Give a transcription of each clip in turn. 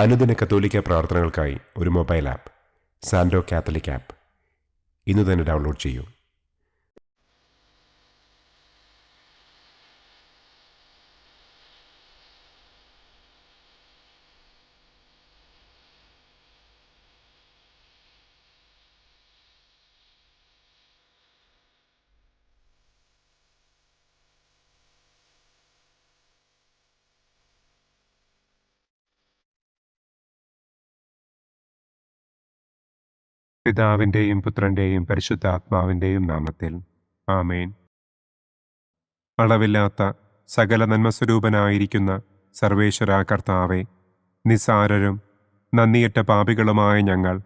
അനുദിന കത്തോലിക്ക പ്രാർത്ഥനകൾക്കായി ഒരു മൊബൈൽ ആപ്പ് സാൻഡോ കാത്തലിക് ആപ്പ് ഇന്ന് തന്നെ ഡൗൺലോഡ് ചെയ്യൂ. പിതാവിൻ്റെയും പുത്രൻ്റെയും പരിശുദ്ധാത്മാവിൻ്റെയും നാമത്തിൽ ആമേൻ. അളവില്ലാത്ത സകല നന്മസ്വരൂപനായിരിക്കുന്ന സർവേശ്വര കർത്താവെ, നിസ്സാരരും നന്ദിയറ്റ പാപികളുമായ ഞങ്ങൾ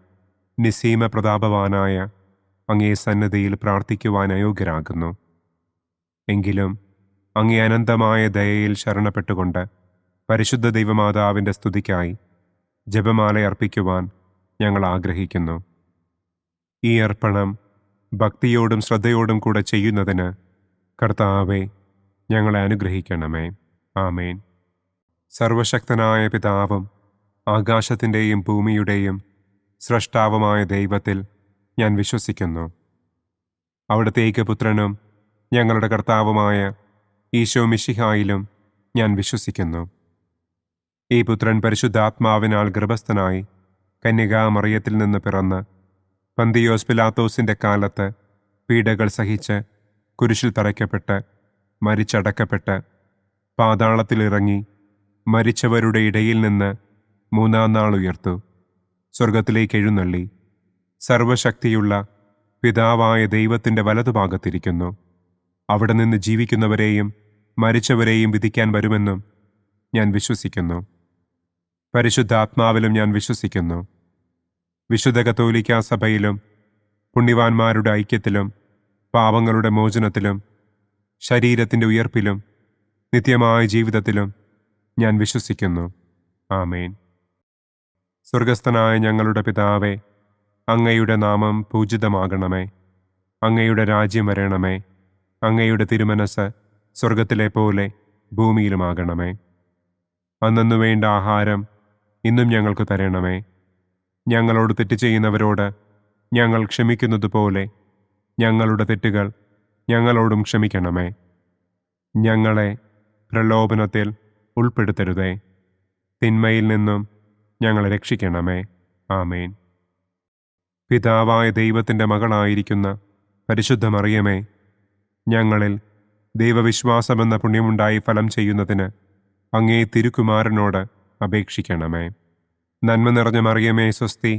നിസ്സീമ പ്രതാപവാനായ അങ്ങേ സന്നിധിയിൽ പ്രാർത്ഥിക്കുവാൻ അയോഗ്യരാകുന്നു. എങ്കിലും അങ്ങേ അനന്തമായ ദയയിൽ ശരണപ്പെട്ടുകൊണ്ട് പരിശുദ്ധ ദൈവമാതാവിൻ്റെ സ്തുതിക്കായി ജപമാല അർപ്പിക്കുവാൻ ഞങ്ങൾ ആഗ്രഹിക്കുന്നു. ഈ അർപ്പണം ഭക്തിയോടും ശ്രദ്ധയോടും കൂടെ ചെയ്യുന്നതിന് കർത്താവെ ഞങ്ങളെ അനുഗ്രഹിക്കണമേ. ആമേൻ. സർവശക്തനായ പിതാവും ആകാശത്തിൻ്റെയും ഭൂമിയുടെയും സ്രഷ്ടാവുമായ ദൈവത്തിൽ ഞാൻ വിശ്വസിക്കുന്നു. അവിടുത്തെ ഏകപുത്രനും ഞങ്ങളുടെ കർത്താവുമായ ഈശോ മിശിഹായിലും ഞാൻ വിശ്വസിക്കുന്നു. ഈ പുത്രൻ പരിശുദ്ധാത്മാവിനാൽ ഗർഭസ്ഥനായി കന്യകാമറിയത്തിൽ നിന്ന് പിറന്ന് പന്തിയോസ് പിലാത്തോസിൻ്റെ കാലത്ത് പീഡകൾ സഹിച്ച് കുരിശിൽ തറയ്ക്കപ്പെട്ട് മരിച്ചടക്കപ്പെട്ട് പാതാളത്തിലിറങ്ങി മരിച്ചവരുടെ ഇടയിൽ നിന്ന് മൂന്നാം നാൾ ഉയർത്തു, സ്വർഗത്തിലേക്ക് എഴുന്നള്ളി, സർവശക്തിയുള്ള പിതാവായ ദൈവത്തിൻ്റെ വലതുഭാഗത്തിരിക്കുന്നു. അവിടെ നിന്ന് ജീവിക്കുന്നവരെയും മരിച്ചവരെയും വിധിക്കാൻ വരുമെന്നും ഞാൻ വിശ്വസിക്കുന്നു. പരിശുദ്ധാത്മാവിലും ഞാൻ വിശ്വസിക്കുന്നു. വിശുദ്ധ കത്തോലിക്കാ സഭയിലും പുണ്യവാന്മാരുടെ ഐക്യത്തിലും പാപങ്ങളുടെ മോചനത്തിലും ശരീരത്തിൻ്റെ ഉയർപ്പിലും നിത്യമായ ജീവിതത്തിലും ഞാൻ വിശ്വസിക്കുന്നു. ആമേൻ. സ്വർഗസ്ഥനായ ഞങ്ങളുടെ പിതാവേ, അങ്ങയുടെ നാമം പൂജിതമാകണമേ. അങ്ങയുടെ രാജ്യം വരണമേ. അങ്ങയുടെ തിരുമനസ് സ്വർഗത്തിലെ പോലെ ഭൂമിയിലുമാകണമേ. അന്നന്നു വേണ്ട ആഹാരം ഇന്നും ഞങ്ങൾക്ക് തരണമേ. ഞങ്ങളോട് തെറ്റ് ചെയ്യുന്നവരോട് ഞങ്ങൾ ക്ഷമിക്കുന്നത് പോലെ ഞങ്ങളുടെ തെറ്റുകൾ ഞങ്ങളോടും ക്ഷമിക്കണമേ. ഞങ്ങളെ പ്രലോഭനത്തിൽ ഉൾപ്പെടുത്തരുതേ, തിന്മയിൽ നിന്നും ഞങ്ങളെ രക്ഷിക്കണമേ. ആമേൻ. പിതാവായ ദൈവത്തിൻ്റെ മകളായിരിക്കുന്ന പരിശുദ്ധ മറിയമേ, ഞങ്ങളിൽ ദൈവവിശ്വാസമെന്ന പുണ്യമുണ്ടായി ഫലം ചെയ്യുന്നതിന് അങ്ങേ തിരുക്കുമാരനോട് അപേക്ഷിക്കണമേ. നന്മ നിറഞ്ഞ മറിയമേ സ്വസ്തി,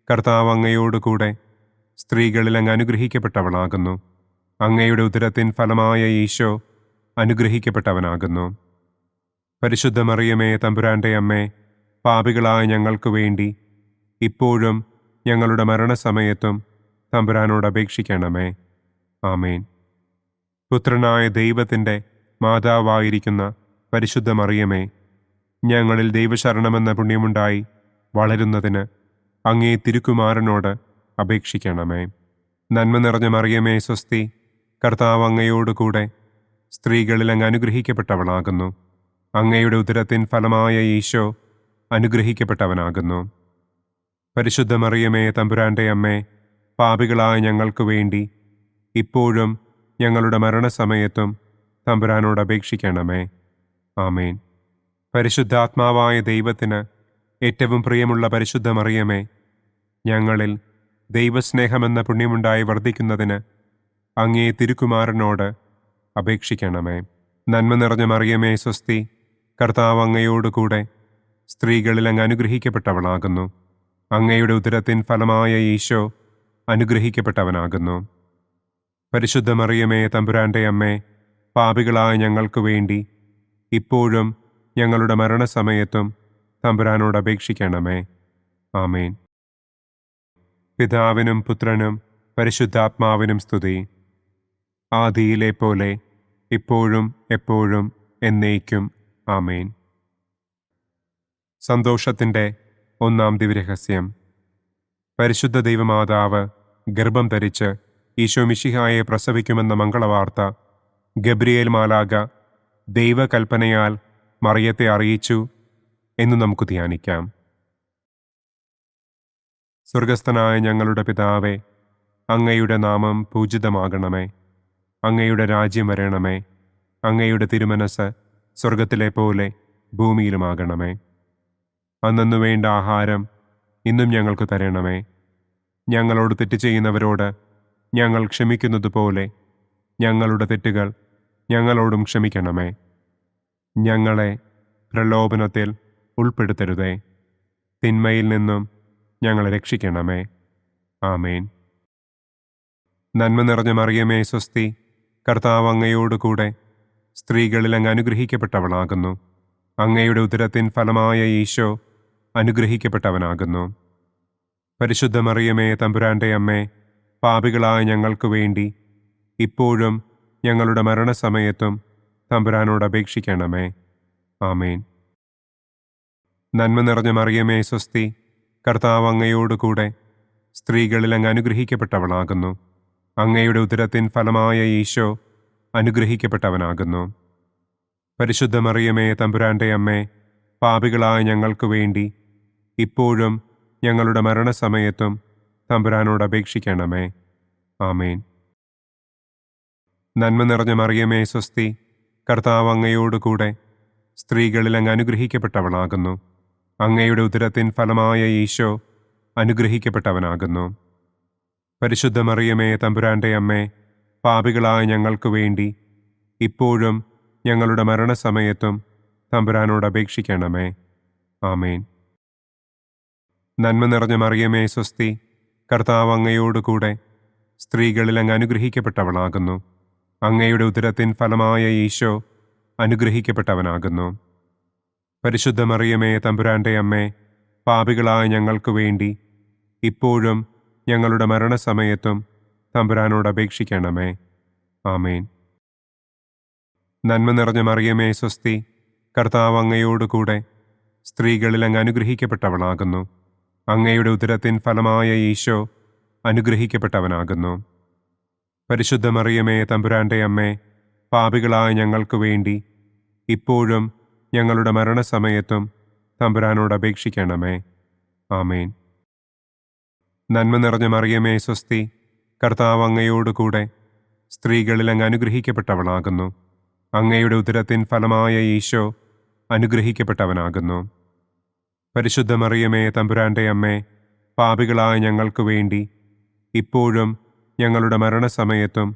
കർത്താവ് അങ്ങയോടുകൂടെ സ്ത്രീകളിൽ അങ്ങ് അനുഗ്രഹിക്കപ്പെട്ടവളാകുന്നു. അങ്ങയുടെ ഉദരത്തിൻ ഫലമായ ഈശോ അനുഗ്രഹിക്കപ്പെട്ടവനാകുന്നു. പരിശുദ്ധ മറിയമേ തമ്പുരാൻ്റെ അമ്മേ, പാപികളായ ഞങ്ങൾക്ക് വേണ്ടി ഇപ്പോഴും ഞങ്ങളുടെ മരണസമയത്തും തമ്പുരാനോട് അപേക്ഷിക്കണമേ. ആമേൻ. പുത്രനായ ദൈവത്തിൻ്റെ മാതാവായിരിക്കുന്ന പരിശുദ്ധ മറിയമേ, ഞങ്ങളിൽ ദൈവശരണമെന്ന പുണ്യമുണ്ടായി വളരുന്നതിന് അങ്ങേ തിരുക്കുമാരനോട് അപേക്ഷിക്കണമേ. നന്മ നിറഞ്ഞ മറിയമേ സ്വസ്തി, കർത്താവ് അങ്ങയോടുകൂടെ സ്ത്രീകളിൽ അങ്ങ് അനുഗ്രഹിക്കപ്പെട്ടവളാകുന്നു. അങ്ങയുടെ ഉദരത്തിൻ ഫലമായ ഈശോ അനുഗ്രഹിക്കപ്പെട്ടവനാകുന്നു. പരിശുദ്ധ മറിയമേ തമ്പുരാൻ്റെ അമ്മേ, പാപികളായ ഞങ്ങൾക്ക് വേണ്ടി ഇപ്പോഴും ഞങ്ങളുടെ മരണസമയത്തും തമ്പുരാനോട് അപേക്ഷിക്കണമേ. ആമേൻ. പരിശുദ്ധാത്മാവായ ദൈവത്തിന് ഏറ്റവും പ്രിയമുള്ള പരിശുദ്ധ മറിയമേ, ഞങ്ങളിൽ ദൈവസ്നേഹമെന്ന പുണ്യമുണ്ടായി വർദ്ധിക്കുന്നതിന് അങ്ങേ തിരുക്കുമാരനോട് അപേക്ഷിക്കണമേ. നന്മ നിറഞ്ഞ മറിയമേ സ്വസ്തി, കർത്താവ് അങ്ങയോടുകൂടെ സ്ത്രീകളിൽ അങ്ങ് അനുഗ്രഹിക്കപ്പെട്ടവളാകുന്നു. അങ്ങയുടെ ഉദരത്തിൻ ഫലമായ ഈശോ അനുഗ്രഹിക്കപ്പെട്ടവനാകുന്നു. പരിശുദ്ധ മറിയമേ തമ്പുരാൻ്റെ അമ്മേ, പാപികളായ ഞങ്ങൾക്ക് വേണ്ടി ഇപ്പോഴും ഞങ്ങളുടെ മരണസമയത്തും തമ്പുരാനോട് അപേക്ഷിക്കണമേ. ആമേൻ. പിതാവിനും പുത്രനും പരിശുദ്ധാത്മാവിനും സ്തുതി, ആദിയിലെ പോലെ ഇപ്പോഴും എപ്പോഴും എന്നേക്കും. ആമേൻ. സന്തോഷത്തിൻ്റെ ഒന്നാം ദിവ്യരഹസ്യം. പരിശുദ്ധ ദൈവമാതാവ് ഗർഭം ധരിച്ച് ഈശോ മിശിഹായെ പ്രസവിക്കുമെന്ന മംഗളവാർത്ത ഗബ്രിയേൽ മാലാഖ ദൈവകൽപ്പനയാൽ മറിയത്തെ അറിയിച്ചു എന്ന് നമുക്ക് ധ്യാനിക്കാം. സ്വർഗസ്ഥനായ ഞങ്ങളുടെ പിതാവേ, അങ്ങയുടെ നാമം പൂജിതമാകണമേ. അങ്ങയുടെ രാജ്യം വരണമേ. അങ്ങയുടെ തിരുമനസ് സ്വർഗത്തിലെ പോലെ ഭൂമിയിലുമാകണമേ. അന്നന്നു വേണ്ട ആഹാരം ഇന്നും ഞങ്ങൾക്ക് തരണമേ. ഞങ്ങളോട് തെറ്റ് ചെയ്യുന്നവരോട് ഞങ്ങൾ ക്ഷമിക്കുന്നതുപോലെ ഞങ്ങളുടെ തെറ്റുകൾ ഞങ്ങളോടും ക്ഷമിക്കണമേ. ഞങ്ങളെ പ്രലോഭനത്തിൽ ഉൾപ്പെടുത്തരുതേ. തിന്മയിൽ നിന്നും ഞങ്ങളെ രക്ഷിക്കണമേ. ആമേൻ. നന്മ നിറഞ്ഞ മറിയമേ സ്വസ്തി, കർത്താവ് അങ്ങയോടുകൂടെ സ്ത്രീകളിൽ അങ്ങ് അനുഗ്രഹിക്കപ്പെട്ടവളാകുന്നു. അങ്ങയുടെ ഉദരത്തിൻ ഫലമായ ഈശോ അനുഗ്രഹിക്കപ്പെട്ടവനാകുന്നു. പരിശുദ്ധ മറിയമേ തമ്പുരാൻ്റെ അമ്മേ, പാപികളായ ഞങ്ങൾക്ക് വേണ്ടി ഇപ്പോഴും ഞങ്ങളുടെ മരണസമയത്തും തമ്പുരാനോട് അപേക്ഷിക്കണമേ. ആമേൻ. നന്മ നിറഞ്ഞ മറിയമേ സ്വസ്തി, കർത്താവ് അങ്ങയോടുകൂടെ സ്ത്രീകളിൽ അങ്ങ് അനുഗ്രഹിക്കപ്പെട്ടവളാകുന്നു. അങ്ങയുടെ ഉദരത്തിൻ ഫലമായ ഈശോ അനുഗ്രഹിക്കപ്പെട്ടവനാകുന്നു. പരിശുദ്ധ മറിയമേ തമ്പുരാൻ്റെ അമ്മേ, പാപികളായ ഞങ്ങൾക്ക് വേണ്ടി ഇപ്പോഴും ഞങ്ങളുടെ മരണസമയത്തും തമ്പുരാനോട് അപേക്ഷിക്കണമേ. ആമേൻ. നന്മ നിറഞ്ഞ മറിയമേ സ്വസ്തി, കർത്താവ് അങ്ങയോടുകൂടെ സ്ത്രീകളിൽ അങ്ങ് അനുഗ്രഹിക്കപ്പെട്ടവളാകുന്നു. അങ്ങയുടെ ഉദരത്തിൻ ഫലമായ ഈശോ അനുഗ്രഹിക്കപ്പെട്ടവനാകുന്നു. പരിശുദ്ധ മറിയമേ തമ്പുരാൻ്റെ അമ്മേ, പാപികളായ ഞങ്ങൾക്ക് വേണ്ടി ഇപ്പോഴും ഞങ്ങളുടെ മരണസമയത്തും തമ്പുരാനോട് അപേക്ഷിക്കണമേ. ആമേൻ. നന്മ നിറഞ്ഞ മറിയമേ സ്വസ്തി, കർത്താവ് അങ്ങയോടുകൂടെ സ്ത്രീകളിൽ അങ്ങ് അനുഗ്രഹിക്കപ്പെട്ടവളാകുന്നു. അങ്ങയുടെ ഉദരത്തിൻ ഫലമായ ഈശോ അനുഗ്രഹിക്കപ്പെട്ടവനാകുന്നു. പരിശുദ്ധ മറിയമേ തമ്പുരാൻ്റെ അമ്മേ, പാപികളായ ഞങ്ങൾക്ക് വേണ്ടി ഇപ്പോഴും ഞങ്ങളുടെ മരണസമയത്തും തമ്പുരാനോട് അപേക്ഷിക്കണമേ. ആമേൻ. നന്മ നിറഞ്ഞ മറിയമേ സ്വസ്തി, കർത്താവ് അങ്ങയോടുകൂടെ സ്ത്രീകളിൽ അങ്ങ് അനുഗ്രഹിക്കപ്പെട്ടവളാകുന്നു. അങ്ങയുടെ ഉദരത്തിൻ ഫലമായ ഈശോ അനുഗ്രഹിക്കപ്പെട്ടവനാകുന്നു. പരിശുദ്ധ മറിയമേ തമ്പുരാൻ്റെ അമ്മേ, പാപികളായ ഞങ്ങൾക്ക് വേണ്ടി ഇപ്പോഴും ഞങ്ങളുടെ മരണസമയത്തും തമ്പുരാനോട് അപേക്ഷിക്കണമേ. ആമേൻ. നന്മ നിറഞ്ഞ മറിയമേ സ്വസ്തി, കർത്താവ് അങ്ങയോടുകൂടെ സ്ത്രീകളിൽ അങ്ങ് അനുഗ്രഹിക്കപ്പെട്ടവളാകുന്നു. അങ്ങയുടെ ഉദരത്തിൻ ഫലമായ ഈശോ അനുഗ്രഹിക്കപ്പെട്ടവനാകുന്നു. പരിശുദ്ധ മറിയമേ തമ്പുരാൻ്റെ അമ്മേ, പാപികളായ ഞങ്ങൾക്ക് വേണ്ടി ഇപ്പോഴും ഞങ്ങളുടെ മരണസമയത്തും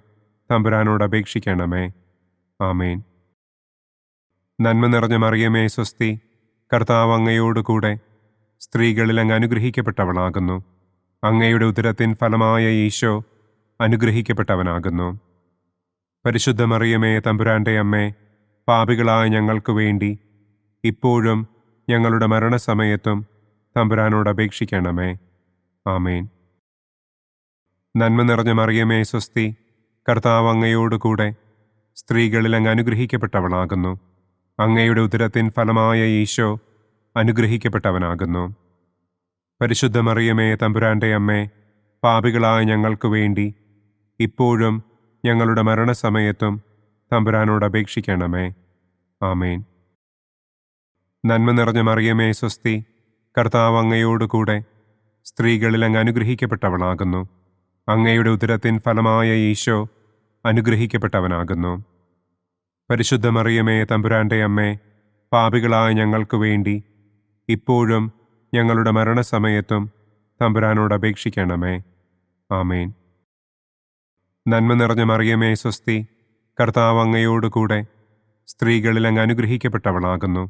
തമ്പുരാനോട് അപേക്ഷിക്കണമേ. ആമേൻ. നന്മ നിറഞ്ഞ മറിയമേ സ്വസ്തി, കർത്താവ് അങ്ങയോടുകൂടെ സ്ത്രീകളിൽ അങ്ങ് അനുഗ്രഹിക്കപ്പെട്ടവളാകുന്നു. അങ്ങയുടെ ഉദരത്തിൻ ഫലമായ ഈശോ അനുഗ്രഹിക്കപ്പെട്ടവനാകുന്നു. പരിശുദ്ധ മറിയമേ തമ്പുരാൻ്റെ അമ്മേ, പാപികളായ ഞങ്ങൾക്ക് വേണ്ടി ഇപ്പോഴും ഞങ്ങളുടെ മരണസമയത്തും തമ്പുരാനോട് അപേക്ഷിക്കണമേ. ആമേൻ. നന്മ നിറഞ്ഞ മറിയമേ സ്വസ്തി, കർത്താവ് അങ്ങയോടുകൂടെ സ്ത്രീകളിൽ അങ്ങ് അനുഗ്രഹിക്കപ്പെട്ടവളാകുന്നു. അങ്ങയുടെ ഉദരത്തിൻ ഫലമായ ഈശോ അനുഗ്രഹിക്കപ്പെട്ടവനാകുന്നു. പരിശുദ്ധ മറിയമേ തമ്പുരാൻ്റെ അമ്മേ, പാപികളായ ഞങ്ങൾക്ക് വേണ്ടി ഇപ്പോഴും ഞങ്ങളുടെ മരണസമയത്തും തമ്പുരാനോട് അപേക്ഷിക്കണമേ. ആമേൻ. നന്മ നിറഞ്ഞ മറിയമേ സ്വസ്തി, കർത്താവ് അങ്ങയോടുകൂടെ സ്ത്രീകളിൽ അങ്ങ് അനുഗ്രഹിക്കപ്പെട്ടവളാകുന്നു. അങ്ങയുടെ ഉദരത്തിൻ ഫലമായ ഈശോ അനുഗ്രഹിക്കപ്പെട്ടവനാകുന്നു. പരിശുദ്ധ മറിയമേ തമ്പുരാൻ്റെ അമ്മേ, പാപികളായ ഞങ്ങൾക്ക് വേണ്ടി ഇപ്പോഴും ഞങ്ങളുടെ മരണസമയത്തും തമ്പുരാനോട് അപേക്ഷിക്കണമേ. ആമേൻ. നന്മ നിറഞ്ഞ മറിയമേ സ്വസ്തി, കർത്താവ് അങ്ങയോടുകൂടെ സ്ത്രീകളിൽ അങ്ങ് അനുഗ്രഹിക്കപ്പെട്ടവളാകുന്നു.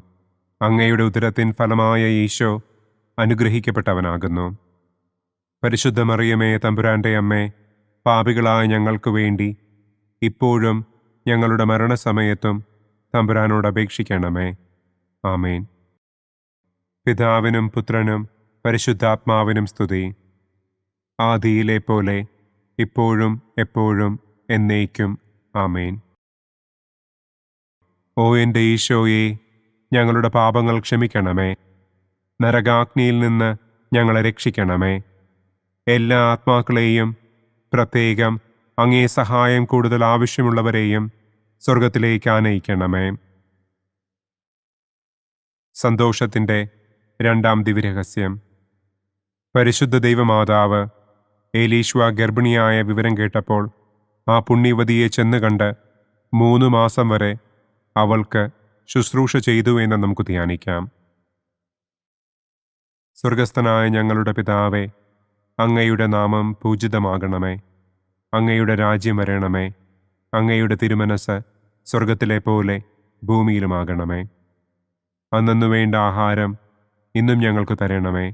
അങ്ങയുടെ ഉദരത്തിൻ ഫലമായ ഈശോ അനുഗ്രഹിക്കപ്പെട്ടവനാകുന്നു. പരിശുദ്ധ മറിയമേ തമ്പുരാൻ്റെ അമ്മേ, പാപികളായ ഞങ്ങൾക്ക് വേണ്ടി ഇപ്പോഴും ഞങ്ങളുടെ മരണസമയത്തും തമ്പുരാനോട് അപേക്ഷിക്കണമേ. ആമേൻ. പിതാവിനും പുത്രനും പരിശുദ്ധാത്മാവിനും സ്തുതി. ആദിയിലെ പോലെ ഇപ്പോഴും എപ്പോഴും എന്നേക്കും. ആമേൻ. ഓ എൻ്റെ ഈശോയെ, ഞങ്ങളുടെ പാപങ്ങൾ ക്ഷമിക്കണമേ. നരകാഗ്നിയിൽ നിന്ന് ഞങ്ങളെ രക്ഷിക്കണമേ. എല്ലാ ആത്മാക്കളെയും, പ്രത്യേകം അങ്ങേ സഹായം കൂടുതൽ ആവശ്യമുള്ളവരെയും സ്വർഗത്തിലേക്ക് ആനയിക്കണമേ. സന്തോഷത്തിൻ്റെ രണ്ടാം ദിവ്യരഹസ്യം. പരിശുദ്ധ ദൈവമാതാവ് ഏലീശ്വ ഗർഭിണിയായ വിവരം കേട്ടപ്പോൾ ആ പുണ്യവതിയെ ചെന്ന് കണ്ട് 3 മാസം വരെ അവൾക്ക് ശുശ്രൂഷ ചെയ്തു എന്ന് നമുക്ക് ധ്യാനിക്കാം. സ്വർഗസ്ഥനായ ഞങ്ങളുടെ പിതാവേ, അങ്ങയുടെ നാമം പൂജിതമാകണമേ. അങ്ങയുടെ രാജ്യം വരണമേ. അങ്ങയുടെ തിരുമനസ് സ്വർഗത്തിലെ പോലെ ഭൂമിയിലുമാകണമേ. അന്നന്നു വേണ്ട ആഹാരം ഇന്നും ഞങ്ങൾക്ക് തരണമേ.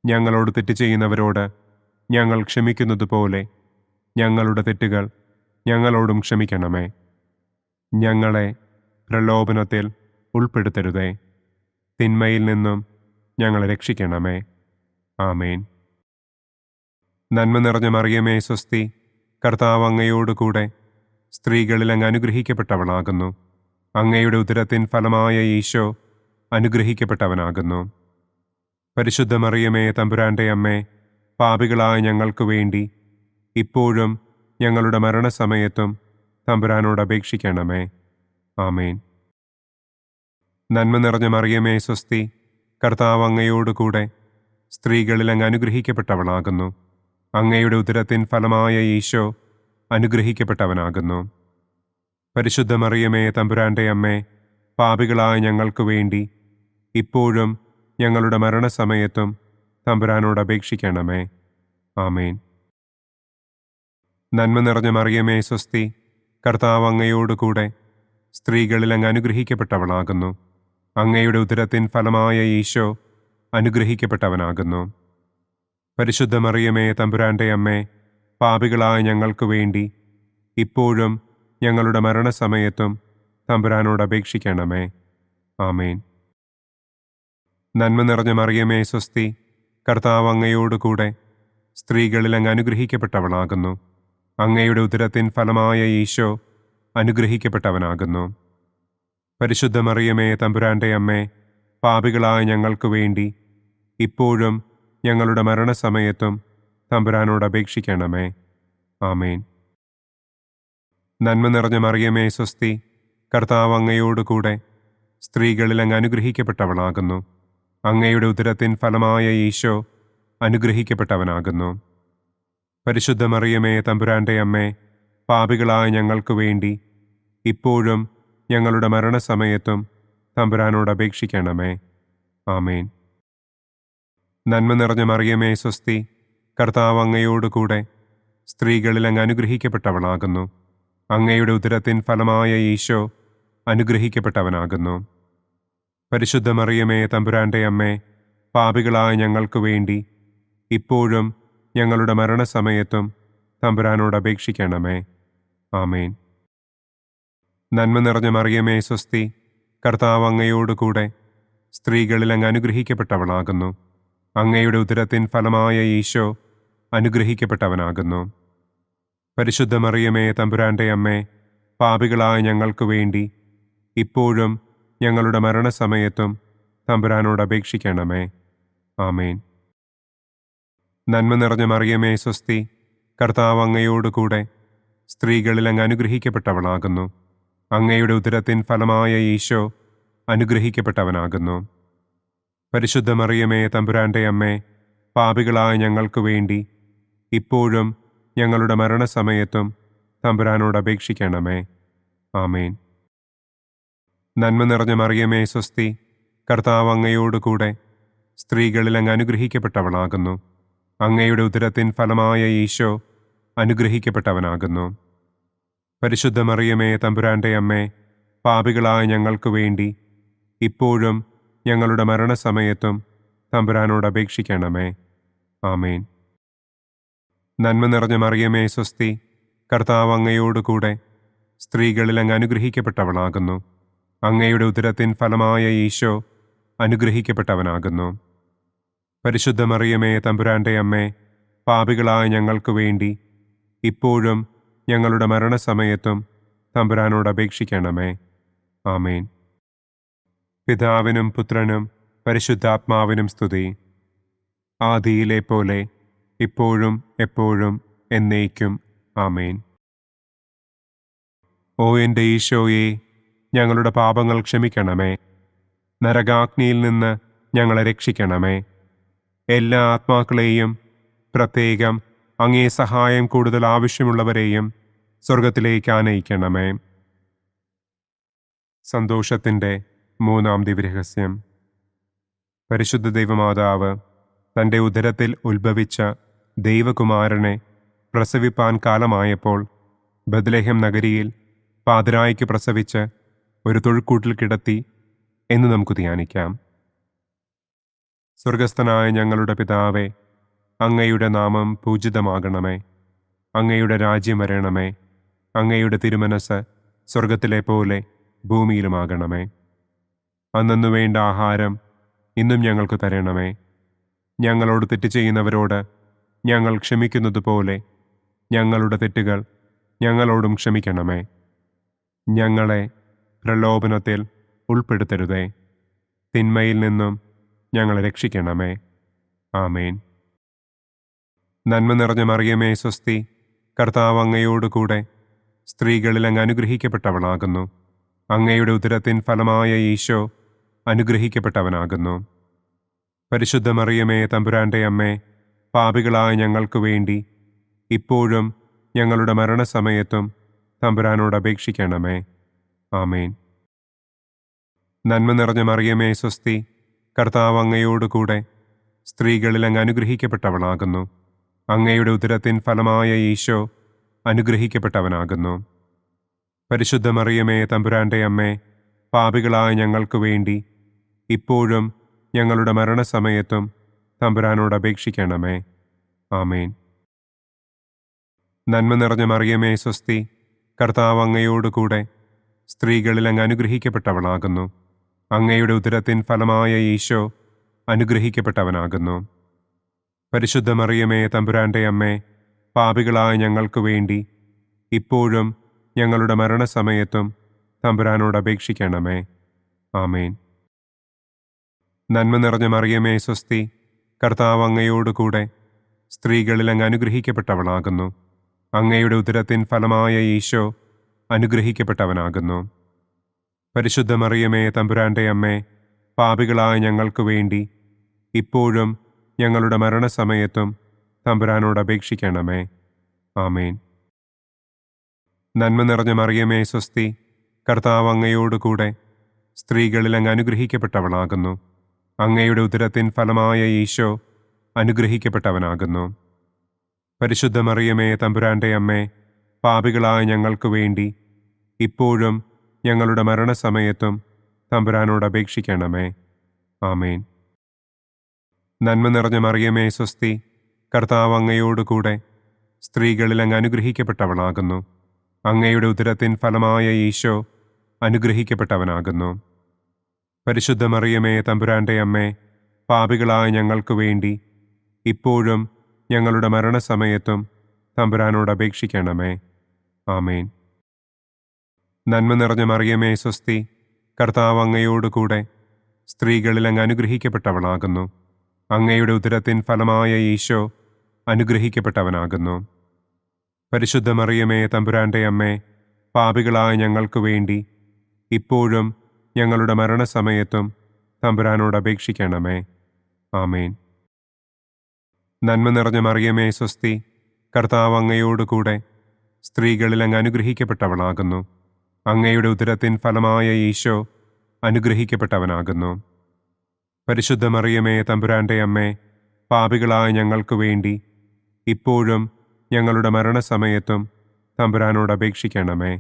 ഞങ്ങളോട് തെറ്റ് ചെയ്യുന്നവരോട് ഞങ്ങൾ ക്ഷമിക്കുന്നത് പോലെ ഞങ്ങളുടെ തെറ്റുകൾ ഞങ്ങളോടും ക്ഷമിക്കണമേ. ഞങ്ങളെ പ്രലോഭനത്തിൽ ഉൾപ്പെടുത്തരുതേ. തിന്മയിൽ നിന്നും ഞങ്ങളെ രക്ഷിക്കണമേ. ആമേൻ. നന്മ നിറഞ്ഞ മറിയമേ സ്വസ്തി, കർത്താവ് അങ്ങയോടുകൂടെ സ്ത്രീകളിൽ അങ്ങ് അനുഗ്രഹിക്കപ്പെട്ടവളാകുന്നു. അങ്ങയുടെ ഉദരത്തിൻ ഫലമായ ഈശോ അനുഗ്രഹിക്കപ്പെട്ടവനാകുന്നു. പരിശുദ്ധ മറിയമേ തമ്പുരാൻ്റെ അമ്മേ, പാപികളായ ഞങ്ങൾക്ക് വേണ്ടി ഇപ്പോഴും ഞങ്ങളുടെ മരണസമയത്തും തമ്പുരാനോട് അപേക്ഷിക്കണമേ. ആമേൻ. നന്മ നിറഞ്ഞ മറിയമേ സ്വസ്തി, കർത്താവ് അങ്ങയോടുകൂടെ സ്ത്രീകളിൽ അങ്ങ് അനുഗ്രഹിക്കപ്പെട്ടവളാകുന്നു. അങ്ങയുടെ ഉദരത്തിൻ ഫലമായ ഈശോ അനുഗ്രഹിക്കപ്പെട്ടവനാകുന്നു. പരിശുദ്ധ മറിയമേ തമ്പുരാൻ്റെ അമ്മേ, പാപികളായ ഞങ്ങൾക്ക് വേണ്ടി ഇപ്പോഴും ഞങ്ങളുടെ മരണസമയത്തും തമ്പുരാനോട് അപേക്ഷിക്കണമേ. ആമേൻ. നന്മ നിറഞ്ഞ മറിയമേ സ്വസ്തി, കർത്താവ് അങ്ങയോടുകൂടെ സ്ത്രീകളിൽ അങ്ങ് അനുഗ്രഹിക്കപ്പെട്ടവളാകുന്നു. അങ്ങയുടെ ഉദരത്തിൻ ഫലമായ ഈശോ അനുഗ്രഹിക്കപ്പെട്ടവനാകുന്നു. പരിശുദ്ധ മറിയമേ തമ്പുരാൻ്റെ അമ്മേ, പാപികളായ ഞങ്ങൾക്ക് വേണ്ടി ഇപ്പോഴും ഞങ്ങളുടെ മരണസമയത്തും തമ്പുരാനോട് അപേക്ഷിക്കണമേ. ആമേൻ. നന്മ നിറഞ്ഞ മറിയമേ സ്വസ്തി, കർത്താവ് അങ്ങയോടുകൂടെ സ്ത്രീകളിൽ അങ്ങ് അനുഗ്രഹിക്കപ്പെട്ടവളാകുന്നു. അങ്ങയുടെ ഉദരത്തിൻ ഫലമായ ഈശോ അനുഗ്രഹിക്കപ്പെട്ടവനാകുന്നു. പരിശുദ്ധ മറിയമേ തമ്പുരാൻ്റെ അമ്മേ, പാപികളായ ഞങ്ങൾക്ക് വേണ്ടി ഇപ്പോഴും ഞങ്ങളുടെ മരണസമയത്തും തമ്പുരാനോട് അപേക്ഷിക്കണമേ. ആമേൻ. നന്മ നിറഞ്ഞ മറിയമേ സ്വസ്തി, കർത്താവ് അങ്ങയോടുകൂടെ സ്ത്രീകളിൽ അങ്ങ് അനുഗ്രഹിക്കപ്പെട്ടവളാകുന്നു. അങ്ങയുടെ ഉദരത്തിൻ ഫലമായ ഈശോ അനുഗ്രഹിക്കപ്പെട്ടവനാകുന്നു. പരിശുദ്ധ മറിയമേ തമ്പുരാൻ്റെ അമ്മേ, പാപികളായ ഞങ്ങൾക്ക് വേണ്ടി ഇപ്പോഴും ഞങ്ങളുടെ മരണസമയത്തും തമ്പുരാനോട് അപേക്ഷിക്കണമേ. ആമേൻ. നന്മ നിറഞ്ഞ മറിയമേ സ്വസ്തി, കർത്താവ് അങ്ങയോടുകൂടെ സ്ത്രീകളിൽ അങ്ങ് അനുഗ്രഹിക്കപ്പെട്ടവളാകുന്നു. അങ്ങയുടെ ഉദരത്തിൻ ഫലമായ ഈശോ അനുഗ്രഹിക്കപ്പെട്ടവനാകുന്നു. പരിശുദ്ധ മറിയമേ തമ്പുരാൻ്റെ അമ്മേ, പാപികളായ ഞങ്ങൾക്ക് വേണ്ടി ഇപ്പോഴും ഞങ്ങളുടെ മരണസമയത്തും തമ്പുരാനോട് അപേക്ഷിക്കണമേ. ആമേൻ. നന്മ നിറഞ്ഞ മറിയമേ സ്വസ്തി, കർത്താവ് അങ്ങയോടുകൂടെ സ്ത്രീകളിൽ അങ്ങ് അനുഗ്രഹിക്കപ്പെട്ടവളാകുന്നു. അങ്ങയുടെ ഉദരത്തിൻ ഫലമായ ഈശോ അനുഗ്രഹിക്കപ്പെട്ടവനാകുന്നു. പരിശുദ്ധ മറിയമേ തമ്പുരാൻ്റെ അമ്മേ, പാപികളായ ഞങ്ങൾക്ക് വേണ്ടി ഇപ്പോഴും ഞങ്ങളുടെ മരണസമയത്തും തമ്പുരാനോട് അപേക്ഷിക്കണമേ. ആമേൻ. നന്മ നിറഞ്ഞ മറിയമേ സ്വസ്തി, കർത്താവ് അങ്ങയോടുകൂടെ സ്ത്രീകളിൽ അങ്ങ് അനുഗ്രഹിക്കപ്പെട്ടവളാകുന്നു. അങ്ങയുടെ ഉദരത്തിൻ ഫലമായ ഈശോ അനുഗ്രഹിക്കപ്പെട്ടവനാകുന്നു. പരിശുദ്ധ മറിയമേ തമ്പുരാൻ്റെ അമ്മേ, പാപികളായ ഞങ്ങൾക്ക് വേണ്ടി ഇപ്പോഴും ഞങ്ങളുടെ മരണസമയത്തും തമ്പുരാനോട് അപേക്ഷിക്കണമേ. ആമേൻ. നന്മ നിറഞ്ഞ മറിയമേ സ്വസ്തി, കർത്താവ് അങ്ങയോടുകൂടെ സ്ത്രീകളിൽ അങ്ങ് അനുഗ്രഹിക്കപ്പെട്ടവളാകുന്നു. അങ്ങയുടെ ഉദരത്തിൻ ഫലമായ ഈശോ അനുഗ്രഹിക്കപ്പെട്ടവനാകുന്നു. പരിശുദ്ധ മറിയമേ തമ്പുരാൻ്റെ അമ്മേ, പാപികളായ ഞങ്ങൾക്ക് വേണ്ടി ഇപ്പോഴും ഞങ്ങളുടെ മരണസമയത്തും തമ്പുരാനോട് അപേക്ഷിക്കണമേ. ആമേൻ. നന്മ നിറഞ്ഞ മറിയമേ സ്വസ്തി, കർത്താവ് അങ്ങയോടുകൂടെ സ്ത്രീകളിൽ അങ്ങ് അനുഗ്രഹിക്കപ്പെട്ടവളാകുന്നു. അങ്ങയുടെ ഉദരത്തിൻ ഫലമായ ഈശോ അനുഗ്രഹിക്കപ്പെട്ടവനാകുന്നു. പരിശുദ്ധ മറിയമേ തമ്പുരാൻ്റെ അമ്മേ, പാപികളായ ഞങ്ങൾക്ക് വേണ്ടി ഇപ്പോഴും ഞങ്ങളുടെ മരണസമയത്തും തമ്പുരാനോട് അപേക്ഷിക്കണമേ. ആമേൻ. പിതാവിനും പുത്രനും പരിശുദ്ധാത്മാവിനും സ്തുതി. ആദിയിലെ പോലെ ഇപ്പോഴും എപ്പോഴും എന്നേക്കും. ആമേൻ. ഓ എൻ്റെ ഈശോയെ, ഞങ്ങളുടെ പാപങ്ങൾ ക്ഷമിക്കണമേ. നരകാഗ്നിയിൽ നിന്ന് ഞങ്ങളെ രക്ഷിക്കണമേ. എല്ലാ ആത്മാക്കളെയും, പ്രത്യേകം അങ്ങേ സഹായം കൂടുതൽ ആവശ്യമുള്ളവരെയും സ്വർഗത്തിലേക്ക് ആനയിക്കണമേ. സന്തോഷത്തിൻ്റെ മൂന്നാം ദിവ്യരഹസ്യം. പരിശുദ്ധ ദൈവമാതാവ് തൻ്റെ ഉദരത്തിൽ ഉത്ഭവിച്ച ദൈവകുമാരനെ പ്രസവിപ്പാൻ കാലമായപ്പോൾ ബത്ലഹേം നഗരിയിൽ പാതിരായ്ക്ക് പ്രസവിച്ച് ഒരു തൊഴുക്കൂട്ടിൽ കിടത്തി എന്ന് നമുക്ക് ധ്യാനിക്കാം. സ്വർഗസ്ഥനായ ഞങ്ങളുടെ പിതാവേ, അങ്ങയുടെ നാമം പൂജിതമാകണമേ. അങ്ങയുടെ രാജ്യം വരണമേ. അങ്ങയുടെ തിരുമനസ് സ്വർഗത്തിലെ പോലെ ഭൂമിയിലുമാകണമേ. അന്നന്നു വേണ്ട ആഹാരം ഇന്നും ഞങ്ങൾക്ക് തരണമേ. ഞങ്ങളോട് തെറ്റ് ചെയ്യുന്നവരോട് ഞങ്ങൾ ക്ഷമിക്കുന്നത് പോലെ ഞങ്ങളുടെ തെറ്റുകൾ ഞങ്ങളോടും ക്ഷമിക്കണമേ. ഞങ്ങളെ പ്രലോഭനത്തിൽ ഉൾപ്പെടുത്തരുതേ. തിന്മയിൽ നിന്നും ഞങ്ങളെ രക്ഷിക്കണമേ. ആമേൻ. നന്മ നിറഞ്ഞ മറിയമേ സ്വസ്തി, കർത്താവ് അങ്ങയോടുകൂടെ സ്ത്രീകളിൽ അങ്ങ് അനുഗ്രഹിക്കപ്പെട്ടവളാകുന്നു. അങ്ങയുടെ ഉദരത്തിൻ ഫലമായ ഈശോ അനുഗ്രഹിക്കപ്പെട്ടവനാകുന്നു. പരിശുദ്ധ മറിയമേ തമ്പുരാൻ്റെ അമ്മേ, പാപികളായ ഞങ്ങൾക്ക് വേണ്ടി ഇപ്പോഴും ഞങ്ങളുടെ മരണസമയത്തും തമ്പുരാനോട് അപേക്ഷിക്കണമേ. ആമേൻ. നന്മ നിറഞ്ഞ മറിയമേ സ്വസ്തി, കർത്താവ് അങ്ങയോടുകൂടെ സ്ത്രീകളിൽ അങ്ങ് അനുഗ്രഹിക്കപ്പെട്ടവളാകുന്നു. അങ്ങയുടെ ഉദരത്തിൻ ഫലമായ ഈശോ അനുഗ്രഹിക്കപ്പെട്ടവനാകുന്നു. പരിശുദ്ധ മറിയമേ തമ്പുരാൻ്റെ അമ്മേ, പാപികളായ ഞങ്ങൾക്ക് വേണ്ടി ഇപ്പോഴും ഞങ്ങളുടെ മരണസമയത്തും തമ്പുരാനോട് അപേക്ഷിക്കണമേ. ആമേൻ. നന്മ നിറഞ്ഞ മറിയമേ സ്വസ്തി, കർത്താവ് അങ്ങയോടുകൂടെ സ്ത്രീകളിൽ അങ്ങ് അനുഗ്രഹിക്കപ്പെട്ടവളാകുന്നു. അങ്ങയുടെ ഉദരത്തിൻ ഫലമായ ഈശോ അനുഗ്രഹിക്കപ്പെട്ടവനാകുന്നു. പരിശുദ്ധ മറിയമേ തമ്പുരാൻ്റെ അമ്മേ, പാപികളായ ഞങ്ങൾക്ക് വേണ്ടി ഇപ്പോഴും ഞങ്ങളുടെ മരണസമയത്തും തമ്പുരാനോട് അപേക്ഷിക്കണമേ. ആമേൻ. നന്മ നിറഞ്ഞ മറിയമേ സ്വസ്തി, കർത്താവ് അങ്ങയോടുകൂടെ സ്ത്രീകളിൽ അങ്ങ് അനുഗ്രഹിക്കപ്പെട്ടവളാകുന്നു. അങ്ങയുടെ ഉദരത്തിൻ ഫലമായ ഈശോ അനുഗ്രഹിക്കപ്പെട്ടവനാകുന്നു. പരിശുദ്ധ മറിയമേ തമ്പുരാൻ്റെ അമ്മേ, പാപികളായ ഞങ്ങൾക്ക് വേണ്ടി ഇപ്പോഴും ഞങ്ങളുടെ മരണസമയത്തും തമ്പുരാനോട് അപേക്ഷിക്കണമേ. ആമേൻ. നന്മ നിറഞ്ഞ മറിയമേ സ്വസ്തി, കർത്താവ് അങ്ങയോടുകൂടെ സ്ത്രീകളിൽ അങ്ങ് അനുഗ്രഹിക്കപ്പെട്ടവളാകുന്നു. അങ്ങയുടെ ഉദരത്തിൻ ഫലമായ ഈശോ അനുഗ്രഹിക്കപ്പെട്ടവനാകുന്നു. പരിശുദ്ധ മറിയമേ തമ്പുരാൻ്റെ അമ്മേ, പാപികളായ ഞങ്ങൾക്ക് വേണ്ടി ഇപ്പോഴും ഞങ്ങളുടെ മരണസമയത്തും തമ്പുരാനോട് അപേക്ഷിക്കണമേ. ആമേൻ. നന്മ നിറഞ്ഞ മറിയമേ സ്വസ്തി, കർത്താവ് അങ്ങയോടുകൂടെ സ്ത്രീകളിൽ അങ്ങ് അനുഗ്രഹിക്കപ്പെട്ടവളാകുന്നു. അങ്ങയുടെ ഉദരത്തിൻ ഫലമായ ഈശോ അനുഗ്രഹിക്കപ്പെട്ടവനാകുന്നു. പരിശുദ്ധ മറിയമേ തമ്പുരാൻ്റെ അമ്മേ, പാപികളായ ഞങ്ങൾക്ക് വേണ്ടി ഇപ്പോഴും ഞങ്ങളുടെ മരണസമയത്തും തമ്പുരാനോട് അപേക്ഷിക്കണമേ. ആമേൻ. നന്മ നിറഞ്ഞ മറിയമേ സ്വസ്തി, കർത്താവ് അങ്ങയോടുകൂടെ സ്ത്രീകളിൽ അങ്ങ് അനുഗ്രഹിക്കപ്പെട്ടവളാകുന്നു. അങ്ങയുടെ ഉദരത്തിൻ ഫലമായ ഈശോ അനുഗ്രഹിക്കപ്പെട്ടവനാകുന്നു. പരിശുദ്ധ മറിയമേ തമ്പുരാൻ്റെ അമ്മേ, പാപികളായ ഞങ്ങൾക്ക് വേണ്ടി ഇപ്പോഴും ഞങ്ങളുടെ മരണസമയത്തും തമ്പുരാനോട് അപേക്ഷിക്കണമേ. ആമേൻ. നന്മ നിറഞ്ഞ മറിയമേ സ്വസ്തി, കർത്താവ് അങ്ങയോടുകൂടെ സ്ത്രീകളിൽ അങ്ങ് അനുഗ്രഹിക്കപ്പെട്ടവളാകുന്നു. അങ്ങയുടെ ഉദരത്തിൻ ഫലമായ ഈശോ അനുഗ്രഹിക്കപ്പെട്ടവനാകുന്നു. പരിശുദ്ധ മറിയമേ തമ്പുരാൻ്റെ അമ്മേ, പാപികളായ ഞങ്ങൾക്ക് വേണ്ടി ഇപ്പോഴും ഞങ്ങളുടെ മരണസമയത്തും തമ്പുരാനോട് അപേക്ഷിക്കണമേ.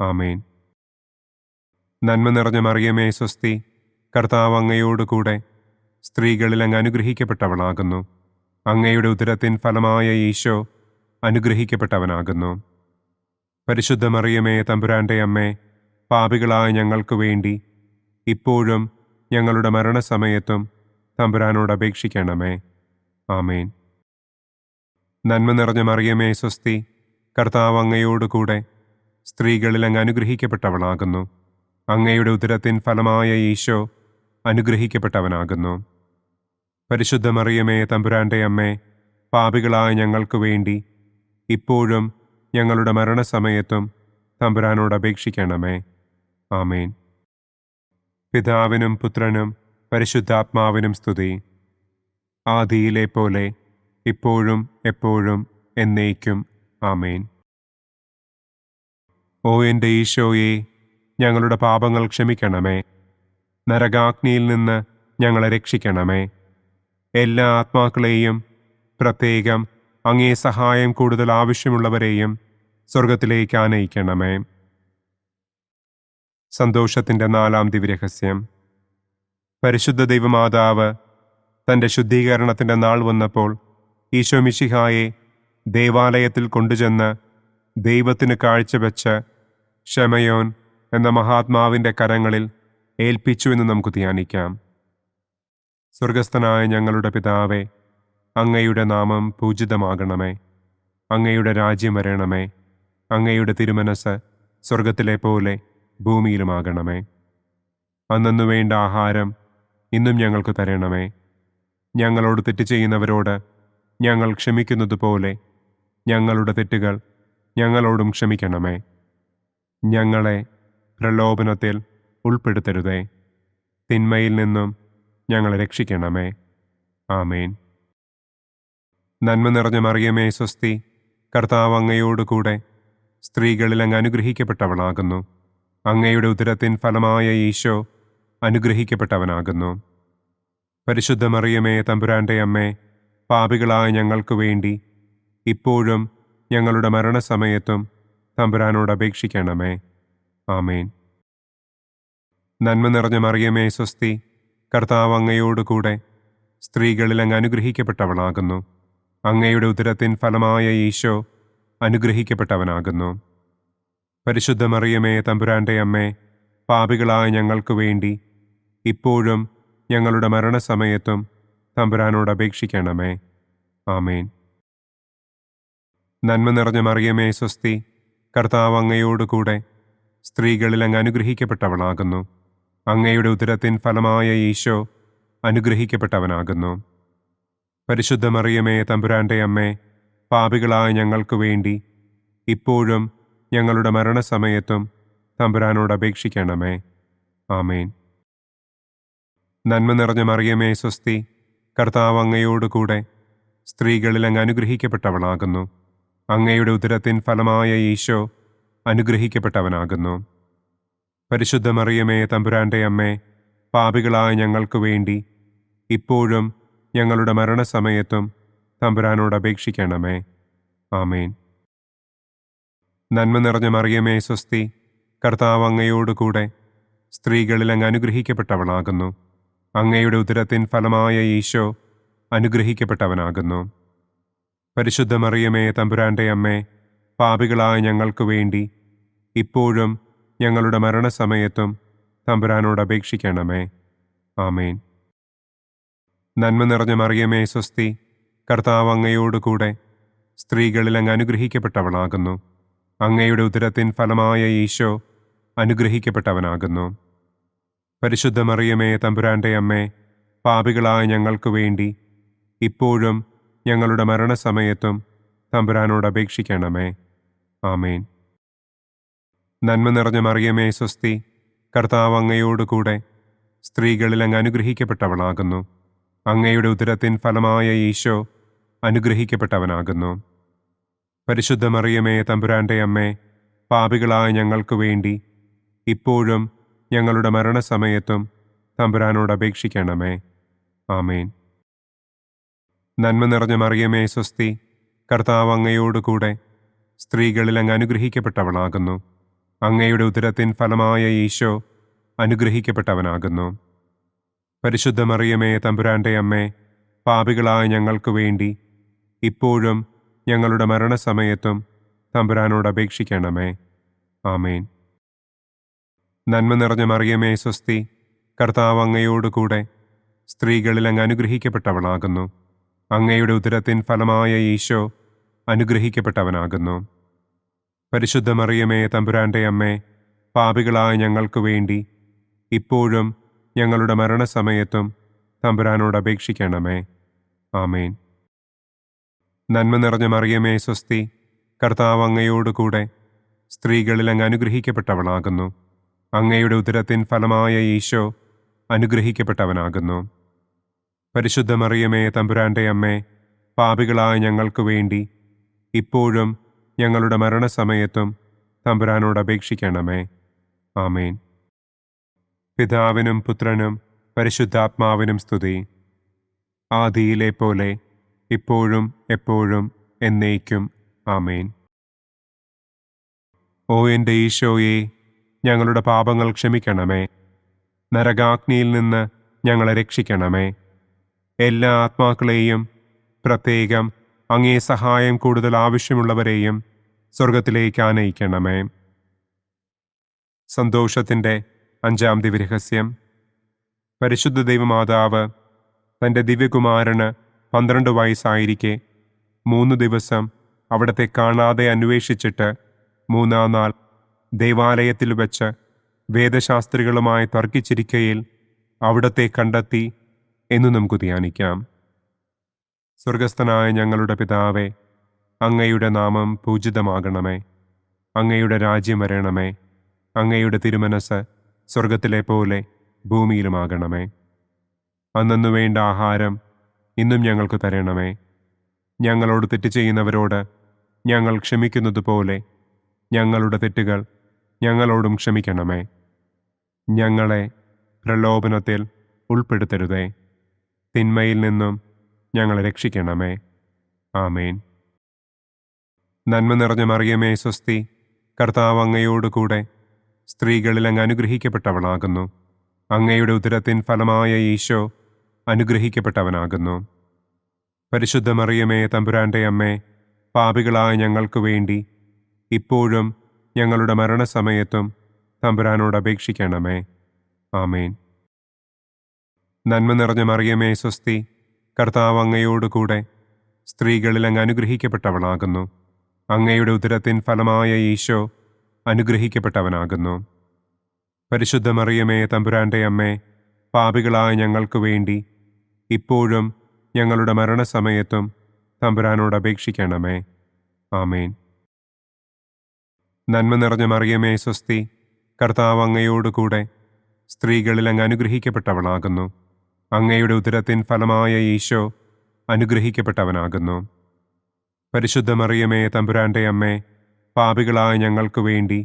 ആമേൻ. നന്മ നിറഞ്ഞ മറിയമേ സ്വസ്തി, കർത്താവ് അങ്ങയോടുകൂടെ സ്ത്രീകളിൽ അങ്ങ് അനുഗ്രഹിക്കപ്പെട്ടവളാകുന്നു. അങ്ങയുടെ ഉദരത്തിൻ ഫലമായ ഈശോ അനുഗ്രഹിക്കപ്പെട്ടവനാകുന്നു. പരിശുദ്ധ മറിയമേ തമ്പുരാൻ്റെ അമ്മേ, പാപികളായ ഞങ്ങൾക്ക് വേണ്ടി ഇപ്പോഴും ഞങ്ങളുടെ മരണസമയത്തും തമ്പുരാനോട് അപേക്ഷിക്കണമേ. ആമേൻ. നന്മ നിറഞ്ഞ മറിയമേ സ്വസ്തി, കർത്താവ് അങ്ങയോടുകൂടെ സ്ത്രീകളിൽ അങ്ങ് അനുഗ്രഹിക്കപ്പെട്ടവളാകുന്നു. അങ്ങയുടെ ഉദരത്തിൻ ഫലമായ ഈശോ അനുഗ്രഹിക്കപ്പെട്ടവനാകുന്നു. പരിശുദ്ധ മറിയമേ തമ്പുരാൻ്റെ അമ്മേ, പാപികളായ ഞങ്ങൾക്ക് വേണ്ടി ഇപ്പോഴും ഞങ്ങളുടെ മരണസമയത്തും തമ്പുരാനോട് അപേക്ഷിക്കണമേ. ആമേൻ. പിതാവിനും പുത്രനും പരിശുദ്ധാത്മാവിനും സ്തുതി. ആദിയിലെ പോലെ ഇപ്പോഴും എപ്പോഴും എന്നേക്കും. ആമേൻ. ഓ എൻ്റെ ഈശോയെ, ഞങ്ങളുടെ പാപങ്ങൾ ക്ഷമിക്കണമേ. നരകാഗ്നിയിൽ നിന്ന് ഞങ്ങളെ രക്ഷിക്കണമേ. എല്ലാ ആത്മാക്കളെയും, പ്രത്യേകം അങ്ങേ സഹായം കൂടുതൽ ആവശ്യമുള്ളവരെയും സ്വർഗത്തിലേക്ക് ആനയിക്കണമേ. സന്തോഷത്തിൻ്റെ 4-ാം ദിവ്യരഹസ്യം. പരിശുദ്ധ ദൈവമാതാവ് തൻ്റെ ശുദ്ധീകരണത്തിൻ്റെ നാൾ വന്നപ്പോൾ ഈശോ മിശിഹായെ ദേവാലയത്തിൽ കൊണ്ടുചെന്ന് ദൈവത്തിന് കാഴ്ചവെച്ച് ശമയോൻ എന്ന മഹാത്മാവിൻ്റെ കരങ്ങളിൽ ഏൽപ്പിച്ചു എന്ന് നമുക്ക് ധ്യാനിക്കാം. സ്വർഗസ്ഥനായ ഞങ്ങളുടെ പിതാവേ, അങ്ങയുടെ നാമം പൂജിതമാകണമേ. അങ്ങയുടെ രാജ്യം വരണമേ. അങ്ങയുടെ തിരുമനസ് സ്വർഗത്തിലെ പോലെ ഭൂമിയിലുമാകണമേ. അന്നന്നു വേണ്ട ആഹാരം ഇന്നും ഞങ്ങൾക്ക് തരണമേ. ഞങ്ങളോട് തെറ്റ് ചെയ്യുന്നവരോട് ഞങ്ങൾ ക്ഷമിക്കുന്നത് പോലെ ഞങ്ങളുടെ തെറ്റുകൾ ഞങ്ങളോടും ക്ഷമിക്കണമേ. ഞങ്ങളെ പ്രലോഭനത്തിൽ ഉൾപ്പെടുത്തരുതേ. തിന്മയിൽ നിന്നും ഞങ്ങളെ രക്ഷിക്കണമേ. ആമേൻ. നന്മ നിറഞ്ഞ മറിയമേ സ്വസ്തി, കർത്താവ് അങ്ങയോടുകൂടെ സ്ത്രീകളിൽ അങ്ങ് അനുഗ്രഹിക്കപ്പെട്ടവളാകുന്നു. അങ്ങയുടെ ഉദരത്തിൻ ഫലമായ ഈശോ അനുഗ്രഹിക്കപ്പെട്ടവനാകുന്നു. പരിശുദ്ധ മറിയമേ തമ്പുരാൻ്റെ അമ്മേ, പാപികളായ ഞങ്ങൾക്ക് വേണ്ടി ഇപ്പോഴും ഞങ്ങളുടെ മരണസമയത്തും തമ്പുരാനോട് അപേക്ഷിക്കണമേ. ആമേൻ. നന്മ നിറഞ്ഞ മറിയമേ സ്വസ്തി, കർത്താവ് അങ്ങയോടുകൂടെ സ്ത്രീകളിൽ അങ്ങ് അനുഗ്രഹിക്കപ്പെട്ടവളാകുന്നു. അങ്ങയുടെ ഉദരത്തിൻ ഫലമായ ഈശോ അനുഗ്രഹിക്കപ്പെട്ടവനാകുന്നു. പരിശുദ്ധ മറിയമേ തമ്പുരാൻ്റെ അമ്മേ, പാപികളായ ഞങ്ങൾക്ക് വേണ്ടി ഇപ്പോഴും ഞങ്ങളുടെ മരണസമയത്തും തമ്പുരാനോട് അപേക്ഷിക്കണമേ. ആമേൻ. നന്മ നിറഞ്ഞ മറിയമേ സ്വസ്തി, കർത്താവ് അങ്ങയോടുകൂടെ സ്ത്രീകളിൽ അങ്ങ് അനുഗ്രഹിക്കപ്പെട്ടവളാകുന്നു. അങ്ങയുടെ ഉദരത്തിൻ ഫലമായ ഈശോ അനുഗ്രഹിക്കപ്പെട്ടവനാകുന്നു. പരിശുദ്ധ മറിയമേ തമ്പുരാൻ്റെ അമ്മേ, പാപികളായ ഞങ്ങൾക്ക് വേണ്ടി ഇപ്പോഴും ഞങ്ങളുടെ മരണസമയത്തും തമ്പുരാനോട് അപേക്ഷിക്കണമേ. ആമേൻ. നന്മ നിറഞ്ഞ മറിയമേ സ്വസ്തി, കർത്താവ് അങ്ങയോടുകൂടെ സ്ത്രീകളിൽ അങ്ങ് അനുഗ്രഹിക്കപ്പെട്ടവളാകുന്നു. അങ്ങയുടെ ഉദരത്തിൻ ഫലമായ ഈശോ അനുഗ്രഹിക്കപ്പെട്ടവനാകുന്നു. പരിശുദ്ധ മറിയമേ തമ്പുരാൻ്റെ അമ്മേ, പാപികളായ ഞങ്ങൾക്ക് വേണ്ടി ഇപ്പോഴും ഞങ്ങളുടെ മരണസമയത്തും തമ്പുരാനോട് അപേക്ഷിക്കണമേ. ആമേൻ. നന്മ നിറഞ്ഞ മറിയമേ സ്വസ്തി, കർത്താവ് അങ്ങയോടുകൂടെ സ്ത്രീകളിൽ അങ്ങ് അനുഗ്രഹിക്കപ്പെട്ടവളാകുന്നു. അങ്ങയുടെ ഉദരത്തിൻ ഫലമായ ഈശോ അനുഗ്രഹിക്കപ്പെട്ടവനാകുന്നു. പരിശുദ്ധ മറിയമേ തമ്പുരാൻ്റെ അമ്മേ, പാപികളായ ഞങ്ങൾക്ക് വേണ്ടി ഇപ്പോഴും ഞങ്ങളുടെ മരണസമയത്തും തമ്പുരാനോട് അപേക്ഷിക്കണമേ. ആമേൻ. നന്മ നിറഞ്ഞ മറിയമേ സ്വസ്തി, കർത്താവ് അങ്ങയോടുകൂടെ സ്ത്രീകളിൽ അങ്ങ് അനുഗ്രഹിക്കപ്പെട്ടവളാകുന്നു. അങ്ങയുടെ ഉദരത്തിൻ ഫലമായ ഈശോ അനുഗ്രഹിക്കപ്പെട്ടവനാകുന്നു. പരിശുദ്ധ മറിയമേ തമ്പുരാൻ്റെ അമ്മേ, പാപികളായ ഞങ്ങൾക്ക് വേണ്ടി ഇപ്പോഴും ഞങ്ങളുടെ മരണസമയത്തും തമ്പുരാനോട് അപേക്ഷിക്കണമേ. ആമേൻ. നന്മ നിറഞ്ഞ മറിയമേ സ്വസ്തി, കർത്താവ് അങ്ങയോടുകൂടെ സ്ത്രീകളിൽ അങ്ങ് അനുഗ്രഹിക്കപ്പെട്ടവളാകുന്നു. അങ്ങയുടെ ഉദരത്തിൻ ഫലമായ ഈശോ അനുഗ്രഹിക്കപ്പെട്ടവനാകുന്നു. പരിശുദ്ധ മറിയമേ തമ്പുരാൻ്റെ അമ്മേ, പാപികളായ ഞങ്ങൾക്ക് വേണ്ടി ഇപ്പോഴും ഞങ്ങളുടെ മരണസമയത്തും തമ്പുരാനോട് അപേക്ഷിക്കണമേ. ആമേൻ. നന്മ നിറഞ്ഞ മറിയമേ സ്വസ്തി, കർത്താവ് അങ്ങയോടുകൂടെ സ്ത്രീകളിൽ അങ്ങ് അനുഗ്രഹിക്കപ്പെട്ടവളാകുന്നു. അങ്ങയുടെ ഉദരത്തിൻ ഫലമായ ഈശോ അനുഗ്രഹിക്കപ്പെട്ടവനാകുന്നു. പരിശുദ്ധ മറിയമേ തമ്പുരാൻ്റെ അമ്മേ, പാപികളായ ഞങ്ങൾക്ക് വേണ്ടി ഇപ്പോഴും ഞങ്ങളുടെ മരണസമയത്തും തമ്പുരാനോട് അപേക്ഷിക്കണമേ. ആമേൻ. നന്മ നിറഞ്ഞ മറിയമേ സ്വസ്തി, കർത്താവ് അങ്ങയോടുകൂടെ സ്ത്രീകളിൽ അങ്ങ് അനുഗ്രഹിക്കപ്പെട്ടവളാകുന്നു. അങ്ങയുടെ ഉദരത്തിൻ ഫലമായ ഈശോ അനുഗ്രഹിക്കപ്പെട്ടവനാകുന്നു. പരിശുദ്ധ മറിയമേ തമ്പുരാൻ്റെ അമ്മേ, പാപികളായ ഞങ്ങൾക്ക് വേണ്ടി ഇപ്പോഴും ഞങ്ങളുടെ മരണസമയത്തും തമ്പുരാനോട് അപേക്ഷിക്കണമേ. ആമേൻ. നന്മ നിറഞ്ഞ മറിയമേ സ്വസ്തി, കർത്താവ് അങ്ങയോടുകൂടെ സ്ത്രീകളിൽ അങ്ങ് അനുഗ്രഹിക്കപ്പെട്ടവളാകുന്നു. അങ്ങയുടെ ഉദരത്തിൻ ഫലമായ ഈശോ അനുഗ്രഹിക്കപ്പെട്ടവനാകുന്നു. പരിശുദ്ധ മറിയമേ തമ്പുരാന്റെ അമ്മേ, പാപികളായ ഞങ്ങൾക്ക് വേണ്ടി ഇപ്പോഴും ഞങ്ങളുടെ മരണസമയത്തും തമ്പുരാനോട് അപേക്ഷിക്കണമേ. ആമേൻ. പിതാവിനും പുത്രനും പരിശുദ്ധാത്മാവിനും സ്തുതി. ആദിയിലെ പോലെ ഇപ്പോഴും എപ്പോഴും എന്നേക്കും. ആമേൻ. ഓ എൻ്റെ ഈശോയെ, ഞങ്ങളുടെ പാപങ്ങൾ ക്ഷമിക്കണമേ. നരകാഗ്നിയിൽ നിന്ന് ഞങ്ങളെ രക്ഷിക്കണമേ. എല്ലാ ആത്മാക്കളെയും, പ്രത്യേകം അങ്ങേ സഹായം കൂടുതൽ ആവശ്യമുള്ളവരെയും സ്വർഗത്തിലേക്ക് ആനയിക്കണമേ. സന്തോഷത്തിൻ്റെ 5-ാം ദിവ്യരഹസ്യം. പരിശുദ്ധ ദൈവമാതാവ് തൻ്റെ ദിവ്യകുമാരന് 12 വയസ്സായിരിക്കെ 3 ദിവസം അവിടത്തെ കാണാതെ അന്വേഷിച്ചിട്ട് 3-ാം നാൾ ദേവാലയത്തിൽ വച്ച് വേദശാസ്ത്രികളുമായി തർക്കിച്ചിരിക്കയിൽ അവിടത്തെ കണ്ടെത്തി എന്ന് നമുക്ക് ധ്യാനിക്കാം. സ്വർഗസ്ഥനായ ഞങ്ങളുടെ പിതാവേ, അങ്ങയുടെ നാമം പൂജിതമാകണമേ. അങ്ങയുടെ രാജ്യം വരണമേ. അങ്ങയുടെ തിരുമനസ് സ്വർഗത്തിലെ പോലെ ഭൂമിയിലുമാകണമേ. അന്നന്നു വേണ്ട ആഹാരം ഇന്നും ഞങ്ങൾക്ക് തരണമേ. ഞങ്ങളോട് തെറ്റ് ചെയ്യുന്നവരോട് ഞങ്ങൾ ക്ഷമിക്കുന്നത് പോലെ ഞങ്ങളുടെ തെറ്റുകൾ ഞങ്ങളോടും ക്ഷമിക്കണമേ. ഞങ്ങളെ പ്രലോഭനത്തിൽ ഉൾപ്പെടുത്തരുതേ. തിന്മയിൽ നിന്നും ഞങ്ങളെ രക്ഷിക്കണമേ. ആമേൻ. നന്മ നിറഞ്ഞ മറിയമേ സ്വസ്തി, കർത്താവ് അങ്ങയോടുകൂടെ സ്ത്രീകളിൽ അങ്ങ് അനുഗ്രഹിക്കപ്പെട്ടവളാകുന്നു. അങ്ങയുടെ ഉദരത്തിൻ ഫലമായ ഈശോ അനുഗ്രഹിക്കപ്പെട്ടവനാകുന്നു. പരിശുദ്ധ മറിയമേ തമ്പുരാന്റെ അമ്മേ, പാപികളായ ഞങ്ങൾക്ക് വേണ്ടി ഇപ്പോഴും ഞങ്ങളുടെ മരണസമയത്തും തമ്പുരാനോട് അപേക്ഷിക്കണമേ. ആമേൻ. നന്മ നിറഞ്ഞ മറിയമേ സ്വസ്തി, കർത്താവ് അങ്ങയോടുകൂടെ സ്ത്രീകളിൽ അങ്ങ് അനുഗ്രഹിക്കപ്പെട്ടവളാകുന്നു. അങ്ങയുടെ ഉദരത്തിൻ ഫലമായ ഈശോ അനുഗ്രഹിക്കപ്പെട്ടവനാകുന്നു. പരിശുദ്ധ മറിയമേ തമ്പുരാന്റെ അമ്മേ, പാപികളായ ഞങ്ങൾക്ക് വേണ്ടി ഇപ്പോഴും ഞങ്ങളുടെ മരണസമയത്തും തമ്പുരാനോട് അപേക്ഷിക്കണമേ. ആമേൻ. നന്മ നിറഞ്ഞ മറിയമേ സ്വസ്തി, കർത്താവ് അങ്ങയോടുകൂടെ സ്ത്രീകളിൽ അങ്ങ് അനുഗ്രഹിക്കപ്പെട്ടവളാകുന്നു. അങ്ങയുടെ ഉദരത്തിൻ ഫലമായ ഈശോ അനുഗ്രഹിക്കപ്പെട്ടവനാകുന്നു. പരിശുദ്ധ മറിയമേ തമ്പുരാന്റെ അമ്മേ, പാപികളായ ഞങ്ങൾക്ക് വേണ്ടി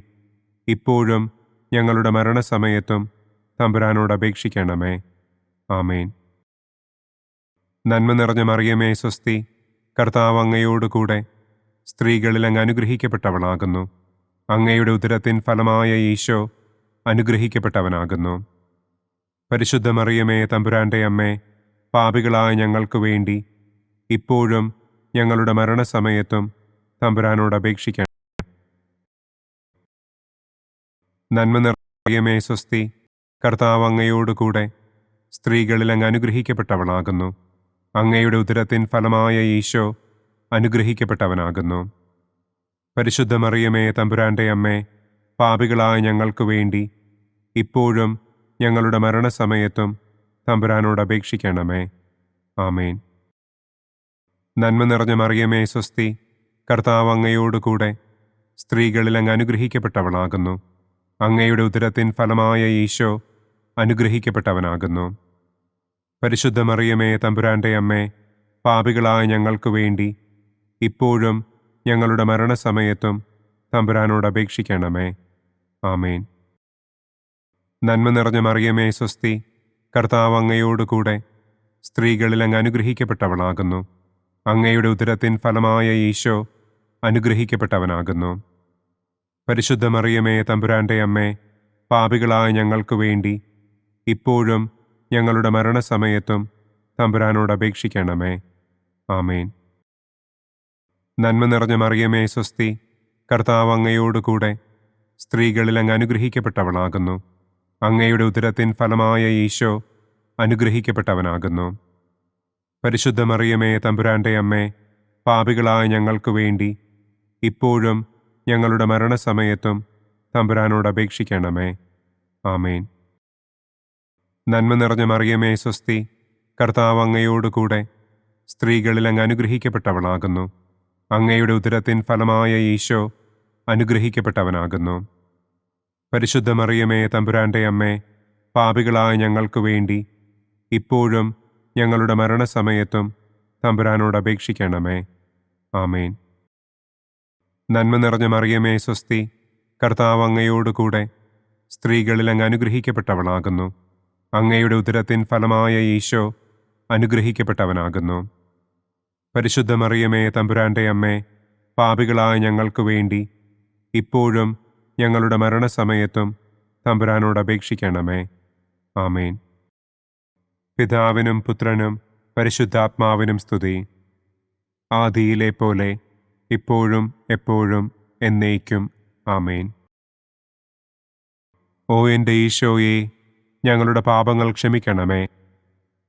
ഇപ്പോഴും ഞങ്ങളുടെ മരണസമയത്തും തമ്പുരാനോട് അപേക്ഷിക്കണമേ. ആമേൻ. നന്മ നിറഞ്ഞ മറിയമേ സ്വസ്തി, കർത്താവ് അങ്ങയോടുകൂടെ സ്ത്രീകളിൽ അങ്ങ് അനുഗ്രഹിക്കപ്പെട്ടവളാകുന്നു. അങ്ങയുടെ ഉദരത്തിൻ ഫലമായ ഈശോ അനുഗ്രഹിക്കപ്പെട്ടവനാകുന്നു. പരിശുദ്ധ മറിയമേ തമ്പുരാന്റെ അമ്മേ, പാപികളായ ഞങ്ങൾക്ക് വേണ്ടി ഇപ്പോഴും ഞങ്ങളുടെ മരണസമയത്തും തമ്പുരാനോട് അപേക്ഷിക്കണം. നന്മ നിറഞ്ഞ മറിയമേ സ്വസ്തി, കർത്താവ് അങ്ങയോടുകൂടെ സ്ത്രീകളിൽ അങ്ങ് അനുഗ്രഹിക്കപ്പെട്ടവളാകുന്നു. അങ്ങയുടെ ഉദരത്തിൻ ഫലമായ ഈശോ അനുഗ്രഹിക്കപ്പെട്ടവനാകുന്നു. പരിശുദ്ധ മറിയമേ തമ്പുരാന്റെ അമ്മേ, പാപികളായ ഞങ്ങൾക്ക് വേണ്ടി ഇപ്പോഴും ഞങ്ങളുടെ മരണസമയത്തും തമ്പുരാനോട് അപേക്ഷിക്കണമേ. ആമേൻ. നന്മ നിറഞ്ഞ മറിയമേ സ്വസ്തി, കർത്താവ് അങ്ങയോടുകൂടെ സ്ത്രീകളിൽ അങ്ങ് അനുഗ്രഹിക്കപ്പെട്ടവളാകുന്നു. അങ്ങയുടെ ഉദരത്തിൻ ഫലമായ ഈശോ അനുഗ്രഹിക്കപ്പെട്ടവനാകുന്നു. പരിശുദ്ധ മറിയമേ തമ്പുരാന്റെ അമ്മേ, പാപികളായ ഞങ്ങൾക്ക് വേണ്ടി ഇപ്പോഴും ഞങ്ങളുടെ മരണസമയത്തും തമ്പുരാനോട് അപേക്ഷിക്കണമേ. ആമേൻ. നന്മ നിറഞ്ഞ മറിയമേ സ്വസ്തി, കർത്താവ് അങ്ങയോടുകൂടെ സ്ത്രീകളിൽ അങ്ങ് അനുഗ്രഹിക്കപ്പെട്ടവളാകുന്നു. അങ്ങയുടെ ഉദരത്തിൻ ഫലമായ ഈശോ അനുഗ്രഹിക്കപ്പെട്ടവനാകുന്നു. പരിശുദ്ധ മറിയമേ തമ്പുരാന്റെ അമ്മേ, പാപികളായ ഞങ്ങൾക്ക് വേണ്ടി ഇപ്പോഴും ഞങ്ങളുടെ മരണസമയത്തും തമ്പുരാനോട് അപേക്ഷിക്കണമേ. ആമേൻ. നന്മ നിറഞ്ഞ മറിയമേ സ്വസ്തി, കർത്താവ് അങ്ങയോടുകൂടെ സ്ത്രീകളിൽ അങ്ങ് അനുഗ്രഹിക്കപ്പെട്ടവളാകുന്നു. അങ്ങയുടെ ഉദരത്തിൻ ഫലമായ ഈശോ അനുഗ്രഹിക്കപ്പെട്ടവനാകുന്നു. പരിശുദ്ധ മറിയമേ തമ്പുരാന്റെ അമ്മേ, പാപികളായ ഞങ്ങൾക്ക് വേണ്ടി ഇപ്പോഴും ഞങ്ങളുടെ മരണസമയത്തും തമ്പുരാനോട് അപേക്ഷിക്കണമേ. ആമേൻ. നന്മ നിറഞ്ഞ മറിയമേ സ്വസ്തി, കർത്താവ് അങ്ങയോടുകൂടെ സ്ത്രീകളിൽ അങ്ങ് അനുഗ്രഹിക്കപ്പെട്ടവളാകുന്നു. അങ്ങയുടെ ഉദരത്തിൻ ഫലമായ ഈശോ അനുഗ്രഹിക്കപ്പെട്ടവനാകുന്നു. പരിശുദ്ധ മറിയമേ തമ്പുരാന്റെ അമ്മേ, പാപികളായ ഞങ്ങൾക്ക് വേണ്ടി ഇപ്പോഴും ഞങ്ങളുടെ മരണസമയത്തും തമ്പുരാനോട് അപേക്ഷിക്കണമേ. ആമേൻ. നന്മ നിറഞ്ഞ മറിയമേ സ്വസ്തി, കർത്താവ് അങ്ങയോടുകൂടെ സ്ത്രീകളിൽ അങ്ങ് അനുഗ്രഹിക്കപ്പെട്ടവളാകുന്നു. അങ്ങയുടെ ഉദരത്തിൻ ഫലമായ ഈശോ അനുഗ്രഹിക്കപ്പെട്ടവനാകുന്നു. പരിശുദ്ധ മറിയമേ തമ്പുരാൻ്റെ അമ്മേ, പാപികളായ ഞങ്ങൾക്ക് വേണ്ടി ഇപ്പോഴും ഞങ്ങളുടെ മരണസമയത്തും തമ്പുരാനോട് അപേക്ഷിക്കണമേ. ആമേൻ. പിതാവിനും പുത്രനും പരിശുദ്ധാത്മാവിനും സ്തുതി. ആദിയിലെ പോലെ ഇപ്പോഴും എപ്പോഴും എന്നേക്കും. ആമേൻ. ഓ എൻ്റെ ഈശോയെ, ഞങ്ങളുടെ പാപങ്ങൾ ക്ഷമിക്കണമേ.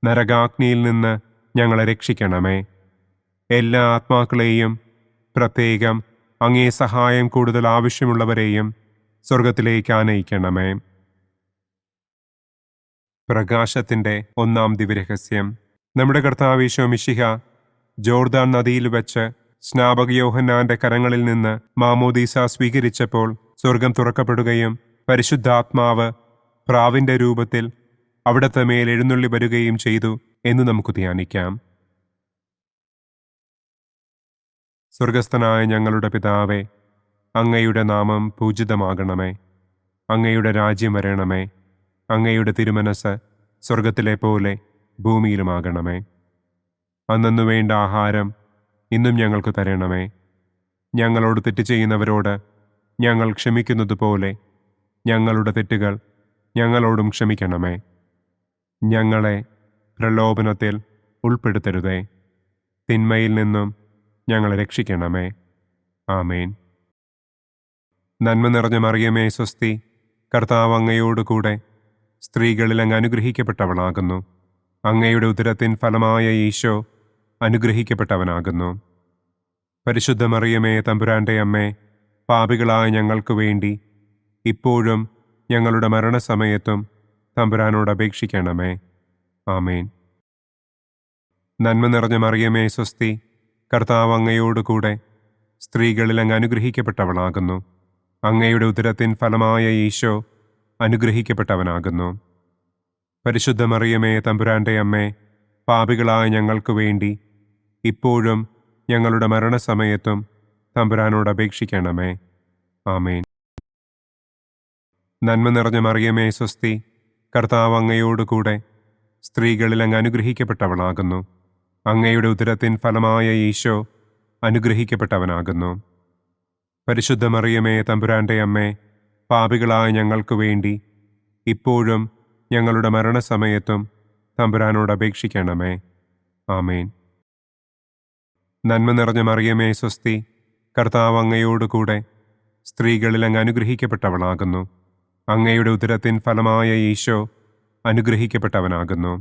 നരകാഗ്നിയിൽ നിന്ന് ഞങ്ങളെ രക്ഷിക്കണമേ. എല്ലാ ആത്മാക്കളെയും, പ്രത്യേകം അങ്ങേ സഹായം കൂടുതൽ ആവശ്യമുള്ളവരെയും സ്വർഗത്തിലേക്ക് ആനയിക്കണമേ. പ്രകാശത്തിൻ്റെ ഒന്നാം ദിവ്യരഹസ്യം. നമ്മുടെ കർത്താവ് ഈശോ മിശിഹ ജോർദാൻ നദിയിൽ വെച്ച് സ്നാപക യോഹന്നാന്റെ കരങ്ങളിൽ നിന്ന് മാമോദീസ സ്വീകരിച്ചപ്പോൾ സ്വർഗം തുറക്കപ്പെടുകയും പരിശുദ്ധാത്മാവ് പ്രാവിന്റെ രൂപത്തിൽ അവിടത്തെ മേൽ എഴുന്നള്ളി വരികയും ചെയ്തു എന്ന് നമുക്ക് ധ്യാനിക്കാം. സ്വർഗസ്ഥനായ ഞങ്ങളുടെ പിതാവേ, അങ്ങയുടെ നാമം പൂജിതമാകണമേ. അങ്ങയുടെ രാജ്യം വരണമേ. അങ്ങയുടെ തിരുമനസ് സ്വർഗത്തിലെ പോലെ ഭൂമിയിലുമാകണമേ. അന്നന്നു വേണ്ട ആഹാരം ഇന്നും ഞങ്ങൾക്ക് തരണമേ. ഞങ്ങളോട് തെറ്റ് ചെയ്യുന്നവരോട് ഞങ്ങൾ ക്ഷമിക്കുന്നത് പോലെ ഞങ്ങളുടെ തെറ്റുകൾ ഞങ്ങളോടും ക്ഷമിക്കണമേ. ഞങ്ങളെ പ്രലോഭനത്തിൽ ഉൾപ്പെടുത്തരുതേ, തിന്മയിൽ നിന്നും ഞങ്ങളെ രക്ഷിക്കണമേ. ആമേൻ. നന്മ നിറഞ്ഞ മറിയമേ സ്വസ്തി, കർത്താവ് അങ്ങയോടുകൂടെ സ്ത്രീകളിൽ അങ്ങ് അനുഗ്രഹിക്കപ്പെട്ടവളാകുന്നു. അങ്ങയുടെ ഉദരത്തിൻ ഫലമായ ഈശോ അനുഗ്രഹിക്കപ്പെട്ടവനാകുന്നു. പരിശുദ്ധ മറിയമേ തമ്പുരാൻ്റെ അമ്മേ, പാപികളായ ഞങ്ങൾക്ക് വേണ്ടി ഇപ്പോഴും ഞങ്ങളുടെ മരണസമയത്തും തമ്പുരാനോട് അപേക്ഷിക്കണമേ. ആമേൻ. നന്മ നിറഞ്ഞ മറിയമേ സ്വസ്തി, കർത്താവ് അങ്ങയോടുകൂടെ സ്ത്രീകളിൽ അങ്ങ് അനുഗ്രഹിക്കപ്പെട്ടവളാകുന്നു. അങ്ങയുടെ ഉദരത്തിൻ ഫലമായ ഈശോ അനുഗ്രഹിക്കപ്പെട്ടവനാകുന്നു. പരിശുദ്ധ മറിയമേ തമ്പുരാൻ്റെ അമ്മേ, പാപികളായ ഞങ്ങൾക്ക് വേണ്ടി ഇപ്പോഴും ഞങ്ങളുടെ മരണസമയത്തും തമ്പുരാനോട് അപേക്ഷിക്കണമേ. ആമേൻ. നന്മ നിറഞ്ഞ മറിയമേ സ്വസ്തി, കർത്താവ് അങ്ങയോടുകൂടെ സ്ത്രീകളിൽ അങ്ങ് അനുഗ്രഹിക്കപ്പെട്ടവളാകുന്നു. അങ്ങയുടെ ഉദരത്തിൻ ഫലമായ ഈശോ അനുഗ്രഹിക്കപ്പെട്ടവനാകുന്നു. പരിശുദ്ധ മറിയമേ തമ്പുരാൻ്റെ അമ്മേ, പാപികളായ ഞങ്ങൾക്ക് വേണ്ടി ഇപ്പോഴും ഞങ്ങളുടെ മരണസമയത്തും തമ്പുരാനോട് അപേക്ഷിക്കണമേ. ആമേൻ. നന്മ നിറഞ്ഞ മറിയമേ സ്വസ്തി, കർത്താവ് അങ്ങയോടുകൂടെ സ്ത്രീകളിൽ അങ്ങ് അനുഗ്രഹിക്കപ്പെട്ടവളാകുന്നു. അങ്ങയുടെ ഉദരത്തിൻ ഫലമായ ഈശോ അനുഗ്രഹിക്കപ്പെട്ടവനാകുന്നു.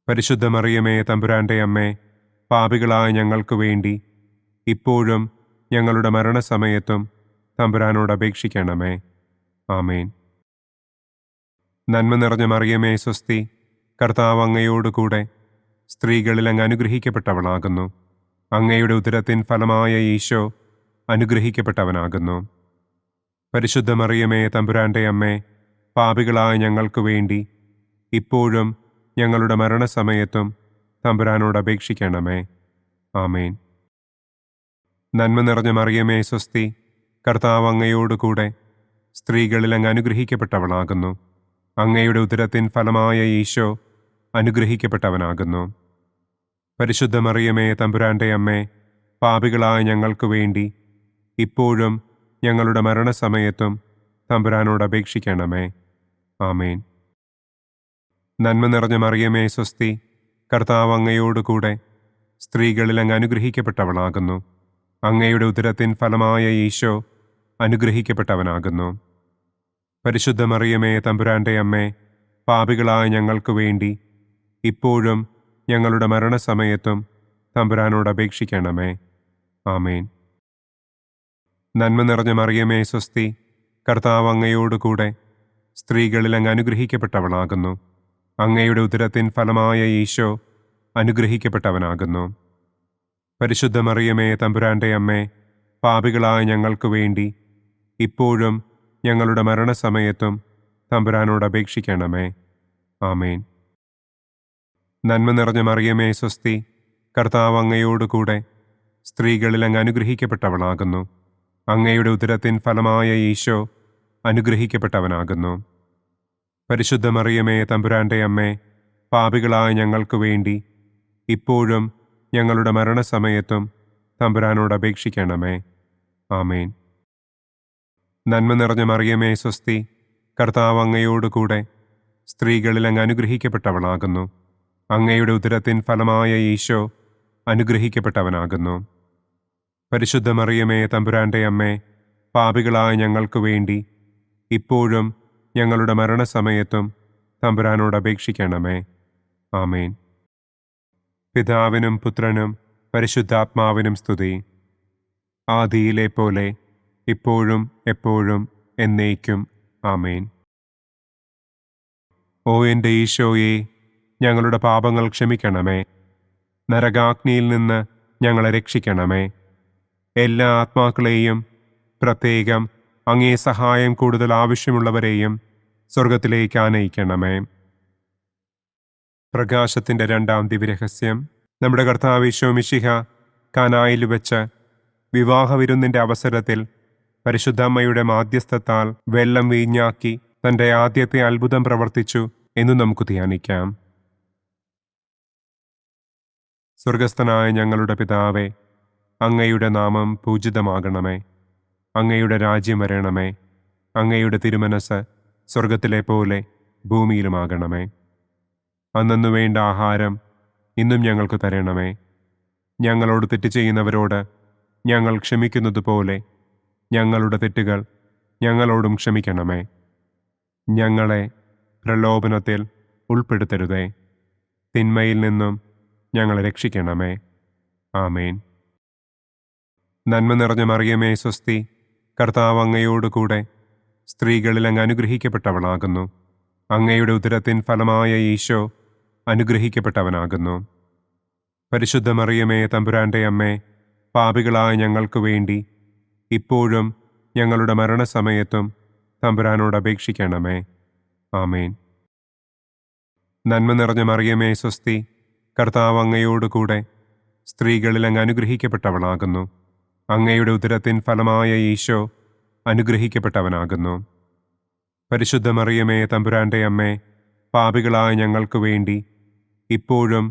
പരിശുദ്ധ മറിയമേ തമ്പുരാൻ്റെ അമ്മേ, പാപികളായ ഞങ്ങൾക്ക് വേണ്ടി ഇപ്പോഴും ഞങ്ങളുടെ മരണസമയത്തും തമ്പുരാനോട് അപേക്ഷിക്കണമേ. ആമേൻ. നന്മ നിറഞ്ഞ മറിയമേ സ്വസ്തി, കർത്താവ് അങ്ങയോടുകൂടെ സ്ത്രീകളിൽ അങ്ങ് അനുഗ്രഹിക്കപ്പെട്ടവളാകുന്നു. അങ്ങയുടെ ഉദരത്തിൻ ഫലമായ ഈശോ അനുഗ്രഹിക്കപ്പെട്ടവനാകുന്നു. പരിശുദ്ധ മറിയമേ തമ്പുരാൻ്റെ അമ്മേ, പാപികളായ ഞങ്ങൾക്ക് വേണ്ടി ഇപ്പോഴും ഞങ്ങളുടെ മരണസമയത്തും തമ്പുരാനോട് അപേക്ഷിക്കണമേ. ആമേൻ. നന്മ നിറഞ്ഞ മറിയമേ സ്വസ്തി, കർത്താവ് അങ്ങയോടുകൂടെ സ്ത്രീകളിൽ അങ്ങ് അനുഗ്രഹിക്കപ്പെട്ടവളാകുന്നു. അങ്ങയുടെ ഉദരത്തിൻ ഫലമായ ഈശോ അനുഗ്രഹിക്കപ്പെട്ടവനാകുന്നു. പരിശുദ്ധ മറിയമേ തമ്പുരാൻ്റെ അമ്മേ, പാപികളായ ഞങ്ങൾക്ക് വേണ്ടി ഇപ്പോഴും ഞങ്ങളുടെ മരണസമയത്തും തമ്പുരാനോട് അപേക്ഷിക്കണമേ. ആമേൻ. നന്മ നിറഞ്ഞ മറിയമേ സ്വസ്തി, കർത്താവ് അങ്ങയോടുകൂടെ സ്ത്രീകളിൽ അങ്ങ് അനുഗ്രഹിക്കപ്പെട്ടവളാകുന്നു. അങ്ങയുടെ ഉദരത്തിൻ ഫലമായ ഈശോ അനുഗ്രഹിക്കപ്പെട്ടവനാകുന്നു. പരിശുദ്ധ മറിയമേ തമ്പുരാൻ്റെ അമ്മേ, പാപികളായ ഞങ്ങൾക്ക് വേണ്ടി ഇപ്പോഴും ഞങ്ങളുടെ മരണസമയത്തും തമ്പുരാനോട് അപേക്ഷിക്കണമേ. ആമേൻ. നന്മ നിറഞ്ഞ മറിയമേ സ്വസ്തി, കർത്താവ് അങ്ങയോടുകൂടെ സ്ത്രീകളിൽ അങ്ങ് അനുഗ്രഹിക്കപ്പെട്ടവളാകുന്നു. അങ്ങയുടെ ഉദരത്തിൻ ഫലമായ ഈശോ അനുഗ്രഹിക്കപ്പെട്ടവനാകുന്നു. പരിശുദ്ധ മറിയമേ തമ്പുരാൻ്റെ അമ്മേ, പാപികളായ ഞങ്ങൾക്ക് വേണ്ടി ഇപ്പോഴും ഞങ്ങളുടെ മരണസമയത്തും തമ്പുരാനോട് അപേക്ഷിക്കണമേ. ആമേൻ. നന്മ നിറഞ്ഞ മറിയമേ സ്വസ്തി, കർത്താവ് അങ്ങയോടുകൂടെ സ്ത്രീകളിൽ അങ്ങ് അനുഗ്രഹിക്കപ്പെട്ടവളാകുന്നു. അങ്ങയുടെ ഉദരത്തിൻ ഫലമായ ഈശോ അനുഗ്രഹിക്കപ്പെട്ടവനാകുന്നു. പരിശുദ്ധ മറിയമേ തമ്പുരാന്റെ അമ്മേ, പാപികളായ ഞങ്ങൾക്ക് വേണ്ടി ഇപ്പോഴും ഞങ്ങളുടെ മരണസമയത്തും തമ്പുരാനോട് അപേക്ഷിക്കണമേ. ആമേൻ. നന്മ നിറഞ്ഞ മറിയമേ സ്വസ്തി, കർത്താവ് അങ്ങയോടുകൂടെ സ്ത്രീകളിൽ അങ്ങ് അനുഗ്രഹിക്കപ്പെട്ടവളാകുന്നു. അങ്ങയുടെ ഉദരത്തിൻ ഫലമായ ഈശോ അനുഗ്രഹിക്കപ്പെട്ടവനാകുന്നു. പരിശുദ്ധ മറിയമേ തമ്പുരാന്റെ അമ്മേ, പാപികളായ ഞങ്ങൾക്ക് വേണ്ടി ഇപ്പോഴും ഞങ്ങളുടെ മരണസമയത്തും തമ്പുരാനോട് അപേക്ഷിക്കണമേ. ആമേൻ. പിതാവിനും പുത്രനും പരിശുദ്ധാത്മാവിനും സ്തുതി. ആദിയിലെ പോലെ ഇപ്പോഴും എപ്പോഴും എന്നേക്കും. ആമേൻ. ഓ എൻ്റെ ഈശോയെ, ഞങ്ങളുടെ പാപങ്ങൾ ക്ഷമിക്കണമേ. നരകാഗ്നിയിൽ നിന്ന് ഞങ്ങളെ രക്ഷിക്കണമേ. എല്ലാ ആത്മാക്കളെയും, പ്രത്യേകം അങ്ങേ സഹായം കൂടുതൽ ആവശ്യമുള്ളവരെയും സ്വർഗത്തിലേക്ക് ആനയിക്കണമേ. പ്രകാശത്തിൻ്റെ രണ്ടാം ദിവ്യരഹസ്യം. നമ്മുടെ കർത്താവ് ഈശോ മിശിഹ കാനായിൽ വെച്ച് വിവാഹവിരുന്നിൻ്റെ അവസരത്തിൽ പരിശുദ്ധമ്മയുടെ മാധ്യസ്ഥത്താൽ വെള്ളം വീഞ്ഞാക്കി തൻ്റെ ആദ്യത്തെ അത്ഭുതം പ്രവർത്തിച്ചു എന്ന് നമുക്ക് ധ്യാനിക്കാം. സ്വർഗസ്ഥനായ ഞങ്ങളുടെ പിതാവേ, അങ്ങയുടെ നാമം പൂജിതമാകണമേ. അങ്ങയുടെ രാജ്യം വരണമേ. അങ്ങയുടെ തിരുമനസ് സ്വർഗത്തിലെ പോലെ ഭൂമിയിലുമാകണമേ. അന്നന്നു വേണ്ട ആഹാരം ഇന്നും ഞങ്ങൾക്ക് തരണമേ. ഞങ്ങളോട് തെറ്റ് ചെയ്യുന്നവരോട് ഞങ്ങൾ ക്ഷമിക്കുന്നത് പോലെ ഞങ്ങളുടെ തെറ്റുകൾ ഞങ്ങളോടും ക്ഷമിക്കണമേ. ഞങ്ങളെ പ്രലോഭനത്തിൽ ഉൾപ്പെടുത്തരുതേ. തിന്മയിൽ നിന്നും ഞങ്ങളെ രക്ഷിക്കണമേ. ആമേൻ. നന്മ നിറഞ്ഞ മറിയമേ സ്വസ്തി, കർത്താവ് അങ്ങയോടുകൂടെ സ്ത്രീകളിൽ അങ്ങ് അനുഗ്രഹിക്കപ്പെട്ടവളാകുന്നു. അങ്ങയുടെ ഉദരത്തിൻ ഫലമായ ഈശോ അനുഗ്രഹിക്കപ്പെട്ടവനാകുന്നു. പരിശുദ്ധ മറിയമേ തമ്പുരാന്റെ അമ്മേ, പാപികളായ ഞങ്ങൾക്ക് വേണ്ടി ഇപ്പോഴും ഞങ്ങളുടെ മരണസമയത്തും തമ്പുരാനോട് അപേക്ഷിക്കണമേ. ആമേൻ. നന്മ നിറഞ്ഞ മറിയമേ സ്വസ്തി, കർത്താവ് അങ്ങയോടുകൂടെ സ്ത്രീകളിൽ അങ്ങ് അനുഗ്രഹിക്കപ്പെട്ടവളാകുന്നു. അങ്ങയുടെ ഉദരത്തിൻ ഫലമായ ഈശോ അനുഗ്രഹിക്കപ്പെട്ടവനാകുന്നു. പരിശുദ്ധ മറിയമേ തമ്പുരാന്റെ അമ്മേ, പാപികളായ ഞങ്ങൾക്ക് വേണ്ടി ഇപ്പോഴും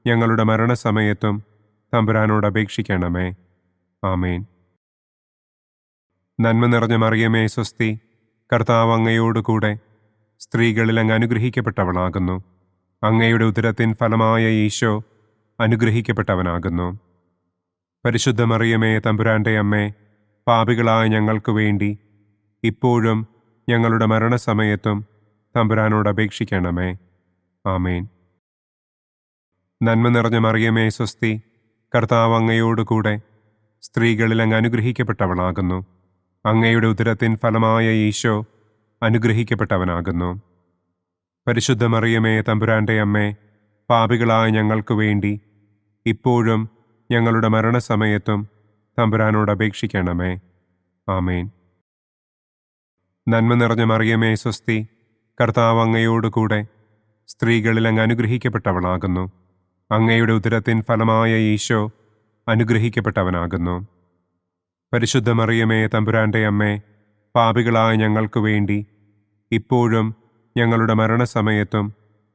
ഞങ്ങളുടെ മരണസമയത്തും തമ്പുരാനോട് അപേക്ഷിക്കണമേ. ആമേൻ. നന്മ നിറഞ്ഞ മറിയമേ സ്വസ്തി, കർത്താവ് അങ്ങയോടുകൂടെ സ്ത്രീകളിൽ അങ്ങ് അനുഗ്രഹിക്കപ്പെട്ടവളാകുന്നു. അങ്ങയുടെ ഉദരത്തിൻ ഫലമായ ഈശോ അനുഗ്രഹിക്കപ്പെട്ടവനാകുന്നു. പരിശുദ്ധ മറിയമേ തമ്പുരാന്റെ അമ്മേ, പാപികളായ ഞങ്ങൾക്ക് വേണ്ടി ഇപ്പോഴും ഞങ്ങളുടെ മരണസമയത്തും തമ്പുരാനോട് അപേക്ഷിക്കണമേ. ആമേൻ. നന്മ നിറഞ്ഞ മറിയമേ സ്വസ്തി, കർത്താവ് അങ്ങയോടുകൂടെ സ്ത്രീകളിൽ അങ്ങ് അനുഗ്രഹിക്കപ്പെട്ടവളാകുന്നു. അങ്ങയുടെ ഉദരത്തിൻ ഫലമായ ഈശോ അനുഗ്രഹിക്കപ്പെട്ടവനാകുന്നു. പരിശുദ്ധ മറിയമേ തമ്പുരാന്റെ അമ്മേ, പാപികളായ ഞങ്ങൾക്ക് വേണ്ടി ഇപ്പോഴും ഞങ്ങളുടെ മരണസമയത്തും തമ്പുരാനോട് അപേക്ഷിക്കണമേ. ആമേൻ. നന്മ നിറഞ്ഞ മറിയമേ സ്വസ്തി, കർത്താവ് അങ്ങയോടുകൂടെ സ്ത്രീകളിൽ അങ്ങ് അനുഗ്രഹിക്കപ്പെട്ടവളാകുന്നു. അങ്ങയുടെ ഉദരത്തിൻ ഫലമായ ഈശോ അനുഗ്രഹിക്കപ്പെട്ടവനാകുന്നു. പരിശുദ്ധ മറിയമേ തമ്പുരാന്റെ അമ്മേ, പാപികളായ ഞങ്ങൾക്ക് വേണ്ടി ഇപ്പോഴും ഞങ്ങളുടെ മരണസമയത്തും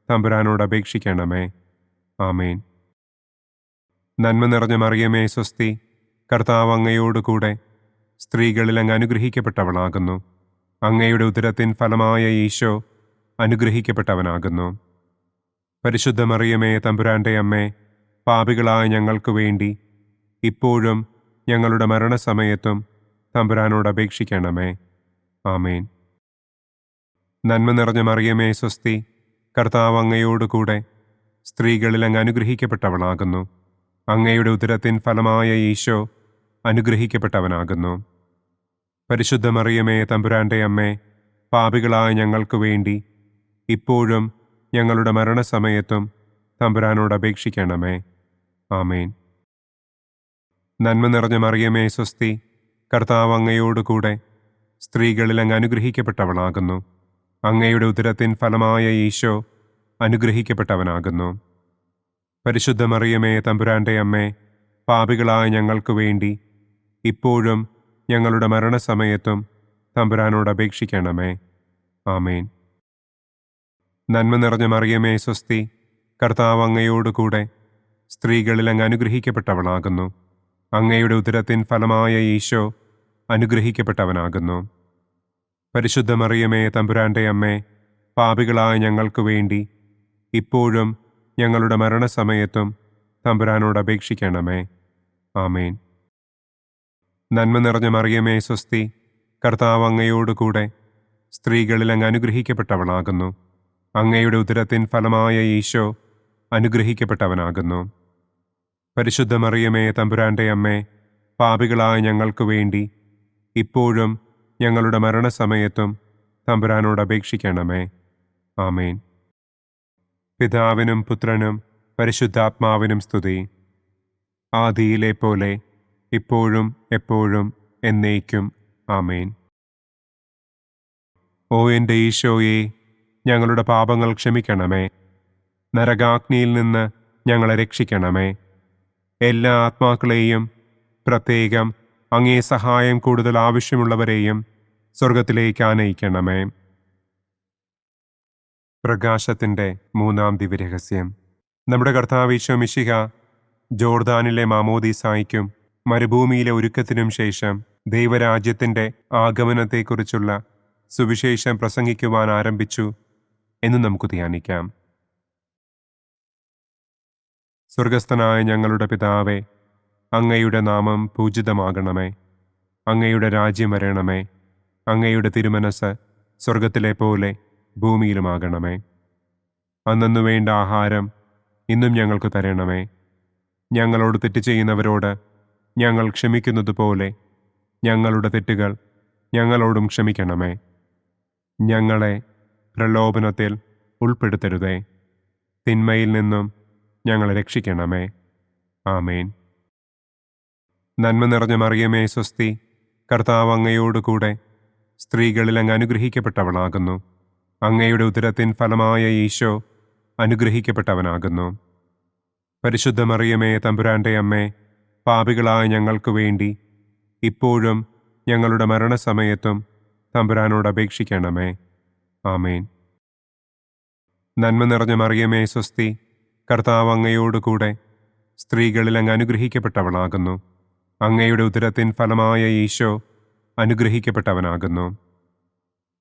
തമ്പുരാനോട് അപേക്ഷിക്കണമേ. ആമേൻ. നന്മ നിറഞ്ഞ മറിയമേ സ്വസ്തി, കർത്താവ് അങ്ങയോടുകൂടെ സ്ത്രീകളിൽ അങ്ങ് അനുഗ്രഹിക്കപ്പെട്ടവളാകുന്നു. അങ്ങയുടെ ഉദരത്തിൻ ഫലമായ ഈശോ അനുഗ്രഹിക്കപ്പെട്ടവനാകുന്നു. പരിശുദ്ധ മറിയമേ തമ്പുരാന്റെ അമ്മേ, പാപികളായ ഞങ്ങൾക്ക് വേണ്ടി ഇപ്പോഴും ഞങ്ങളുടെ മരണസമയത്തും തമ്പുരാനോട് അപേക്ഷിക്കണമേ. ആമേൻ. നന്മ നിറഞ്ഞ മറിയമേ സ്വസ്തി, കർത്താവ് അങ്ങയോടുകൂടെ സ്ത്രീകളിൽ അങ്ങ് അനുഗ്രഹിക്കപ്പെട്ടവളാകുന്നു. അങ്ങയുടെ ഉദരത്തിൻ ഫലമായ ഈശോ അനുഗ്രഹിക്കപ്പെട്ടവനാകുന്നു. പരിശുദ്ധ മറിയമേ തമ്പുരാന്റെ അമ്മേ, പാപികളായ ഞങ്ങൾക്ക് വേണ്ടി ഇപ്പോഴും ഞങ്ങളുടെ മരണസമയത്തും തമ്പുരാനോട് അപേക്ഷിക്കണമേ. ആമേൻ. നന്മ നിറഞ്ഞ മറിയമേ സ്വസ്തി, കർത്താവ് അങ്ങയോടുകൂടെ സ്ത്രീകളിൽ അങ്ങ് അനുഗ്രഹിക്കപ്പെട്ടവളാകുന്നു. അങ്ങയുടെ ഉദരത്തിൻ ഫലമായ ഈശോ അനുഗ്രഹിക്കപ്പെട്ടവനാകുന്നു. പരിശുദ്ധ മറിയമേ തമ്പുരാന്റെ അമ്മേ, പാപികളായ ഞങ്ങൾക്ക് വേണ്ടി ഇപ്പോഴും ഞങ്ങളുടെ മരണസമയത്തും തമ്പുരാനോട് അപേക്ഷിക്കണമേ. ആമേൻ. നന്മ നിറഞ്ഞ മറിയമേ സ്വസ്തി, കർത്താവ് അങ്ങയോടുകൂടെ സ്ത്രീകളിൽ അങ്ങ് അനുഗ്രഹിക്കപ്പെട്ടവളാകുന്നു. അങ്ങയുടെ ഉദരത്തിൻ ഫലമായ ഈശോ അനുഗ്രഹിക്കപ്പെട്ടവനാകുന്നു. പരിശുദ്ധ മറിയമേ തമ്പുരാന്റെ അമ്മേ, പാപികളായ ഞങ്ങൾക്ക് വേണ്ടി ഇപ്പോഴും ഞങ്ങളുടെ മരണസമയത്തും തമ്പുരാനോട് അപേക്ഷിക്കണമേ. ആമേൻ. നന്മ നിറഞ്ഞ മറിയമേ സ്വസ്തി, കർത്താവ് അങ്ങയോടുകൂടെ സ്ത്രീകളിൽ അങ്ങ് അനുഗ്രഹിക്കപ്പെട്ടവളാകുന്നു. അങ്ങയുടെ ഉദരത്തിൻ ഫലമായ ഈശോ അനുഗ്രഹിക്കപ്പെട്ടവനാകുന്നു. പരിശുദ്ധ മറിയമേ തമ്പുരാന്റെ അമ്മേ, പാപികളായ ഞങ്ങൾക്ക് വേണ്ടി ഇപ്പോഴും ഞങ്ങളുടെ മരണസമയത്തും തമ്പുരാനോട് അപേക്ഷിക്കണമേ. ആമേൻ. പിതാവിനും പുത്രനും പരിശുദ്ധാത്മാവിനും സ്തുതി. ആദിയിലെ പോലെ ഇപ്പോഴും എപ്പോഴും എന്നേക്കും. ആമേൻ. ഓ എൻ്റെ ഈശോയെ, ഞങ്ങളുടെ പാപങ്ങൾ ക്ഷമിക്കണമേ. നരകാഗ്നിയിൽ നിന്ന് ഞങ്ങളെ രക്ഷിക്കണമേ. എല്ലാ ആത്മാക്കളെയും, പ്രത്യേകം അങ്ങേ സഹായം കൂടുതൽ ആവശ്യമുള്ളവരെയും സ്വർഗത്തിലേക്ക് ആനയിക്കണമേ. പ്രകാശത്തിൻ്റെ മൂന്നാം ദിവ്യരഹസ്യം. നമ്മുടെ കർത്താവ് ഈശോ മിശിഹ ജോർദാനിലെ മാമോദീസായ്ക്കും മരുഭൂമിയിലെ ഒരുക്കത്തിനും ശേഷം ദൈവരാജ്യത്തിൻ്റെ ആഗമനത്തെക്കുറിച്ചുള്ള സുവിശേഷം പ്രസംഗിക്കുവാൻ ആരംഭിച്ചു എന്ന് നമുക്ക് ധ്യാനിക്കാം. സ്വർഗസ്ഥനായ ഞങ്ങളുടെ പിതാവേ, അങ്ങയുടെ നാമം പൂജിതമാകണമേ. അങ്ങയുടെ രാജ്യം വരണമേ. അങ്ങയുടെ തിരുമനസ് സ്വർഗത്തിലെ പോലെ ഭൂമിയിലുമാകണമേ. അന്നന്നു വേണ്ട ആഹാരം ഇന്നും ഞങ്ങൾക്ക് തരണമേ. ഞങ്ങളോട് തെറ്റ് ചെയ്യുന്നവരോട് ഞങ്ങൾ ക്ഷമിക്കുന്നതുപോലെ ഞങ്ങളുടെ തെറ്റുകൾ ഞങ്ങളോടും ക്ഷമിക്കണമേ. ഞങ്ങളെ പ്രലോഭനത്തിൽ ഉൾപ്പെടുത്തരുതേ. തിന്മയിൽ നിന്നും ഞങ്ങളെ രക്ഷിക്കണമേ. ആമേൻ. നന്മ നിറഞ്ഞ മറിയമേ സ്വസ്തി, കർത്താവ് അങ്ങയോടുകൂടെ സ്ത്രീകളിൽ അങ്ങ് അനുഗ്രഹിക്കപ്പെട്ടവളാകുന്നു. അങ്ങയുടെ ഉദരത്തിൻ ഫലമായ ഈശോ അനുഗ്രഹിക്കപ്പെട്ടവനാകുന്നു. പരിശുദ്ധ മറിയമേ തമ്പുരാന്റെ അമ്മേ, പാപികളായ ഞങ്ങൾക്ക് വേണ്ടി ഇപ്പോഴും ഞങ്ങളുടെ മരണസമയത്തും തമ്പുരാനോട് അപേക്ഷിക്കണമേ. ആമേൻ. നന്മ നിറഞ്ഞ മറിയമേ സ്വസ്തി, കർത്താവ് അങ്ങയോടുകൂടെ സ്ത്രീകളിൽ അങ്ങ് അനുഗ്രഹിക്കപ്പെട്ടവളാകുന്നു. അങ്ങയുടെ ഉദരത്തിൻ ഫലമായ ഈശോ അനുഗ്രഹിക്കപ്പെട്ടവനാകുന്നു.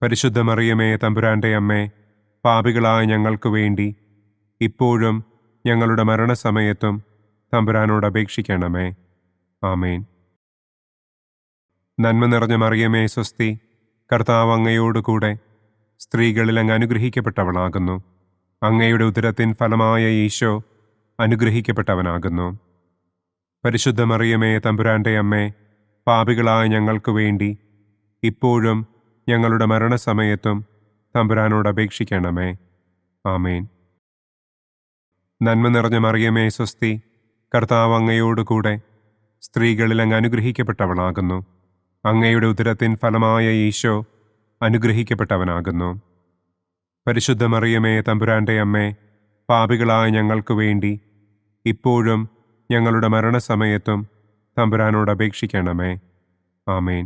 പരിശുദ്ധ മറിയമേ തമ്പുരാന്റെ അമ്മേ, പാപികളായ ഞങ്ങൾക്ക് വേണ്ടി ഇപ്പോഴും ഞങ്ങളുടെ മരണസമയത്തും തമ്പുരാനോട് അപേക്ഷിക്കണമേ. ആമേൻ. നന്മ നിറഞ്ഞ മറിയമേ സ്വസ്തി, കർത്താവ് അങ്ങയോടുകൂടെ സ്ത്രീകളിൽ അങ്ങ് അനുഗ്രഹിക്കപ്പെട്ടവളാകുന്നു. അങ്ങയുടെ ഉദരത്തിൻ ഫലമായ ഈശോ അനുഗ്രഹിക്കപ്പെട്ടവനാകുന്നു. പരിശുദ്ധ മറിയമേ തമ്പുരാന്റെ അമ്മേ, പാപികളായ ഞങ്ങൾക്ക് വേണ്ടി ഇപ്പോഴും ഞങ്ങളുടെ മരണസമയത്തും തമ്പുരാനോട് അപേക്ഷിക്കണമേ. ആമേൻ. നന്മ നിറഞ്ഞ മറിയമേ സ്വസ്തി, കർത്താവ് അങ്ങയോടുകൂടെ സ്ത്രീകളിൽ അങ്ങ് അനുഗ്രഹിക്കപ്പെട്ടവളാകുന്നു. അങ്ങയുടെ ഉദരത്തിൻ ഫലമായ ഈശോ അനുഗ്രഹിക്കപ്പെട്ടവനാകുന്നു. പരിശുദ്ധ മറിയമേ തമ്പുരാന്റെ അമ്മേ, പാപികളായ ഞങ്ങൾക്ക് വേണ്ടി ഇപ്പോഴും ഞങ്ങളുടെ മരണസമയത്തും തമ്പുരാനോട് അപേക്ഷിക്കണമേ. ആമേൻ.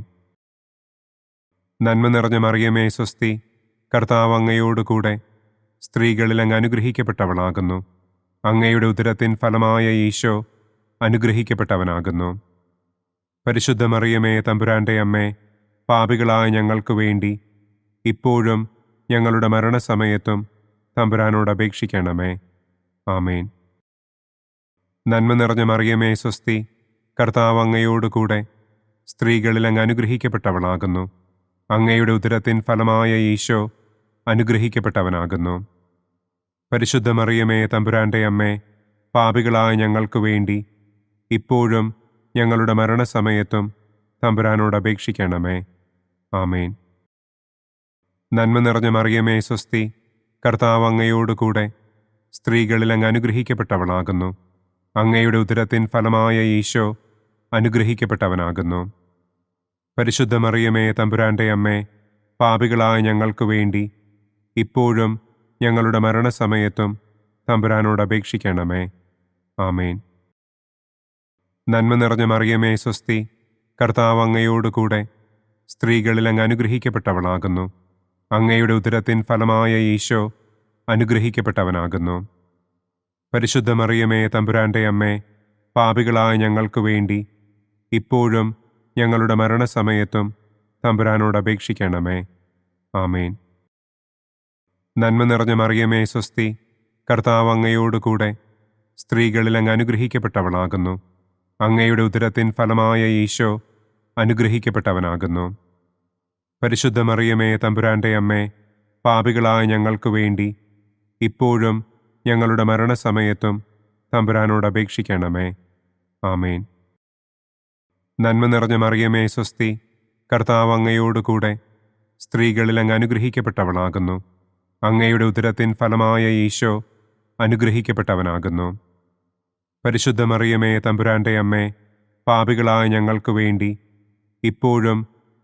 നന്മ നിറഞ്ഞ മറിയമേ സ്വസ്തി, കർത്താവ് അങ്ങയോടുകൂടെ സ്ത്രീകളിൽ അങ്ങ് അനുഗ്രഹിക്കപ്പെട്ടവളാകുന്നു. അങ്ങയുടെ ഉദരത്തിൻ ഫലമായ ഈശോ അനുഗ്രഹിക്കപ്പെട്ടവനാകുന്നു. പരിശുദ്ധ മറിയമേ തമ്പുരാന്റെ അമ്മേ, പാപികളായ ഞങ്ങൾക്ക് വേണ്ടി ഇപ്പോഴും ഞങ്ങളുടെ മരണസമയത്തും തമ്പുരാനോട് അപേക്ഷിക്കണമേ. ആമേൻ. നന്മ നിറഞ്ഞ മറിയമേ സ്വസ്തി, കർത്താവ് അങ്ങയോടുകൂടെ സ്ത്രീകളിൽ അങ്ങ് അനുഗ്രഹിക്കപ്പെട്ടവളാകുന്നു. അങ്ങയുടെ ഉദരത്തിൻ ഫലമായ ഈശോ അനുഗ്രഹിക്കപ്പെട്ടവനാകുന്നു. പരിശുദ്ധ മറിയമേ തമ്പുരാന്റെ അമ്മേ, പാപികളായ ഞങ്ങൾക്ക് വേണ്ടി ഇപ്പോഴും ഞങ്ങളുടെ മരണസമയത്തും തമ്പുരാനോട് അപേക്ഷിക്കണമേ. ആമേൻ. നന്മ നിറഞ്ഞ മറിയമേ സ്വസ്തി, കർത്താവ് അങ്ങയോടുകൂടെ സ്ത്രീകളിൽ അങ്ങ് അനുഗ്രഹിക്കപ്പെട്ടവളാകുന്നു. അങ്ങയുടെ ഉദരത്തിൻ ഫലമായ ഈശോ അനുഗ്രഹിക്കപ്പെട്ടവനാകുന്നു. പരിശുദ്ധ മറിയമേ തമ്പുരാന്റെ അമ്മേ, പാപികളായ ഞങ്ങൾക്ക് വേണ്ടി ഇപ്പോഴും ഞങ്ങളുടെ മരണസമയത്തും തമ്പുരാനോട് അപേക്ഷിക്കണമേ. ആമേൻ. നന്മ നിറഞ്ഞ മറിയമേ സ്വസ്തി, കർത്താവ് അങ്ങയോടുകൂടെ സ്ത്രീകളിൽ അങ്ങ് അനുഗ്രഹിക്കപ്പെട്ടവളാകുന്നു. അങ്ങയുടെ ഉദരത്തിൻ ഫലമായ ഈശോ അനുഗ്രഹിക്കപ്പെട്ടവനാകുന്നു. പരിശുദ്ധ മറിയമേ തമ്പുരാന്റെ അമ്മേ, പാപികളായ ഞങ്ങൾക്ക് വേണ്ടി ഇപ്പോഴും ഞങ്ങളുടെ മരണസമയത്തും തമ്പുരാനോട് അപേക്ഷിക്കണമേ. ആമേൻ. നന്മ നിറഞ്ഞ മറിയമേ സ്വസ്തി, കർത്താവ് അങ്ങയോടുകൂടെ സ്ത്രീകളിൽ അങ്ങ് അനുഗ്രഹിക്കപ്പെട്ടവളാകുന്നു. അങ്ങയുടെ ഉദരത്തിൻ ഫലമായ ഈശോ അനുഗ്രഹിക്കപ്പെട്ടവനാകുന്നു. പരിശുദ്ധ മറിയമേ തമ്പുരാന്റെ അമ്മേ, പാപികളായ ഞങ്ങൾക്ക് വേണ്ടി ഇപ്പോഴും ഞങ്ങളുടെ മരണസമയത്തും തമ്പുരാനോട് അപേക്ഷിക്കണമേ. ആമേൻ. നന്മ നിറഞ്ഞ മറിയമേ സ്വസ്തി, കർത്താവ് അങ്ങയോടുകൂടെ സ്ത്രീകളിൽ അങ്ങ് അനുഗ്രഹിക്കപ്പെട്ടവളാകുന്നു. അങ്ങയുടെ ഉദരത്തിൻ ഫലമായ ഈശോ അനുഗ്രഹിക്കപ്പെട്ടവനാകുന്നു. പരിശുദ്ധ മറിയമേ തമ്പുരാന്റെ അമ്മേ, പാപികളായ ഞങ്ങൾക്ക് വേണ്ടി ഇപ്പോഴും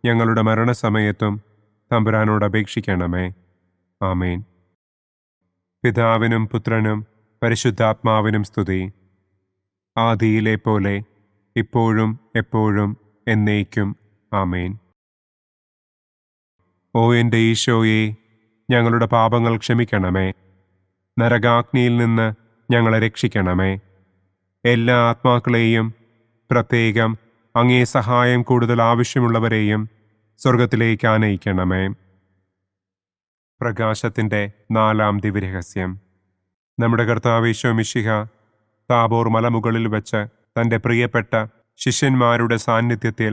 ഞങ്ങളുടെ മരണസമയത്തും തമ്പുരാനോട് അപേക്ഷിക്കണമേ. ആമേൻ. പിതാവിനും പുത്രനും പരിശുദ്ധാത്മാവിനും സ്തുതി. ആദിയിലെ പോലെ ഇപ്പോഴും എപ്പോഴും എന്നേക്കും. ആമേൻ. ഓ എൻ്റെ ഈശോയെ, ഞങ്ങളുടെ പാപങ്ങൾ ക്ഷമിക്കണമേ. നരകാഗ്നിയിൽ നിന്ന് ഞങ്ങളെ രക്ഷിക്കണമേ. എല്ലാ ആത്മാക്കളെയും, പ്രത്യേകം അങ്ങേ സഹായം കൂടുതൽ ആവശ്യമുള്ളവരെയും സ്വർഗത്തിലേക്ക് ആനയിക്കണമേ. പ്രകാശത്തിൻ്റെ 4-ാം ദിവ്യരഹസ്യം. നമ്മുടെ കർത്താവ് ഈശോ മിശിഹ താബോർ മലമുകളിൽ വെച്ച് തൻ്റെ പ്രിയപ്പെട്ട ശിഷ്യന്മാരുടെ സാന്നിധ്യത്തിൽ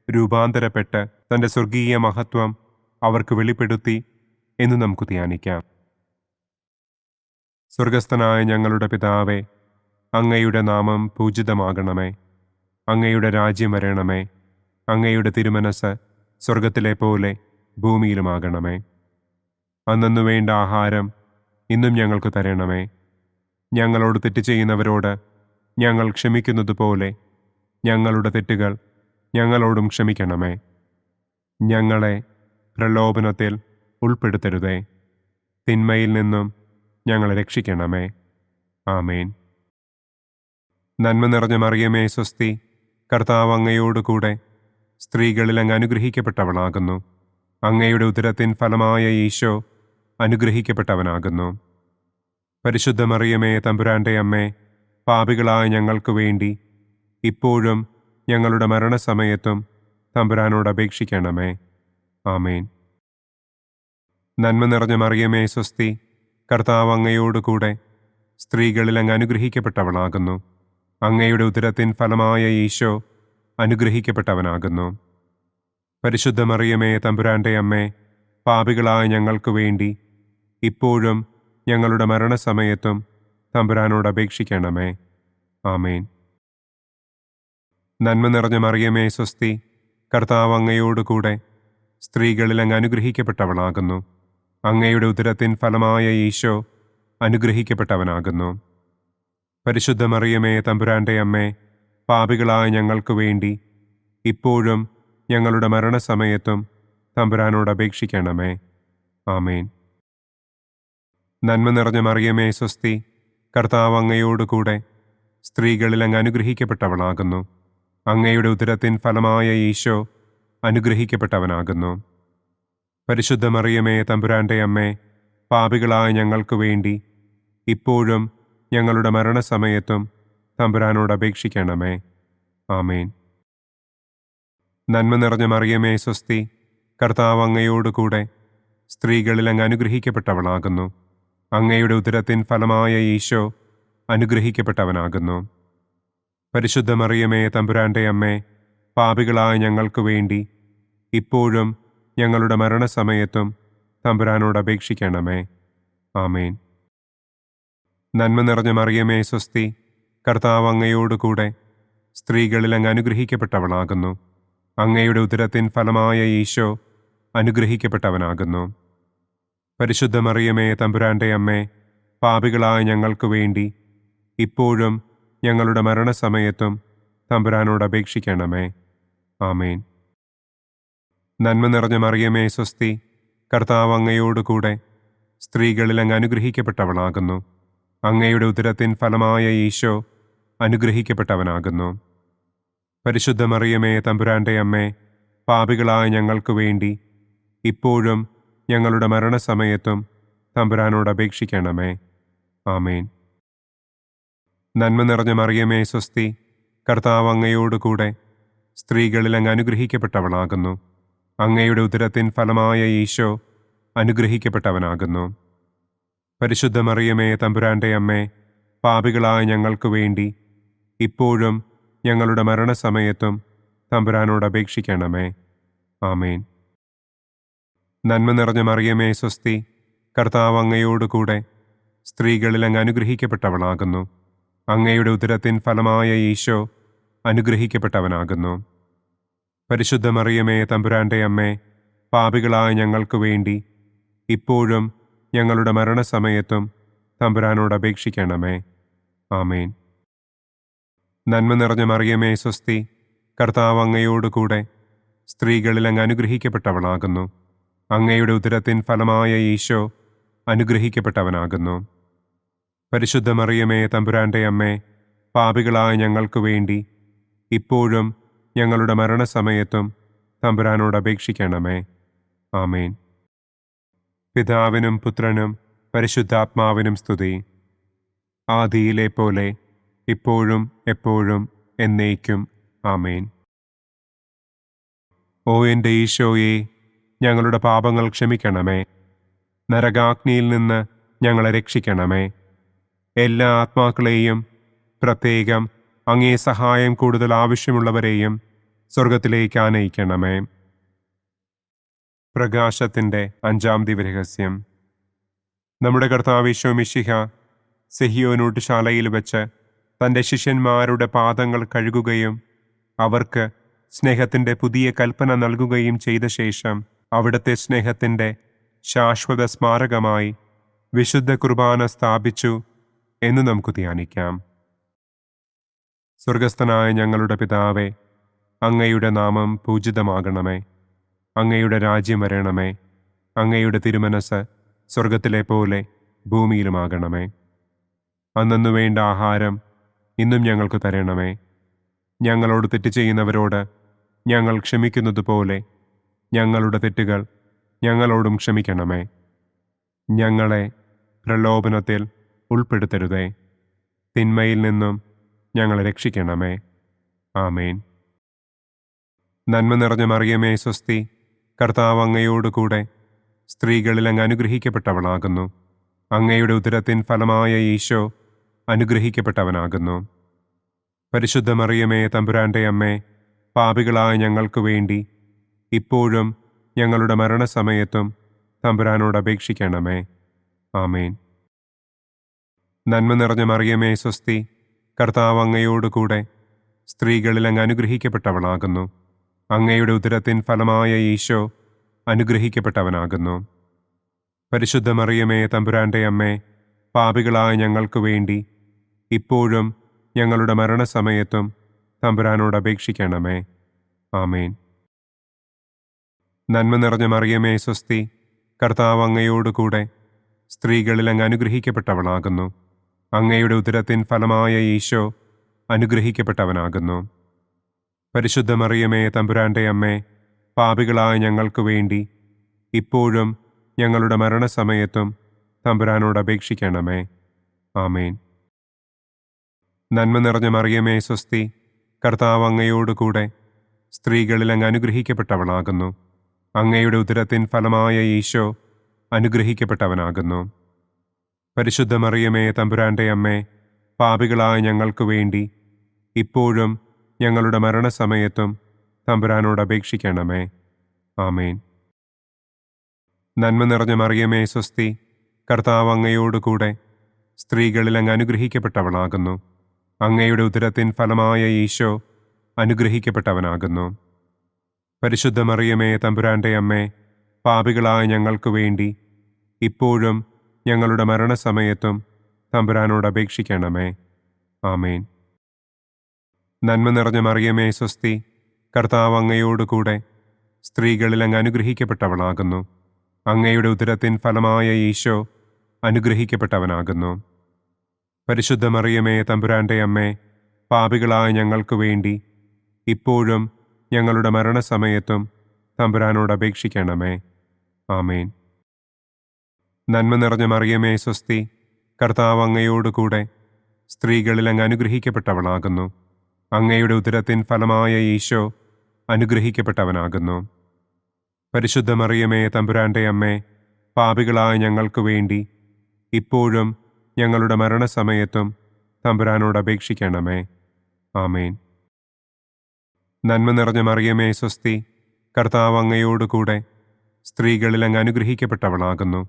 രൂപാന്തരപ്പെട്ട് തൻ്റെ സ്വർഗീയ മഹത്വം അവർക്ക് വെളിപ്പെടുത്തി എന്ന് നമുക്ക് ധ്യാനിക്കാം. സ്വർഗസ്ഥനായ ഞങ്ങളുടെ പിതാവേ, അങ്ങയുടെ നാമം പൂജിതമാകണമേ. അങ്ങയുടെ രാജ്യം വരണമേ. അങ്ങയുടെ തിരുമനസ് സ്വർഗത്തിലെ പോലെ ഭൂമിയിലുമാകണമേ. അന്നു വേണ്ട ആഹാരം ഇന്നും ഞങ്ങൾക്ക് തരണമേ. ഞങ്ങളോട് തെറ്റ് ചെയ്യുന്നവരോട് ഞങ്ങൾ ക്ഷമിക്കുന്നത് പോലെ ഞങ്ങളുടെ തെറ്റുകൾ ഞങ്ങളോടും ക്ഷമിക്കണമേ. ഞങ്ങളെ പ്രലോഭനത്തിൽ ഉൾപ്പെടുത്തരുതേ. തിന്മയിൽ നിന്നും ഞങ്ങളെ രക്ഷിക്കണമേ. ആമേൻ. നന്മ നിറഞ്ഞ മറിയമേ സ്വസ്തി, കർത്താവ് അങ്ങയോടുകൂടെ സ്ത്രീകളിൽ അങ്ങ് അനുഗ്രഹിക്കപ്പെട്ടവളാകുന്നു. അങ്ങയുടെ ഉദരത്തിൻ ഫലമായ ഈശോ അനുഗ്രഹിക്കപ്പെട്ടവനാകുന്നു. പരിശുദ്ധ മറിയമേ തമ്പുരാന്റെ അമ്മേ, പാപികളായ ഞങ്ങൾക്ക് വേണ്ടി ഇപ്പോഴും ഞങ്ങളുടെ മരണസമയത്തും തമ്പുരാനോട് അപേക്ഷിക്കണമേ. ആമേൻ. നന്മ നിറഞ്ഞ മറിയമേ സ്വസ്തി, കർത്താവ് അങ്ങയോടുകൂടെ സ്ത്രീകളിൽ അങ്ങ് അനുഗ്രഹിക്കപ്പെട്ടവളാകുന്നു. അങ്ങയുടെ ഉദരത്തിൻ ഫലമായ ഈശോ അനുഗ്രഹിക്കപ്പെട്ടവനാകുന്നു. പരിശുദ്ധ മറിയമേ തമ്പുരാന്റെ അമ്മേ, പാപികളായ ഞങ്ങൾക്ക് വേണ്ടി ഇപ്പോഴും ഞങ്ങളുടെ മരണസമയത്തും തമ്പുരാനോട് അപേക്ഷിക്കണമേ. ആമേൻ. നന്മ നിറഞ്ഞ മറിയമേ സ്വസ്തി, കർത്താവ് അങ്ങയോടുകൂടെ സ്ത്രീകളിൽ അങ്ങ് അനുഗ്രഹിക്കപ്പെട്ടവളാകുന്നു. അങ്ങയുടെ ഉദരത്തിൻ ഫലമായ ഈശോ അനുഗ്രഹിക്കപ്പെട്ടവനാകുന്നു. പരിശുദ്ധ മറിയമേ തമ്പുരാന്റെ അമ്മേ, പാപികളായ ഞങ്ങൾക്ക് വേണ്ടി ഇപ്പോഴും ഞങ്ങളുടെ മരണസമയത്തും തമ്പുരാനോട് അപേക്ഷിക്കണമേ. ആമേൻ. നന്മ നിറഞ്ഞ മറിയമേ സ്വസ്തി, കർത്താവ് അങ്ങയോടുകൂടെ സ്ത്രീകളിൽ അങ്ങ് അനുഗ്രഹിക്കപ്പെട്ടവളാകുന്നു. അങ്ങയുടെ ഉദരത്തിൻ ഫലമായ ഈശോ അനുഗ്രഹിക്കപ്പെട്ടവനാകുന്നു. പരിശുദ്ധ മറിയമേ തമ്പുരാന്റെ അമ്മേ, പാപികളായ ഞങ്ങൾക്ക് വേണ്ടി ഇപ്പോഴും ഞങ്ങളുടെ മരണസമയത്തും തമ്പുരാനോട് അപേക്ഷിക്കണമേ. ആമേൻ. നന്മ നിറഞ്ഞ മറിയമേ സ്വസ്തി, കർത്താവ് അങ്ങയോടുകൂടെ സ്ത്രീകളിൽ അങ്ങ് അനുഗ്രഹിക്കപ്പെട്ടവളാകുന്നു. അങ്ങയുടെ ഉദരത്തിൻ ഫലമായ ഈശോ അനുഗ്രഹിക്കപ്പെട്ടവനാകുന്നു. പരിശുദ്ധ മറിയമേ തമ്പുരാന്റെ അമ്മേ, പാപികളായ ഞങ്ങൾക്ക് വേണ്ടി ഇപ്പോഴും ഞങ്ങളുടെ മരണസമയത്തും തമ്പുരാനോട് അപേക്ഷിക്കണമേ. ആമേൻ. നന്മ നിറഞ്ഞ മറിയമേ സ്വസ്തി, കർത്താവ് അങ്ങയോടുകൂടെ സ്ത്രീകളിൽ അങ്ങ് അനുഗ്രഹിക്കപ്പെട്ടവളാകുന്നു. അങ്ങയുടെ ഉദരത്തിൻ ഫലമായ ഈശോ അനുഗ്രഹിക്കപ്പെട്ടവനാകുന്നു. പരിശുദ്ധ മറിയമേ തമ്പുരാന്റെ അമ്മേ, പാപികളായ ഞങ്ങൾക്ക് വേണ്ടി ഇപ്പോഴും ഞങ്ങളുടെ മരണസമയത്തും തമ്പുരാനോട് അപേക്ഷിക്കണമേ. ആമേൻ. നന്മ നിറഞ്ഞ മറിയമേ സ്വസ്തി, കർത്താവ് അങ്ങയോടുകൂടെ സ്ത്രീകളിൽ അങ്ങ് അനുഗ്രഹിക്കപ്പെട്ടവളാകുന്നു. അങ്ങയുടെ ഉദരത്തിൻ ഫലമായ ഈശോ അനുഗ്രഹിക്കപ്പെട്ടവനാകുന്നു. പരിശുദ്ധ മറിയമേ തമ്പുരാന്റെ അമ്മേ, പാപികളായ ഞങ്ങൾക്ക് വേണ്ടി ഇപ്പോഴും ഞങ്ങളുടെ മരണസമയത്തും തമ്പുരാനോട് അപേക്ഷിക്കണമേ. ആമേൻ. നന്മ നിറഞ്ഞ മറിയമേ സ്വസ്തി, കർത്താവ് അങ്ങയോടുകൂടെ സ്ത്രീകളിൽ അങ്ങ് അനുഗ്രഹിക്കപ്പെട്ടവളാകുന്നു. അങ്ങയുടെ ഉദരത്തിൻ ഫലമായ ഈശോ അനുഗ്രഹിക്കപ്പെട്ടവനാകുന്നു. പരിശുദ്ധ മറിയമേ തമ്പുരാന്റെ അമ്മേ, പാപികളായ ഞങ്ങൾക്ക് വേണ്ടി ഇപ്പോഴും ഞങ്ങളുടെ മരണസമയത്തും തമ്പുരാനോട് അപേക്ഷിക്കണമേ. ആമേൻ. നന്മ നിറഞ്ഞ മറിയമേ സ്വസ്തി, കർത്താവ് അങ്ങയോടുകൂടെ സ്ത്രീകളിൽ അങ്ങ് അനുഗ്രഹിക്കപ്പെട്ടവളാകുന്നു. അങ്ങയുടെ ഉദരത്തിൻ ഫലമായ ഈശോ അനുഗ്രഹിക്കപ്പെട്ടവനാകുന്നു. പരിശുദ്ധ മറിയമേ തമ്പുരാന്റെ അമ്മേ, പാപികളായ ഞങ്ങൾക്ക് വേണ്ടി ഇപ്പോഴും ഞങ്ങളുടെ മരണസമയത്തും തമ്പുരാനോട് അപേക്ഷിക്കണമേ. ആമേൻ. നന്മ നിറഞ്ഞ മറിയമേ സ്വസ്തി, കർത്താവ് അങ്ങയോടുകൂടെ സ്ത്രീകളിൽ അങ്ങ് അനുഗ്രഹിക്കപ്പെട്ടവളാകുന്നു. അങ്ങയുടെ ഉദരത്തിൻ ഫലമായ ഈശോ അനുഗ്രഹിക്കപ്പെട്ടവനാകുന്നു. പരിശുദ്ധ മറിയമേ തമ്പുരാന്റെ അമ്മേ, പാപികളായ ഞങ്ങൾക്ക് വേണ്ടി ഇപ്പോഴും ഞങ്ങളുടെ മരണസമയത്തും തമ്പുരാനോട് അപേക്ഷിക്കണമേ. ആമേൻ. പിതാവിനും പുത്രനും പരിശുദ്ധാത്മാവിനും സ്തുതി. ആദിയിലെ പോലെ ഇപ്പോഴും എപ്പോഴും എന്നേക്കും. ആമേൻ. ഓ എൻ്റെ ഈശോയെ, ഞങ്ങളുടെ പാപങ്ങൾ ക്ഷമിക്കണമേ. നരകാഗ്നിയിൽ നിന്ന് ഞങ്ങളെ രക്ഷിക്കണമേ. എല്ലാ ആത്മാക്കളെയും, പ്രത്യേകം അങ്ങേ സഹായം കൂടുതൽ ആവശ്യമുള്ളവരെയും സ്വർഗത്തിലേക്ക് ആനയിക്കണമേ. പ്രകാശത്തിൻ്റെ 5-ാം ദിവ്യരഹസ്യം. നമ്മുടെ കർത്താവ് ഈശോ മിശിഹ സെഹിയോനൂട്ടുശാലയിൽ വെച്ച് തൻ്റെ ശിഷ്യന്മാരുടെ പാദങ്ങൾ കഴുകുകയും അവർക്ക് സ്നേഹത്തിൻ്റെ പുതിയ കൽപ്പന നൽകുകയും ചെയ്ത ശേഷം അവിടുത്തെ സ്നേഹത്തിൻ്റെ ശാശ്വത സ്മാരകമായി വിശുദ്ധ കുർബാന സ്ഥാപിച്ചു എന്ന് നമുക്ക് ധ്യാനിക്കാം. സ്വർഗസ്ഥനായ ഞങ്ങളുടെ പിതാവേ, അങ്ങയുടെ നാമം പൂജിതമാകണമേ. അങ്ങയുടെ രാജ്യം വരണമേ. അങ്ങയുടെ തിരുമനസ് സ്വർഗത്തിലെ പോലെ ഭൂമിയിലുമാകണമേ. അന്നന്നു വേണ്ട ആഹാരം ഇന്നും ഞങ്ങൾക്ക് തരണമേ. ഞങ്ങളോട് തെറ്റ് ചെയ്യുന്നവരോട് ഞങ്ങൾ ക്ഷമിക്കുന്നത് പോലെ ഞങ്ങളുടെ തെറ്റുകൾ ഞങ്ങളോടും ക്ഷമിക്കണമേ. ഞങ്ങളെ പ്രലോഭനത്തിൽ ഉൾപ്പെടുത്തരുതേ. തിന്മയിൽ നിന്നും ഞങ്ങളെ രക്ഷിക്കണമേ. ആമേൻ. നന്മ നിറഞ്ഞ മറിയമേ സ്വസ്തി, കർത്താവ് അങ്ങയോടുകൂടെ സ്ത്രീകളിൽ അങ്ങ് അനുഗ്രഹിക്കപ്പെട്ടവളാകുന്നു. അങ്ങയുടെ ഉദരത്തിൻ ഫലമായ ഈശോ അനുഗ്രഹിക്കപ്പെട്ടവനാകുന്നു. പരിശുദ്ധ മറിയമേ തമ്പുരാന്റെ അമ്മേ, പാപികളായ ഞങ്ങൾക്ക് വേണ്ടി ഇപ്പോഴും ഞങ്ങളുടെ മരണസമയത്തും തമ്പുരാനോട് അപേക്ഷിക്കണമേ. ആമേൻ. നന്മ നിറഞ്ഞ മറിയമേ സ്വസ്തി, കർത്താവ് അങ്ങയോടുകൂടെ സ്ത്രീകളിൽ അങ്ങ് അനുഗ്രഹിക്കപ്പെട്ടവളാകുന്നു. അങ്ങയുടെ ഉദരത്തിൻ ഫലമായ ഈശോ അനുഗ്രഹിക്കപ്പെട്ടവനാകുന്നു. പരിശുദ്ധ മറിയമേ തമ്പുരാന്റെ അമ്മേ, പാപികളായ ഞങ്ങൾക്ക് വേണ്ടി ഇപ്പോഴും ഞങ്ങളുടെ മരണസമയത്തും തമ്പുരാനോട് അപേക്ഷിക്കണമേ. ആമേൻ. നന്മ നിറഞ്ഞ മറിയമേ സ്വസ്തി, കർത്താവ് അങ്ങയോടുകൂടെ സ്ത്രീകളിൽ അങ്ങ് അനുഗ്രഹിക്കപ്പെട്ടവളാകുന്നു. അങ്ങയുടെ ഉദരത്തിൻ ഫലമായ ഈശോ അനുഗ്രഹിക്കപ്പെട്ടവനാകുന്നു. പരിശുദ്ധ മറിയമേ തമ്പുരാന്റെ അമ്മേ, പാപികളായ ഞങ്ങൾക്ക് വേണ്ടി ഇപ്പോഴും ഞങ്ങളുടെ മരണസമയത്തും തമ്പുരാനോട് അപേക്ഷിക്കണമേ. ആമേൻ. നന്മ നിറഞ്ഞ മറിയമേ സ്വസ്തി, കർത്താവ് അങ്ങയോടുകൂടെ സ്ത്രീകളിൽ അങ്ങ് അനുഗ്രഹിക്കപ്പെട്ടവളാകുന്നു. അങ്ങയുടെ ഉദരത്തിൻ ഫലമായ ഈശോ അനുഗ്രഹിക്കപ്പെട്ടവനാകുന്നു. പരിശുദ്ധ മറിയമേ തമ്പുരാന്റെ അമ്മേ, പാപികളായ ഞങ്ങൾക്ക് വേണ്ടി ഇപ്പോഴും ഞങ്ങളുടെ മരണസമയത്തും തമ്പുരാനോട് അപേക്ഷിക്കണമേ. ആമേൻ. നന്മ നിറഞ്ഞ മറിയമേ സ്വസ്തി, കർത്താവ് അങ്ങയോടുകൂടെ സ്ത്രീകളിൽ അങ്ങ് അനുഗ്രഹിക്കപ്പെട്ടവളാകുന്നു. അങ്ങയുടെ ഉദരത്തിൻ ഫലമായ ഈശോ അനുഗ്രഹിക്കപ്പെട്ടവനാകുന്നു. പരിശുദ്ധ മറിയമേ തമ്പുരാന്റെ അമ്മേ, പാപികളായ ഞങ്ങൾക്ക് വേണ്ടി ഇപ്പോഴും ഞങ്ങളുടെ മരണസമയത്തും തമ്പുരാനോട് അപേക്ഷിക്കണമേ. ആമേൻ. നന്മ നിറഞ്ഞ മറിയമേ സ്വസ്തി, കർത്താവ് അങ്ങയോടുകൂടെ സ്ത്രീകളിൽ അങ്ങ് അനുഗ്രഹിക്കപ്പെട്ടവളാകുന്നു. അങ്ങയുടെ ഉദരത്തിൻ ഫലമായ ഈശോ അനുഗ്രഹിക്കപ്പെട്ടവനാകുന്നു. പരിശുദ്ധ മറിയമേ തമ്പുരാന്റെ അമ്മേ, പാപികളായ ഞങ്ങൾക്ക് വേണ്ടി ഇപ്പോഴും ഞങ്ങളുടെ മരണസമയത്തും തമ്പുരാനോട് അപേക്ഷിക്കണമേ. ആമേൻ. നന്മ നിറഞ്ഞ മറിയമേ സ്വസ്തി, കർത്താവ് അങ്ങയോട് കൂടെ സ്ത്രീകളിൽ അങ്ങ് അനുഗ്രഹിക്കപ്പെട്ടവളാകുന്നു. അങ്ങയുടെ ഉദരത്തിൻ ഫലമായ ഈശോ അനുഗ്രഹിക്കപ്പെട്ടവനാകുന്നു. പരിശുദ്ധ മറിയമേ തമ്പുരാൻ്റെ അമ്മേ, പാപികളായ ഞങ്ങൾക്ക് വേണ്ടി ഇപ്പോഴും ഞങ്ങളുടെ മരണസമയത്തും തമ്പുരാനോട് അപേക്ഷിക്കണമേ. ആമേൻ. നന്മ നിറഞ്ഞ മറിയമേ സ്വസ്തി, കർത്താവ് അങ്ങയോട് കൂടെ സ്ത്രീകളിൽ അങ്ങ് അനുഗ്രഹിക്കപ്പെട്ടവളാകുന്നു.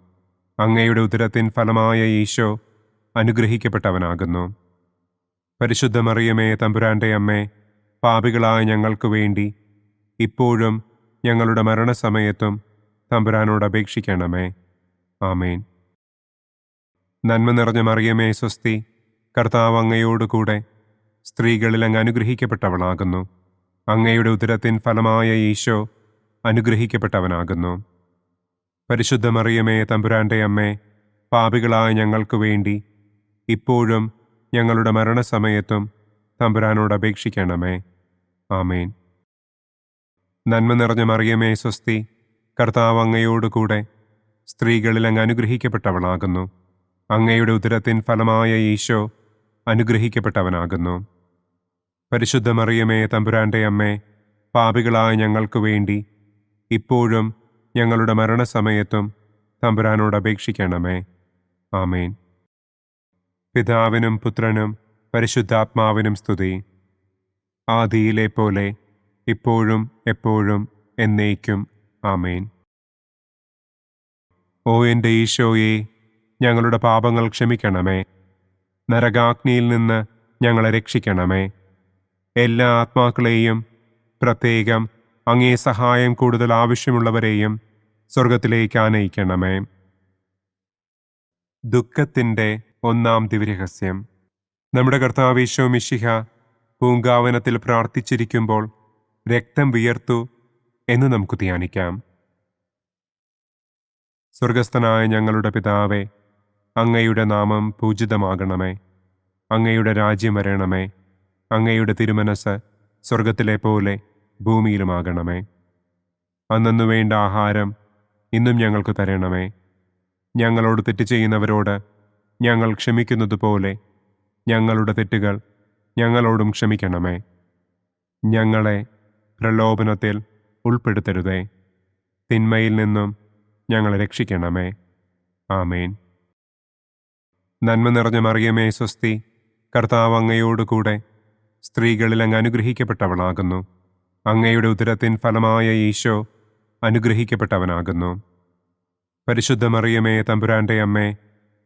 അങ്ങയുടെ ഉദരത്തിൻ ഫലമായ ഈശോ അനുഗ്രഹിക്കപ്പെട്ടവനാകുന്നു. പരിശുദ്ധ മറിയമേ തമ്പുരാൻ്റെ അമ്മേ, പാപികളായ ഞങ്ങൾക്ക് വേണ്ടി ഇപ്പോഴും ഞങ്ങളുടെ മരണസമയത്തും തമ്പുരാനോട് അപേക്ഷിക്കണമേ. ആമേൻ. നന്മ നിറഞ്ഞ മറിയമേ സ്വസ്തി, കർത്താവ് അങ്ങയോട് കൂടെ സ്ത്രീകളിൽ അങ്ങ് അനുഗ്രഹിക്കപ്പെട്ടവളാകുന്നു. അങ്ങയുടെ ഉദരത്തിൻ ഫലമായ ഈശോ അനുഗ്രഹിക്കപ്പെട്ടവനാകുന്നു. പരിശുദ്ധ മറിയമേ തമ്പുരാൻ്റെ അമ്മേ, പാപികളായ ഞങ്ങൾക്ക് വേണ്ടി ഇപ്പോഴും ഞങ്ങളുടെ മരണസമയത്തും തമ്പുരാനോട് അപേക്ഷിക്കണമേ. ആമേൻ. നന്മ നിറഞ്ഞ മറിയമേ സ്വസ്തി, കർത്താവ് അങ്ങയോട് കൂടെ സ്ത്രീകളിൽ അങ്ങ് അനുഗ്രഹിക്കപ്പെട്ടവളാകുന്നു. അങ്ങയുടെ ഉദരത്തിൻ ഫലമായ ഈശോ അനുഗ്രഹിക്കപ്പെട്ടവനാകുന്നു. പരിശുദ്ധ മറിയമേ തമ്പുരാൻ്റെ അമ്മേ, പാപികളായ ഞങ്ങൾക്ക് വേണ്ടി ഇപ്പോഴും ഞങ്ങളുടെ മരണസമയത്തും തമ്പുരാനോട് അപേക്ഷിക്കണമേ. ആമേൻ. പിതാവിനും പുത്രനും പരിശുദ്ധാത്മാവിനും സ്തുതി. ആദിയിലെ പോലെ ഇപ്പോഴും എപ്പോഴും എന്നേക്കും. ആമേൻ. ഓ എൻ്റെ ഈശോയെ, ഞങ്ങളുടെ പാപങ്ങൾ ക്ഷമിക്കണമേ. നരകാഗ്നിയിൽ നിന്ന് ഞങ്ങളെ രക്ഷിക്കണമേ. എല്ലാ ആത്മാക്കളെയും, പ്രത്യേകം അങ്ങേ സഹായം കൂടുതൽ ആവശ്യമുള്ളവരെയും സ്വർഗത്തിലേക്ക് ആനയിക്കണമേ. ദുഃഖത്തിൻ്റെ ഒന്നാം ദിവ്യരഹസ്യം. നമ്മുടെ കർത്താവ് ഈശോ മിശിഹ പൂങ്കാവനത്തിൽ പ്രാർത്ഥിച്ചിരിക്കുമ്പോൾ രക്തം വിയർത്തു എന്ന് നമുക്ക് ധ്യാനിക്കാം. സ്വർഗസ്ഥനായ ഞങ്ങളുടെ പിതാവേ, അങ്ങയുടെ നാമം പൂജിതമാകണമേ. അങ്ങയുടെ രാജ്യം വരണമേ. അങ്ങയുടെ തിരുമനസ് സ്വർഗത്തിലെ പോലെ ഭൂമിയിലുമാകണമേ. അന്നന്നു വേണ്ട ആഹാരം ഇന്നും ഞങ്ങൾക്ക് തരണമേ. ഞങ്ങളോട് തെറ്റ് ചെയ്യുന്നവരോട് ഞങ്ങൾ ക്ഷമിക്കുന്നതുപോലെ ഞങ്ങളുടെ തെറ്റുകൾ ഞങ്ങളോടും ക്ഷമിക്കണമേ. ഞങ്ങളെ പ്രലോഭനത്തിൽ ഉൾപ്പെടുത്തരുതേ. തിന്മയിൽ നിന്നും ഞങ്ങളെ രക്ഷിക്കണമേ. ആമേൻ. നന്മ നിറഞ്ഞ മറിയമേ സ്വസ്തി, കർത്താവ് അങ്ങയോട് കൂടെ സ്ത്രീകളിൽ അങ്ങ് അനുഗ്രഹിക്കപ്പെട്ടവളാകുന്നു. അങ്ങയുടെ ഉദരത്തിൻ ഫലമായ ഈശോ അനുഗ്രഹിക്കപ്പെട്ടവനാകുന്നു. പരിശുദ്ധ മറിയമേ തമ്പുരാൻ്റെ അമ്മേ,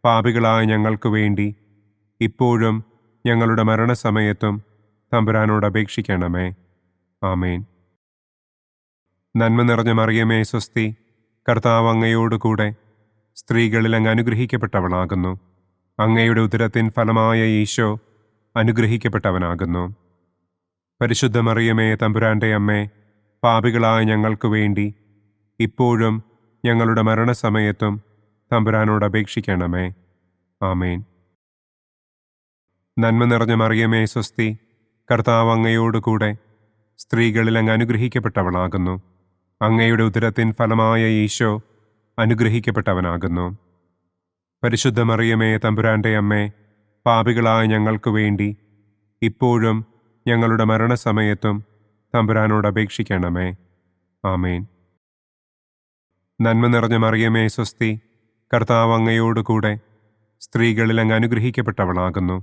പാപികളായ ഞങ്ങൾക്ക് വേണ്ടി ഇപ്പോഴും ഞങ്ങളുടെ മരണസമയത്തും തമ്പുരാനോട് അപേക്ഷിക്കണമേ. ആമേൻ. നന്മ നിറഞ്ഞ മറിയമേ സ്വസ്തി, കർത്താവ് അങ്ങയോട് കൂടെ സ്ത്രീകളിൽ അങ്ങ് അനുഗ്രഹിക്കപ്പെട്ടവളാകുന്നു. അങ്ങയുടെ ഉദരത്തിൻ ഫലമായ ഈശോ അനുഗ്രഹിക്കപ്പെട്ടവനാകുന്നു. പരിശുദ്ധ മറിയമേ തമ്പുരാൻ്റെ അമ്മേ, പാപികളായ ഞങ്ങൾക്ക് വേണ്ടി ഇപ്പോഴും ഞങ്ങളുടെ മരണസമയത്തും തമ്പുരാനോട് അപേക്ഷിക്കണമേ. ആമേൻ. നന്മ നിറഞ്ഞ മറിയമേ സ്വസ്തി, കർത്താവ് അങ്ങയോട് കൂടെ സ്ത്രീകളിൽ അങ്ങ് അനുഗ്രഹിക്കപ്പെട്ടവളാകുന്നു. അങ്ങയുടെ ഉദരത്തിൻ ഫലമായ ഈശോ അനുഗ്രഹിക്കപ്പെട്ടവനാകുന്നു. പരിശുദ്ധ മറിയമേ തമ്പുരാൻ്റെ അമ്മേ, പാപികളായ ഞങ്ങൾക്ക് വേണ്ടി ഇപ്പോഴും ഞങ്ങളുടെ മരണസമയത്തും തമ്പുരാനോട് അപേക്ഷിക്കണമേ. ആമേൻ. നന്മ നിറഞ്ഞ മറിയമേ സ്വസ്തി, കർത്താവ് അങ്ങയോട് കൂടെ സ്ത്രീകളിൽ അങ്ങ് അനുഗ്രഹിക്കപ്പെട്ടവളാകുന്നു.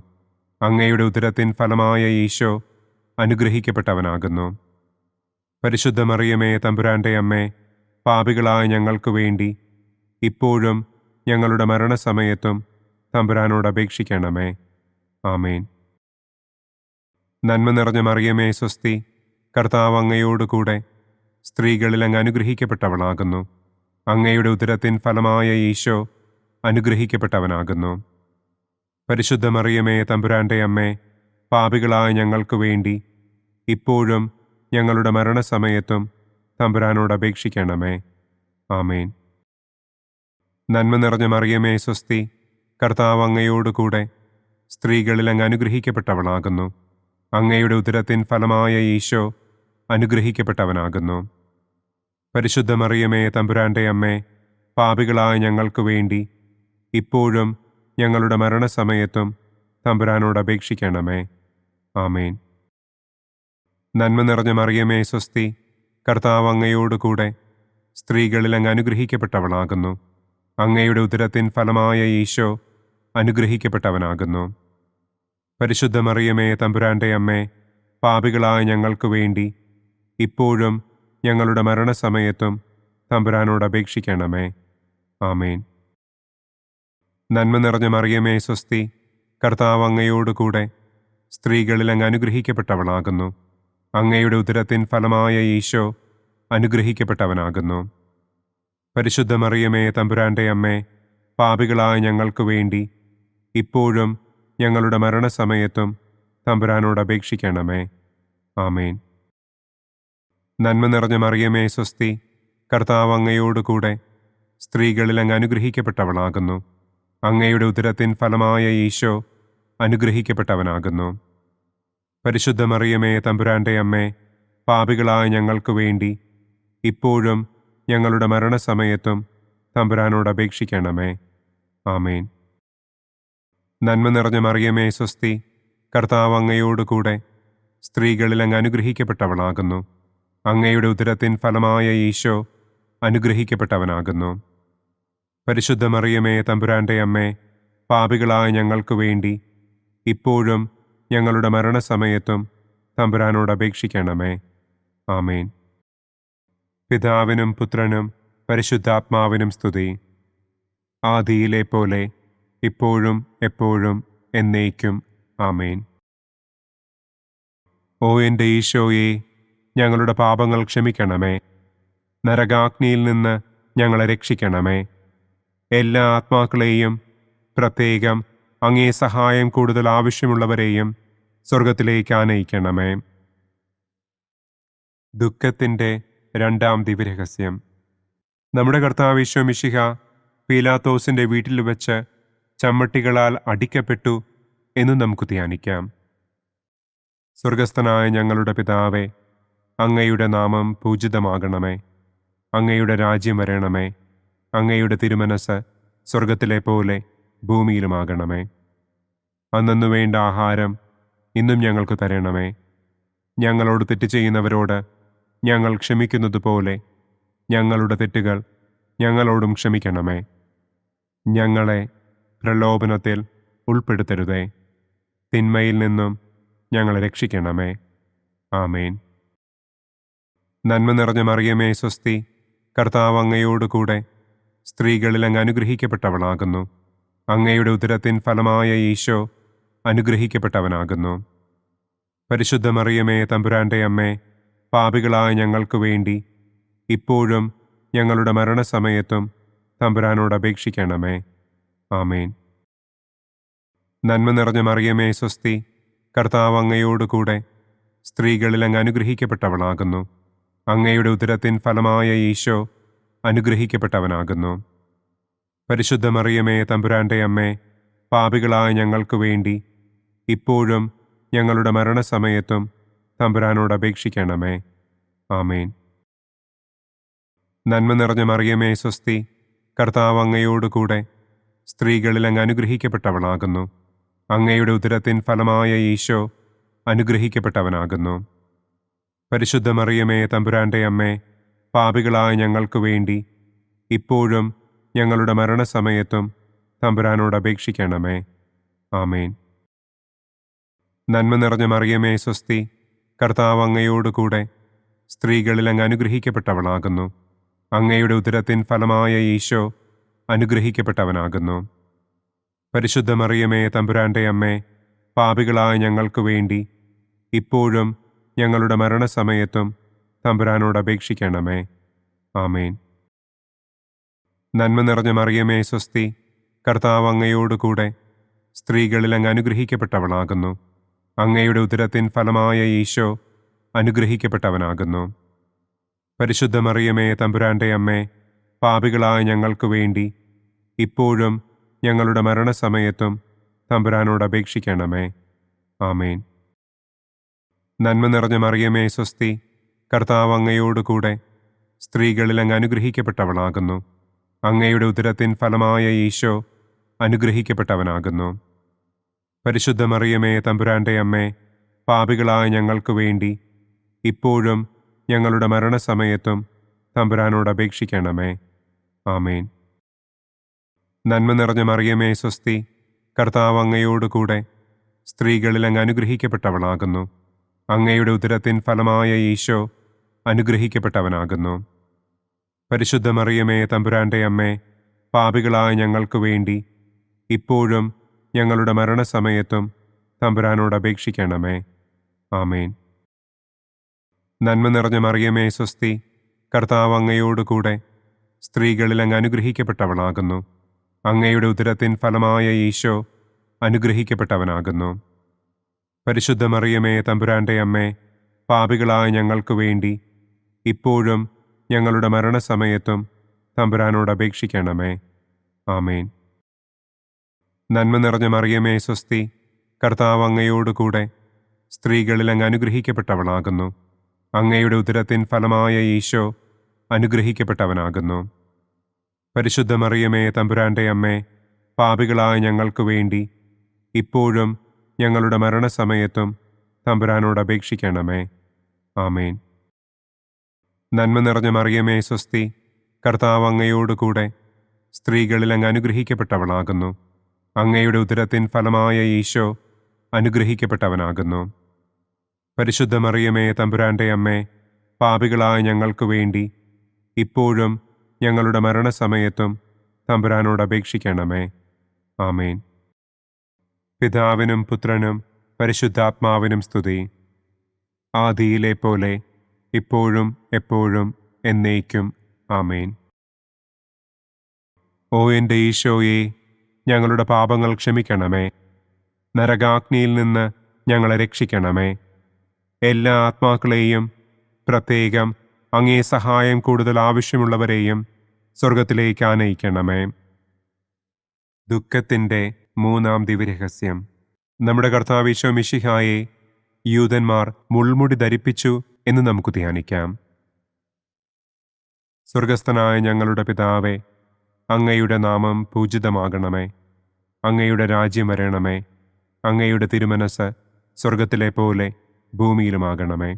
അങ്ങയുടെ ഉദരത്തിൻ ഫലമായ ഈശോ അനുഗ്രഹിക്കപ്പെട്ടവനാകുന്നു. പരിശുദ്ധ മറിയമേ തമ്പുരാൻ്റെ അമ്മേ, പാപികളായ ഞങ്ങൾക്ക് വേണ്ടി ഇപ്പോഴും ഞങ്ങളുടെ മരണസമയത്തും തമ്പുരാനോട് അപേക്ഷിക്കണമേ. ആമേൻ. നന്മ നിറഞ്ഞ മറിയമേ സ്വസ്തി, കർത്താവ് അങ്ങയോട് കൂടെ സ്ത്രീകളിൽ അങ്ങ് അനുഗ്രഹിക്കപ്പെട്ടവളാകുന്നു. അങ്ങയുടെ ഉദരത്തിൻ ഫലമായ ഈശോ അനുഗ്രഹിക്കപ്പെട്ടവനാകുന്നു. പരിശുദ്ധ മറിയമേ തമ്പുരാൻ്റെ അമ്മേ, പാപികളായ ഞങ്ങൾക്ക് വേണ്ടി ഇപ്പോഴും ഞങ്ങളുടെ മരണസമയത്തും തമ്പുരാനോട് അപേക്ഷിക്കണമേ. ആമേൻ. നന്മ നിറഞ്ഞ മറിയമേ സ്വസ്തി, കർത്താവ് അങ്ങയോട് കൂടെ സ്ത്രീകളിൽ അങ്ങ് അനുഗ്രഹിക്കപ്പെട്ടവളാകുന്നു. അങ്ങയുടെ ഉദരത്തിൻ ഫലമായ ഈശോ അനുഗ്രഹിക്കപ്പെട്ടവനാകുന്നു. പരിശുദ്ധ മറിയമേ, തമ്പുരാന്റെ അമ്മേ, പാപികളായ ഞങ്ങൾക്ക് വേണ്ടി ഇപ്പോഴും ഞങ്ങളുടെ മരണസമയത്തും തമ്പുരാനോട് അപേക്ഷിക്കണമേ. ആമേൻ. നന്മ നിറഞ്ഞ മറിയമേ, സ്വസ്തി, കർത്താവ് അങ്ങയോടുകൂടെ സ്ത്രീകളിൽ അങ്ങ് അനുഗ്രഹിക്കപ്പെട്ടവളാകുന്നു. അങ്ങയുടെ ഉദരത്തിൻ ഫലമായ ഈശോ അനുഗ്രഹിക്കപ്പെട്ടവനാകുന്നു. പരിശുദ്ധ മറിയമേ, തമ്പുരാന്റെ അമ്മേ, പാപികളായ ഞങ്ങൾക്ക് വേണ്ടി ഇപ്പോഴും ഞങ്ങളുടെ മരണസമയത്തും തമ്പുരാനോട് അപേക്ഷിക്കണമേ. ആമേൻ. നന്മ നിറഞ്ഞ മറിയമേ, സ്വസ്തി, കർത്താവ് അങ്ങയോടുകൂടെ സ്ത്രീകളിൽ അങ്ങ് അനുഗ്രഹിക്കപ്പെട്ടവളാകുന്നു. അങ്ങയുടെ ഉദരത്തിൻ ഫലമായ ഈശോ അനുഗ്രഹിക്കപ്പെട്ടവനാകുന്നു. പരിശുദ്ധ മറിയമേ, തമ്പുരാന്റെ അമ്മേ, പാപികളായ ഞങ്ങൾക്ക് വേണ്ടി ഇപ്പോഴും ഞങ്ങളുടെ മരണസമയത്തും തമ്പുരാനോട് അപേക്ഷിക്കണമേ. ആമേൻ. നന്മ നിറഞ്ഞ മറിയമേ, സ്വസ്തി, കർത്താവ് അങ്ങയോടുകൂടെ സ്ത്രീകളിൽ അങ്ങ് അനുഗ്രഹിക്കപ്പെട്ടവളാകുന്നു. അങ്ങയുടെ ഉദരത്തിൻ ഫലമായ ഈശോ അനുഗ്രഹിക്കപ്പെട്ടവനാകുന്നു. പരിശുദ്ധ മറിയമേ, തമ്പുരാന്റെ അമ്മേ, പാപികളായ ഞങ്ങൾക്ക് വേണ്ടി ഇപ്പോഴും ഞങ്ങളുടെ മരണസമയത്തും തമ്പുരാനോട് അപേക്ഷിക്കണമേ. ആമേൻ. നന്മ നിറഞ്ഞ മറിയമേ, സ്വസ്തി, കർത്താവ് അങ്ങയോടുകൂടെ സ്ത്രീകളിൽ അങ്ങ് അനുഗ്രഹിക്കപ്പെട്ടവളാകുന്നു. അങ്ങയുടെ ഉദരത്തിൻ ഫലമായ ഈശോ അനുഗ്രഹിക്കപ്പെട്ടവനാകുന്നു. പരിശുദ്ധ മറിയമേ, തമ്പുരാന്റെ അമ്മേ, പാപികളായ ഞങ്ങൾക്ക് വേണ്ടി ഇപ്പോഴും ഞങ്ങളുടെ മരണസമയത്തും തമ്പുരാനോട് അപേക്ഷിക്കണമേ. ആമേൻ. പിതാവിനും പുത്രനും പരിശുദ്ധാത്മാവിനും സ്തുതി. ആദിയിലെ പോലെ ഇപ്പോഴും എപ്പോഴും എന്നേക്കും. ആമേൻ. ഓ എൻ്റെ ഈശോയെ, ഞങ്ങളുടെ പാപങ്ങൾ ക്ഷമിക്കണമേ. നരകാഗ്നിയിൽ നിന്ന് ഞങ്ങളെ രക്ഷിക്കണമേ. എല്ലാ ആത്മാക്കളെയും, പ്രത്യേകം അങ്ങേ സഹായം കൂടുതൽ ആവശ്യമുള്ളവരെയും സ്വർഗത്തിലേക്ക് ആനയിക്കണമേ. ദുഃഖത്തിൻ്റെ രണ്ടാം ദിവ്യരഹസ്യം. നമ്മുടെ കർത്താവ് ഈശോ മിശിഹ പീലാത്തോസിൻ്റെ വീട്ടിൽ വെച്ച് ചമ്മട്ടികളാൽ അടിക്കപ്പെട്ടു എന്ന് നമുക്ക് ധ്യാനിക്കാം. സ്വർഗസ്ഥനായ ഞങ്ങളുടെ പിതാവേ, അങ്ങയുടെ നാമം പൂജിതമാകണമേ. അങ്ങയുടെ രാജ്യം വരണമേ. അങ്ങയുടെ തിരുമനസ് സ്വർഗത്തിലെ പോലെ ഭൂമിയിലുമാകണമേ. അന്നന്നു വേണ്ട ആഹാരം ഇന്നും ഞങ്ങൾക്ക് തരണമേ. ഞങ്ങളോട് തെറ്റ് ചെയ്യുന്നവരോട് ഞങ്ങൾ ക്ഷമിക്കുന്നത് പോലെ ഞങ്ങളുടെ തെറ്റുകൾ ഞങ്ങളോടും ക്ഷമിക്കണമേ. ഞങ്ങളെ പ്രലോഭനത്തിൽ ഉൾപ്പെടുത്തരുതേ. തിന്മയിൽ നിന്നും ഞങ്ങളെ രക്ഷിക്കണമേ. ആമേൻ. നന്മ നിറഞ്ഞ മറിയമേ, സ്വസ്തി, കർത്താവ് അങ്ങയോടുകൂടെ സ്ത്രീകളിൽ അങ്ങ് അനുഗ്രഹിക്കപ്പെട്ടവളാകുന്നു. അങ്ങയുടെ ഉദരത്തിൻ ഫലമായ ഈശോ അനുഗ്രഹിക്കപ്പെട്ടവനാകുന്നു. പരിശുദ്ധ മറിയമേ, തമ്പുരാന്റെ അമ്മേ, പാപികളായ ഞങ്ങൾക്ക് വേണ്ടി ഇപ്പോഴും ഞങ്ങളുടെ മരണസമയത്തും തമ്പുരാനോട് അപേക്ഷിക്കണമേ. ആമേൻ. നന്മ നിറഞ്ഞ മറിയമേ, സ്വസ്തി, കർത്താവ് അങ്ങയോടുകൂടെ സ്ത്രീകളിൽ അങ്ങ് അനുഗ്രഹിക്കപ്പെട്ടവളാകുന്നു. അങ്ങയുടെ ഉദരത്തിൻ ഫലമായ ഈശോ അനുഗ്രഹിക്കപ്പെട്ടവനാകുന്നു. പരിശുദ്ധ മറിയമേ, തമ്പുരാന്റെ അമ്മേ, പാപികളായ ഞങ്ങൾക്ക് വേണ്ടി ഇപ്പോഴും ഞങ്ങളുടെ മരണസമയത്തും തമ്പുരാനോട് അപേക്ഷിക്കണമേ. ആമേൻ. നന്മ നിറഞ്ഞ മറിയമേ, സ്വസ്തി, കർത്താവ് അങ്ങയോടുകൂടെ സ്ത്രീകളിൽ അങ്ങ് അനുഗ്രഹിക്കപ്പെട്ടവളാകുന്നു. അങ്ങയുടെ ഉദരത്തിൻ ഫലമായ ഈശോ അനുഗ്രഹിക്കപ്പെട്ടവനാകുന്നു. പരിശുദ്ധ മറിയമേ, തമ്പുരാന്റെ അമ്മേ, പാപികളായ ഞങ്ങൾക്ക് വേണ്ടി ഇപ്പോഴും ഞങ്ങളുടെ മരണസമയത്തും തമ്പുരാനോട് അപേക്ഷിക്കണമേ. ആമേൻ. നന്മ നിറഞ്ഞ മറിയമേ, സ്വസ്തി, കർത്താവ് അങ്ങയോടുകൂടെ സ്ത്രീകളിൽ അങ്ങ് അനുഗ്രഹിക്കപ്പെട്ടവളാകുന്നു. അങ്ങയുടെ ഉദരത്തിൻ ഫലമായ ഈശോ അനുഗ്രഹിക്കപ്പെട്ടവനാകുന്നു. പരിശുദ്ധ മറിയമേ, തമ്പുരാന്റെ അമ്മേ, പാപികളായ ഞങ്ങൾക്ക് വേണ്ടി ഇപ്പോഴും ഞങ്ങളുടെ മരണസമയത്തും തമ്പുരാനോട് അപേക്ഷിക്കണമേ. ആമേൻ. നന്മ നിറഞ്ഞ മറിയമേ, സ്വസ്തി, കർത്താവ് അങ്ങയോടുകൂടെ സ്ത്രീകളിൽ അങ്ങ് അനുഗ്രഹിക്കപ്പെട്ടവളാകുന്നു. അങ്ങയുടെ ഉദരത്തിൻ ഫലമായ ഈശോ അനുഗ്രഹിക്കപ്പെട്ടവനാകുന്നു. പരിശുദ്ധ മറിയമേ, തമ്പുരാന്റെ അമ്മേ, പാപികളായ ഞങ്ങൾക്ക് വേണ്ടി ഇപ്പോഴും ഞങ്ങളുടെ മരണസമയത്തും തമ്പുരാനോട് അപേക്ഷിക്കണമേ. ആമേൻ. നന്മ നിറഞ്ഞ മറിയമേ സ്വസ്തി, കർത്താവ് അങ്ങയോടുകൂടെ സ്ത്രീകളിൽ അങ്ങ് അനുഗ്രഹിക്കപ്പെട്ടവളാകുന്നു. അങ്ങയുടെ ഉദരത്തിൻ ഫലമായ ഈശോ അനുഗ്രഹിക്കപ്പെട്ടവനാകുന്നു. പരിശുദ്ധ മറിയമേ തമ്പുരാന്റെ അമ്മേ, പാപികളായ ഞങ്ങൾക്ക് വേണ്ടി ഇപ്പോഴും ഞങ്ങളുടെ മരണസമയത്തും തമ്പുരാനോട് അപേക്ഷിക്കണമേ. ആമേൻ. നന്മ നിറഞ്ഞ മറിയമേ സ്വസ്തി, കർത്താവ് അങ്ങയോടുകൂടെ സ്ത്രീകളിൽ അങ്ങ് അനുഗ്രഹിക്കപ്പെട്ടവളാകുന്നു. അങ്ങയുടെ ഉദരത്തിൻ ഫലമായ ഈശോ അനുഗ്രഹിക്കപ്പെട്ടവനാകുന്നു. പരിശുദ്ധ മറിയമേ തമ്പുരാന്റെ അമ്മേ, പാപികളായ ഞങ്ങൾക്ക് വേണ്ടി ഇപ്പോഴും ഞങ്ങളുടെ മരണസമയത്തും തമ്പുരാനോട് അപേക്ഷിക്കണമേ. ആമേൻ. നന്മ നിറഞ്ഞ മറിയമേ സ്വസ്തി, കർത്താവ് അങ്ങയോടുകൂടെ സ്ത്രീകളിൽ അങ്ങ് അനുഗ്രഹിക്കപ്പെട്ടവളാകുന്നു. അങ്ങയുടെ ഉദരത്തിൻ ഫലമായ ഈശോ അനുഗ്രഹിക്കപ്പെട്ടവനാകുന്നു. പരിശുദ്ധ മറിയമേ തമ്പുരാന്റെ അമ്മേ, പാപികളായ ഞങ്ങൾക്ക് വേണ്ടി ഇപ്പോഴും ഞങ്ങളുടെ മരണസമയത്തും തമ്പുരാനോട് അപേക്ഷിക്കണമേ. ആമേൻ. നന്മ നിറഞ്ഞ മറിയമേ സ്വസ്തി, കർത്താവ് അങ്ങയോടുകൂടെ സ്ത്രീകളിൽ അങ്ങ് അനുഗ്രഹിക്കപ്പെട്ടവളാകുന്നു. അങ്ങയുടെ ഉദരത്തിൻ ഫലമായ ഈശോ അനുഗ്രഹിക്കപ്പെട്ടവനാകുന്നു. പരിശുദ്ധ മറിയമേ തമ്പുരാന്റെ അമ്മേ, പാപികളായ ഞങ്ങൾക്ക് വേണ്ടി ഇപ്പോഴും ഞങ്ങളുടെ മരണസമയത്തും തമ്പുരാനോട് അപേക്ഷിക്കണമേ. ആമേൻ. നന്മ നിറഞ്ഞ മറിയമേ സ്വസ്തി, കർത്താവ് അങ്ങയോടുകൂടെ സ്ത്രീകളിൽ അങ്ങ് അനുഗ്രഹിക്കപ്പെട്ടവളാകുന്നു. അങ്ങയുടെ ഉദരത്തിൻ ഫലമായ ഈശോ അനുഗ്രഹിക്കപ്പെട്ടവനാകുന്നു. പരിശുദ്ധ മറിയമേ തമ്പുരാന്റെ അമ്മേ, പാപികളായ ഞങ്ങൾക്ക് വേണ്ടി ഇപ്പോഴും ഞങ്ങളുടെ മരണസമയത്തും തമ്പുരാനോട് അപേക്ഷിക്കണമേ. ആമേൻ. പിതാവിനും പുത്രനും പരിശുദ്ധാത്മാവിനും സ്തുതി. ആദിയിലെ പോലെ ഇപ്പോഴും എപ്പോഴും എന്നേക്കും. ആമേൻ. ഓ എൻ്റെ ഈശോയെ, ഞങ്ങളുടെ പാപങ്ങൾ ക്ഷമിക്കണമേ. നരകാഗ്നിയിൽ നിന്ന് ഞങ്ങളെ രക്ഷിക്കണമേ. എല്ലാ ആത്മാക്കളെയും, പ്രത്യേകം അങ്ങേ സഹായം കൂടുതൽ ആവശ്യമുള്ളവരെയും സ്വർഗത്തിലേക്ക് ആനയിക്കണമേ. ദുഃഖത്തിൻ്റെ മൂന്നാം ദിവ്യരഹസ്യം. നമ്മുടെ കർത്താവ് ഈശോ മിശിഹായെ യൂദന്മാർ മുൾമുടി ധരിപ്പിച്ചു എന്ന് നമുക്ക് ധ്യാനിക്കാം. സ്വർഗസ്ഥനായ ഞങ്ങളുടെ പിതാവേ, അങ്ങയുടെ നാമം പൂജിതമാകണമേ. അങ്ങയുടെ രാജ്യം വരണമേ. അങ്ങയുടെ തിരുമനസ് സ്വർഗത്തിലെ പോലെ ഭൂമിയിലുമാകണമേ.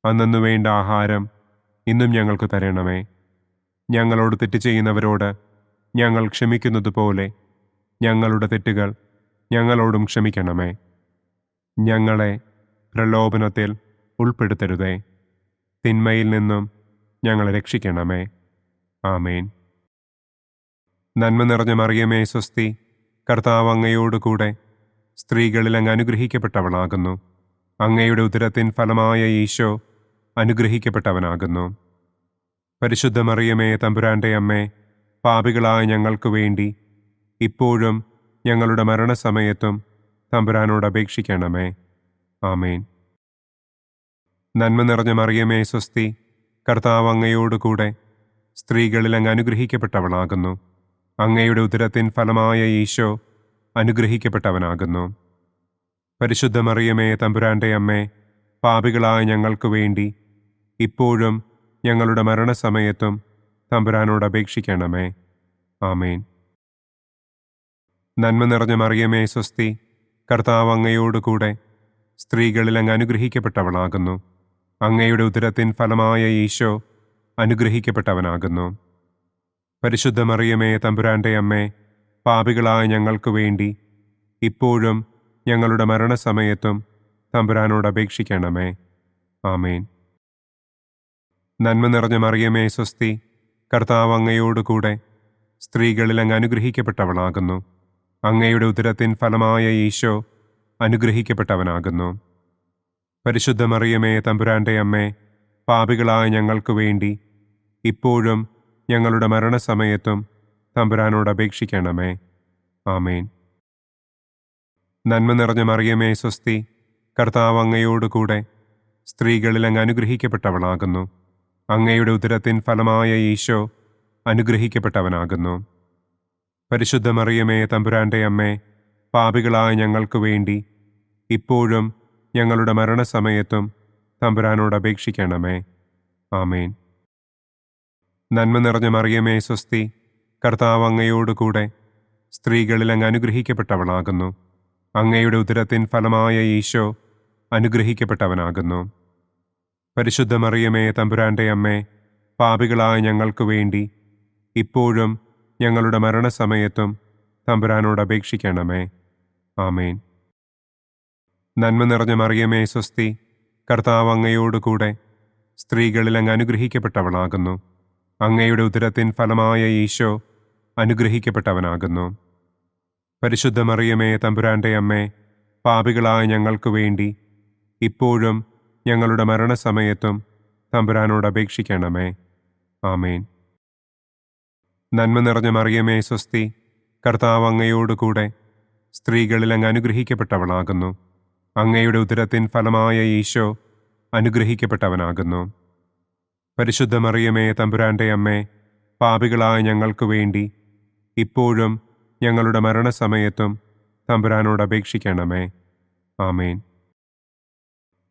അന്നന്നു വേണ്ട ആഹാരം ഇന്നും ഞങ്ങൾക്ക് തരണമേ. ഞങ്ങളോട് തെറ്റ് ചെയ്യുന്നവരോട് ഞങ്ങൾ ക്ഷമിക്കുന്നത് പോലെ ഞങ്ങളുടെ തെറ്റുകൾ ഞങ്ങളോടും ക്ഷമിക്കണമേ. ഞങ്ങളെ പ്രലോഭനത്തിൽ ഉൾപ്പെടുത്തരുതേ. തിന്മയിൽ നിന്നും ഞങ്ങളെ രക്ഷിക്കണമേ. ആമേൻ. നന്മ നിറഞ്ഞ മറിയമേ സ്വസ്തി, കർത്താവ് അങ്ങയോടുകൂടെ സ്ത്രീകളിൽ അങ്ങ് അനുഗ്രഹിക്കപ്പെട്ടവളാകുന്നു. അങ്ങയുടെ ഉദരത്തിൻ ഫലമായ ഈശോ അനുഗ്രഹിക്കപ്പെട്ടവനാകുന്നു. പരിശുദ്ധ മറിയമേ തമ്പുരാന്റെ അമ്മേ, പാപികളായ ഞങ്ങൾക്ക് വേണ്ടി ഇപ്പോഴും ഞങ്ങളുടെ മരണസമയത്തും തമ്പുരാനോട് അപേക്ഷിക്കണമേ. ആമേൻ. നന്മ നിറഞ്ഞ മറിയമേ സ്വസ്തി, കർത്താവ് അങ്ങയോടുകൂടെ സ്ത്രീകളിൽ അങ്ങ് അനുഗ്രഹിക്കപ്പെട്ടവളാകുന്നു. അങ്ങയുടെ ഉദരത്തിൻ ഫലമായ ഈശോ അനുഗ്രഹിക്കപ്പെട്ടവനാകുന്നു. പരിശുദ്ധ മറിയമേ തമ്പുരാന്റെ അമ്മേ, പാപികളായ ഞങ്ങൾക്ക് വേണ്ടി ഇപ്പോഴും ഞങ്ങളുടെ മരണസമയത്തും തമ്പുരാനോട് അപേക്ഷിക്കണമേ. ആമേൻ. നന്മ നിറഞ്ഞ മറിയമേ സ്വസ്തി, കർത്താവ് അങ്ങയോടുകൂടെ സ്ത്രീകളിൽ അങ്ങ് അനുഗ്രഹിക്കപ്പെട്ടവളാകുന്നു. അങ്ങയുടെ ഉദരത്തിൻ ഫലമായ ഈശോ അനുഗ്രഹിക്കപ്പെട്ടവനാകുന്നു. പരിശുദ്ധ മറിയമേ തമ്പുരാന്റെ അമ്മേ, പാപികളായ ഞങ്ങൾക്ക് വേണ്ടി ഇപ്പോഴും ഞങ്ങളുടെ മരണസമയത്തും തമ്പുരാനോട് അപേക്ഷിക്കണമേ. ആമേൻ. നന്മ നിറഞ്ഞ മറിയമേ സ്വസ്തി, കർത്താവ് അങ്ങയോടുകൂടെ സ്ത്രീകളിൽ അങ്ങ് അനുഗ്രഹിക്കപ്പെട്ടവളാകുന്നു. അങ്ങയുടെ ഉദരത്തിൻ ഫലമായ ഈശോ അനുഗ്രഹിക്കപ്പെട്ടവനാകുന്നു. പരിശുദ്ധ മറിയമേ തമ്പുരാന്റെ അമ്മേ, പാപികളായ ഞങ്ങൾക്ക് വേണ്ടി ഇപ്പോഴും ഞങ്ങളുടെ മരണസമയത്തും തമ്പുരാനോട് അപേക്ഷിക്കണമേ. ആമേൻ. നന്മ നിറഞ്ഞ മറിയമേ സ്വസ്തി, കർത്താവ് അങ്ങയോടുകൂടെ സ്ത്രീകളിൽ അങ്ങ് അനുഗ്രഹിക്കപ്പെട്ടവളാകുന്നു. അങ്ങയുടെ ഉദരത്തിൻ ഫലമായ ഈശോ അനുഗ്രഹിക്കപ്പെട്ടവനാകുന്നു. പരിശുദ്ധ മറിയമേ തമ്പുരാന്റെ അമ്മേ, പാപികളായ ഞങ്ങൾക്ക് വേണ്ടി ഇപ്പോഴും ഞങ്ങളുടെ മരണസമയത്തും തമ്പുരാനോട് അപേക്ഷിക്കണമേ. ആമേൻ. നന്മ നിറഞ്ഞ മറിയമേ സ്വസ്തി, കർത്താവ് അങ്ങയോട് കൂടെ സ്ത്രീകളിൽ അങ്ങ് അനുഗ്രഹിക്കപ്പെട്ടവളാകുന്നു. അങ്ങയുടെ ഉദരത്തിൻ ഫലമായ ഈശോ അനുഗ്രഹിക്കപ്പെട്ടവനാകുന്നു. പരിശുദ്ധ മറിയമേ തമ്പുരാന്റെ അമ്മേ, പാപികളായ ഞങ്ങൾക്ക് വേണ്ടി ഇപ്പോഴും ഞങ്ങളുടെ മരണസമയത്തും തമ്പുരാനോട് അപേക്ഷിക്കണമേ. ആമേൻ. നന്മ നിറഞ്ഞ മറിയമേ സ്വസ്തി, കർത്താവ് അങ്ങയോട് കൂടെ സ്ത്രീകളിൽ അങ്ങ് അനുഗ്രഹിക്കപ്പെട്ടവളാകുന്നു. അങ്ങയുടെ ഉദരത്തിൻ ഫലമായ ഈശോ അനുഗ്രഹിക്കപ്പെട്ടവനാകുന്നു. പരിശുദ്ധ മറിയമേ തമ്പുരാന്റെ അമ്മേ, പാപികളായ ഞങ്ങൾക്ക് വേണ്ടി ഇപ്പോഴും ഞങ്ങളുടെ മരണസമയത്തും തമ്പുരാനോട് അപേക്ഷിക്കണമേ. ആമേൻ. നന്മ നിറഞ്ഞ മറിയമേ സ്വസ്തി, കർത്താവ് അങ്ങയോട് കൂടെ സ്ത്രീകളിൽ അങ്ങ് അനുഗ്രഹിക്കപ്പെട്ടവളാകുന്നു. അങ്ങയുടെ ഉദരത്തിൻ ഫലമായ ഈശോ അനുഗ്രഹിക്കപ്പെട്ടവനാകുന്നു. പരിശുദ്ധ മറിയമേ തമ്പുരാന്റെ അമ്മേ, പാപികളായ ഞങ്ങൾക്ക് വേണ്ടി ഇപ്പോഴും ഞങ്ങളുടെ മരണസമയത്തും തമ്പുരാനോട് അപേക്ഷിക്കണമേ. ആമേൻ.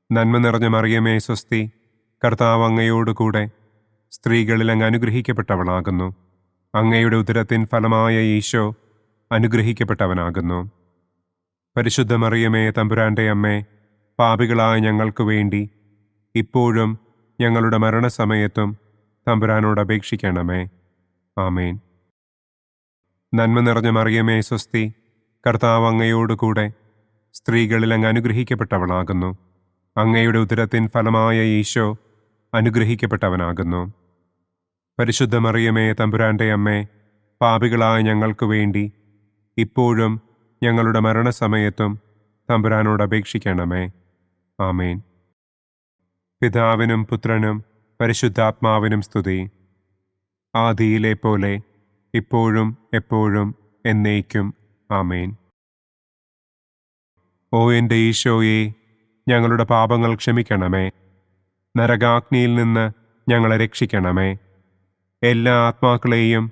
നന്മ നിറഞ്ഞ മറിയമേ സ്വസ്തി, കർത്താവ് അങ്ങയോട് കൂടെ സ്ത്രീകളിൽ അങ്ങ് അനുഗ്രഹിക്കപ്പെട്ടവളാകുന്നു. അങ്ങയുടെ ഉദരത്തിൻ ഫലമായ ഈശോ അനുഗ്രഹിക്കപ്പെട്ടവനാകുന്നു. പരിശുദ്ധ മറിയമേ തമ്പുരാന്റെ അമ്മേ, പാപികളായ ഞങ്ങൾക്ക് വേണ്ടി ഇപ്പോഴും ഞങ്ങളുടെ മരണസമയത്തും തമ്പുരാനോട് അപേക്ഷിക്കണമേ. ആമേൻ. നന്മ നിറഞ്ഞ മറിയമേ സ്വസ്തി, കർത്താവ് അങ്ങയോട് കൂടെ സ്ത്രീകളിൽ അങ്ങ് അനുഗ്രഹിക്കപ്പെട്ടവളാകുന്നു. അങ്ങയുടെ ഉദരത്തിൻ ഫലമായ ഈശോ അനുഗ്രഹിക്കപ്പെട്ടവനാകുന്നു. പരിശുദ്ധ മറിയമേ തമ്പുരാന്റെ അമ്മേ, പാപികളായ ഞങ്ങൾക്ക് വേണ്ടി ഇപ്പോഴും ഞങ്ങളുടെ മരണസമയത്തും തമ്പുരാനോട് അപേക്ഷിക്കണമേ. ആമേൻ. പിതാവിനും പുത്രനും പരിശുദ്ധാത്മാവിനും സ്തുതി. ആദിയിലെ പോലെ ഇപ്പോഴും എപ്പോഴും എന്നേക്കും. ആമേൻ. ഓ എൻ്റെ ഈശോയെ, ഞങ്ങളുടെ പാപങ്ങൾ ക്ഷമിക്കണമേ. നരകാഗ്നിയിൽ നിന്ന് ഞങ്ങളെ രക്ഷിക്കണമേ. എല്ലാ ആത്മാക്കളെയും,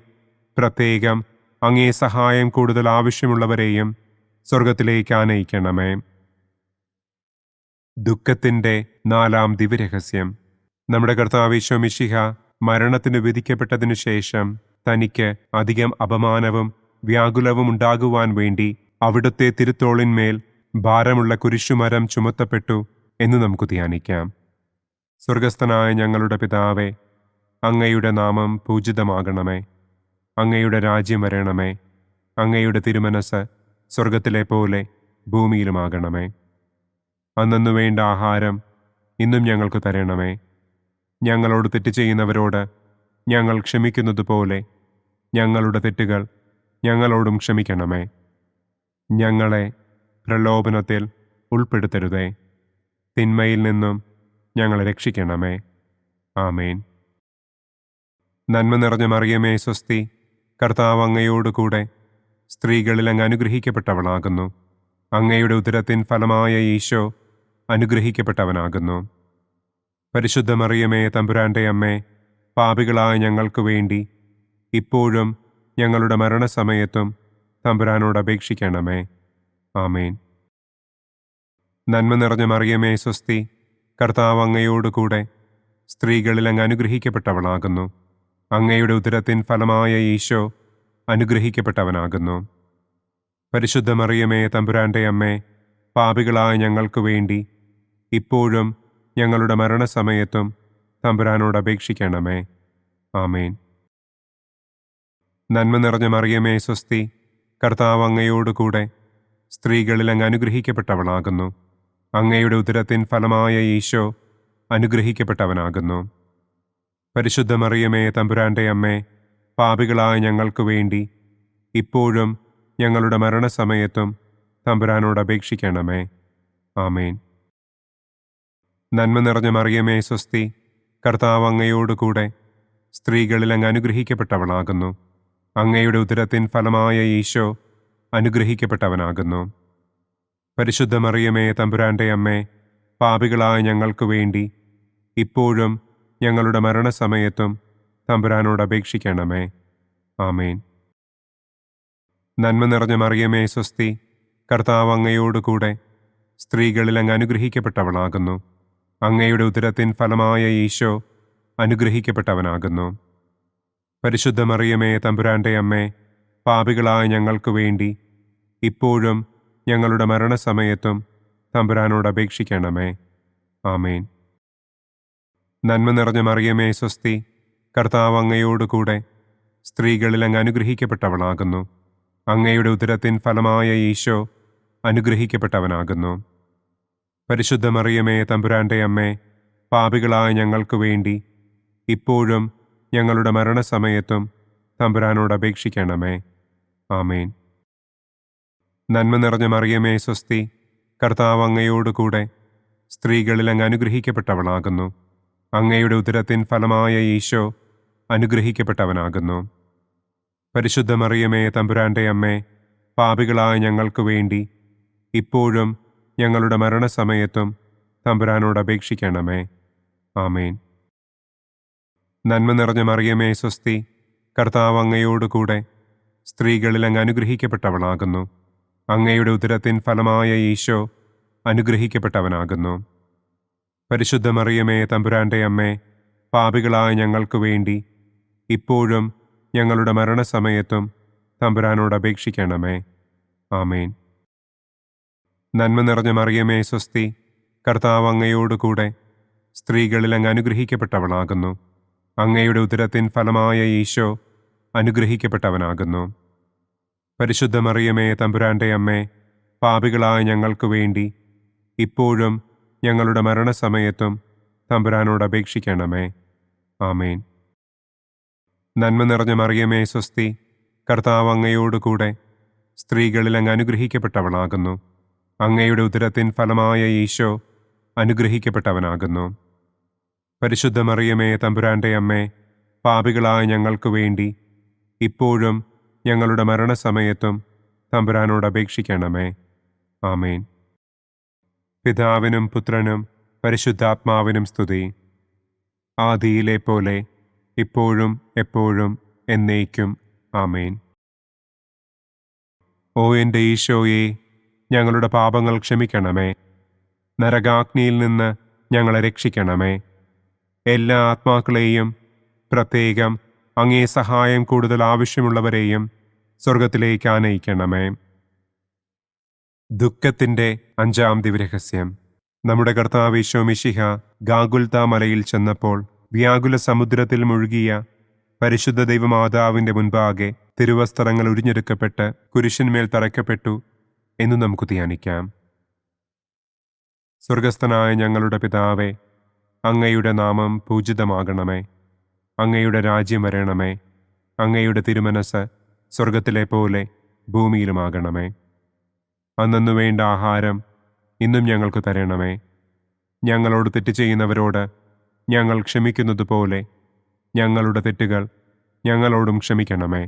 പ്രത്യേകം അങ്ങേ സഹായം കൂടുതൽ ആവശ്യമുള്ളവരെയും സ്വർഗത്തിലേക്ക് ആനയിക്കണമേ. ദുഃഖത്തിൻ്റെ 4-ാം ദിവ്യരഹസ്യം. നമ്മുടെ കർത്താവ് ഈശോ മിശിഹ മരണത്തിന് വിധിക്കപ്പെട്ടതിനു ശേഷം തനിക്ക് അധികം അപമാനവും വ്യാകുലവും ഉണ്ടാകുവാൻ വേണ്ടി അവിടുത്തെ തിരുത്തോളിന്മേൽ ഭാരമുള്ള കുരിശുമരം ചുമത്തപ്പെട്ടു എന്ന് നമുക്ക് ധ്യാനിക്കാം. സ്വർഗസ്ഥനായ ഞങ്ങളുടെ പിതാവേ, അങ്ങയുടെ നാമം പൂജിതമാകണമേ. അങ്ങയുടെ രാജ്യം വരണമേ. അങ്ങയുടെ തിരുമനസ് സ്വർഗത്തിലെ പോലെ ഭൂമിയിലുമാകണമേ. അന്നന്നു വേണ്ട ആഹാരം ഇന്നും ഞങ്ങൾക്ക് തരണമേ. ഞങ്ങളോട് തെറ്റ് ചെയ്യുന്നവരോട് ഞങ്ങൾ ക്ഷമിക്കുന്നത് പോലെ ഞങ്ങളുടെ തെറ്റുകൾ ഞങ്ങളോടും ക്ഷമിക്കണമേ. ഞങ്ങളെ പ്രലോഭനത്തിൽ ഉൾപ്പെടുത്തരുതേ. തിന്മയിൽ നിന്നും ഞങ്ങളെ രക്ഷിക്കണമേ. ആമേൻ. നന്മ നിറഞ്ഞ മറിയമേ സ്വസ്തി, കർത്താവ് അങ്ങയോട് കൂടെ സ്ത്രീകളിൽ അങ്ങ് അനുഗ്രഹിക്കപ്പെട്ടവളാകുന്നു. അങ്ങയുടെ ഉദരത്തിൻ ഫലമായ ഈശോ അനുഗ്രഹിക്കപ്പെട്ടവനാകുന്നു. പരിശുദ്ധ മറിയമേ തമ്പുരാന്റെ അമ്മേ, പാപികളായ ഞങ്ങൾക്ക് വേണ്ടി ഇപ്പോഴും ഞങ്ങളുടെ മരണസമയത്തും തമ്പുരാനോട് അപേക്ഷിക്കണമേ. ആമേൻ. നന്മ നിറഞ്ഞ മറിയമേ സ്വസ്തി, കർത്താവ് അങ്ങയോട് കൂടെ സ്ത്രീകളിൽ അങ്ങ് അനുഗ്രഹിക്കപ്പെട്ടവളാകുന്നു. അങ്ങയുടെ ഉദരത്തിൻ ഫലമായ ഈശോ അനുഗ്രഹിക്കപ്പെട്ടവനാകുന്നു. പരിശുദ്ധ മറിയമേ തമ്പുരാന്റെ അമ്മേ, പാപികളായ ഞങ്ങൾക്ക് വേണ്ടി ഇപ്പോഴും ഞങ്ങളുടെ മരണസമയത്തും തമ്പുരാനോട് അപേക്ഷിക്കണമേ. ആമേൻ. നന്മ നിറഞ്ഞ മറിയമേ സ്വസ്തി, കർത്താവ് അങ്ങയോട് കൂടെ സ്ത്രീകളിൽ അങ്ങ് അനുഗ്രഹിക്കപ്പെട്ടവളാകുന്നു. അങ്ങയുടെ ഉദരത്തിൻ ഫലമായ ഈശോ അനുഗ്രഹിക്കപ്പെട്ടവനാകുന്നു. പരിശുദ്ധ മറിയമേ തമ്പുരാന്റെ അമ്മേ, പാപികളായ ഞങ്ങൾക്ക് വേണ്ടി ഇപ്പോഴും ഞങ്ങളുടെ മരണസമയത്തും തമ്പുരാനോട് അപേക്ഷിക്കണമേ. ആമേൻ. നന്മ നിറഞ്ഞ മറിയമേ സ്വസ്തി, കർത്താവ് അങ്ങയോട് കൂടെ സ്ത്രീകളിൽ അങ്ങ് അനുഗ്രഹിക്കപ്പെട്ടവളാകുന്നു. അങ്ങയുടെ ഉദരത്തിൻ ഫലമായ ഈശോ അനുഗ്രഹിക്കപ്പെട്ടവനാകുന്നു. പരിശുദ്ധ മറിയമേ തമ്പുരാന്റെ അമ്മേ, പാപികളായ ഞങ്ങൾക്ക് വേണ്ടി ഇപ്പോഴും ഞങ്ങളുടെ മരണസമയത്തും തമ്പുരാനോട് അപേക്ഷിക്കണമേ. ആമേൻ. നന്മ നിറഞ്ഞ മറിയമേ സ്വസ്തി, കർത്താവ് അങ്ങയോട് കൂടെ സ്ത്രീകളിൽ അങ്ങ് അനുഗ്രഹിക്കപ്പെട്ടവളാകുന്നു. അങ്ങയുടെ ഉദരത്തിൻ ഫലമായ ഈശോ അനുഗ്രഹിക്കപ്പെട്ടവനാകുന്നു. പരിശുദ്ധ മറിയമേ, തമ്പുരാന്റെ അമ്മേ, പാപികളായ ഞങ്ങൾക്ക് വേണ്ടി ഇപ്പോഴും ഞങ്ങളുടെ മരണസമയത്തും തമ്പുരാനോട് അപേക്ഷിക്കണമേ. ആമേൻ. നന്മ നിറഞ്ഞ മറിയമേ, സ്വസ്തി. കർത്താവ് അങ്ങയോടുകൂടെ സ്ത്രീകളിൽ അങ്ങ് അനുഗ്രഹിക്കപ്പെട്ടവളാകുന്നു. അങ്ങയുടെ ഉദരത്തിൻ ഫലമായ ഈശോ അനുഗ്രഹിക്കപ്പെട്ടവനാകുന്നു. പരിശുദ്ധ മറിയമേ, തമ്പുരാന്റെ അമ്മേ, പാപികളായ ഞങ്ങൾക്ക് വേണ്ടി ഇപ്പോഴും ഞങ്ങളുടെ മരണസമയത്തും തമ്പുരാനോട് അപേക്ഷിക്കണമേ. ആമേൻ. നന്മ നിറഞ്ഞ മറിയമേ, സ്വസ്തി. കർത്താവ് അങ്ങയോടുകൂടെ സ്ത്രീകളിൽ അങ്ങ് അനുഗ്രഹിക്കപ്പെട്ടവളാകുന്നു. അങ്ങയുടെ ഉദരത്തിൻ ഫലമായ ഈശോ അനുഗ്രഹിക്കപ്പെട്ടവനാകുന്നു. പരിശുദ്ധ മറിയമേ, തമ്പുരാന്റെ അമ്മേ, പാപികളായ ഞങ്ങൾക്ക് വേണ്ടി ഇപ്പോഴും ഞങ്ങളുടെ മരണസമയത്തും തമ്പുരാനോട് അപേക്ഷിക്കണമേ. ആമേൻ. നന്മ നിറഞ്ഞ മറിയമേ, സ്വസ്തി. കർത്താവ് അങ്ങയോടുകൂടെ സ്ത്രീകളിൽ അങ്ങ് അനുഗ്രഹിക്കപ്പെട്ടവളാകുന്നു. അങ്ങയുടെ ഉദരത്തിൻ ഫലമായ ഈശോ അനുഗ്രഹിക്കപ്പെട്ടവനാകുന്നു. പരിശുദ്ധ മറിയമേ, തമ്പുരാന്റെ അമ്മേ, പാപികളായ ഞങ്ങൾക്ക് വേണ്ടി ഇപ്പോഴും ഞങ്ങളുടെ മരണസമയത്തും തമ്പുരാനോട് അപേക്ഷിക്കണമേ. ആമേൻ. നന്മ നിറഞ്ഞ മറിയമേ, സ്വസ്തി. കർത്താവ് അങ്ങയോടുകൂടെ സ്ത്രീകളിൽ അങ്ങ് അനുഗ്രഹിക്കപ്പെട്ടവളാകുന്നു. അങ്ങയുടെ ഉദരത്തിൻ ഫലമായ ഈശോ അനുഗ്രഹിക്കപ്പെട്ടവനാകുന്നു. പരിശുദ്ധ മറിയമേ, തമ്പുരാന്റെ അമ്മേ, പാപികളായ ഞങ്ങൾക്ക് വേണ്ടി ഇപ്പോഴും ഞങ്ങളുടെ മരണസമയത്തും തമ്പുരാനോട് അപേക്ഷിക്കണമേ. ആമേൻ. നന്മ നിറഞ്ഞ മറിയമേ, സ്വസ്തി. കർത്താവ് അങ്ങയോടുകൂടെ സ്ത്രീകളിൽ അങ്ങ് അനുഗ്രഹിക്കപ്പെട്ടവളാകുന്നു. അങ്ങയുടെ ഉദരത്തിൻ ഫലമായ ഈശോ അനുഗ്രഹിക്കപ്പെട്ടവനാകുന്നു. പരിശുദ്ധ മറിയമേ, തമ്പുരാന്റെ അമ്മേ, പാപികളായ ഞങ്ങൾക്ക് വേണ്ടി ഇപ്പോഴും ഞങ്ങളുടെ മരണസമയത്തും തമ്പുരാനോട് അപേക്ഷിക്കണമേ. ആമേൻ. പിതാവിനും പുത്രനും പരിശുദ്ധാത്മാവിനും സ്തുതി. ആദിയിലെ പോലെ ഇപ്പോഴും എപ്പോഴും എന്നേക്കും. ആമേൻ. ഓ എൻ്റെ ഈശോയെ, ഞങ്ങളുടെ പാപങ്ങൾ ക്ഷമിക്കണമേ. നരകാഗ്നിയിൽ നിന്ന് ഞങ്ങളെ രക്ഷിക്കണമേ. എല്ലാ ആത്മാക്കളെയും, പ്രത്യേകം അങ്ങേ സഹായം കൂടുതൽ ആവശ്യമുള്ളവരെയും സ്വർഗത്തിലേക്ക് ആനയിക്കണമേ. ദുഃഖത്തിൻ്റെ 5-ാം ദിവ്യരഹസ്യം. നമ്മുടെ കർത്താവ് ഈശോ മിശിഹ ഗാഗുൽത്ത മലയിൽ ചെന്നപ്പോൾ വ്യാകുല സമുദ്രത്തിൽ മുഴുകിയ പരിശുദ്ധ ദൈവമാതാവിൻ്റെ മുൻപാകെ തിരുവസ്ത്രങ്ങൾ ഉരിഞ്ഞെടുക്കപ്പെട്ട് കുരിശിന്മേൽ തറയ്ക്കപ്പെട്ടു എന്ന് നമുക്ക് ധ്യാനിക്കാം. സ്വർഗസ്ഥനായ ഞങ്ങളുടെ പിതാവേ, അങ്ങയുടെ നാമം പൂജിതമാകണമേ. അങ്ങയുടെ രാജ്യം വരണമേ. അങ്ങയുടെ തിരുമനസ് സ്വർഗത്തിലെ പോലെ ഭൂമിയിലുമാകണമേ. അന്നന്നു വേണ്ട ആഹാരം ഇന്നും ഞങ്ങൾക്ക് തരണമേ. ഞങ്ങളോട് തെറ്റ് ചെയ്യുന്നവരോട് ഞങ്ങൾ ക്ഷമിക്കുന്നത് പോലെ ഞങ്ങളുടെ തെറ്റുകൾ ഞങ്ങളോടും ക്ഷമിക്കണമേ.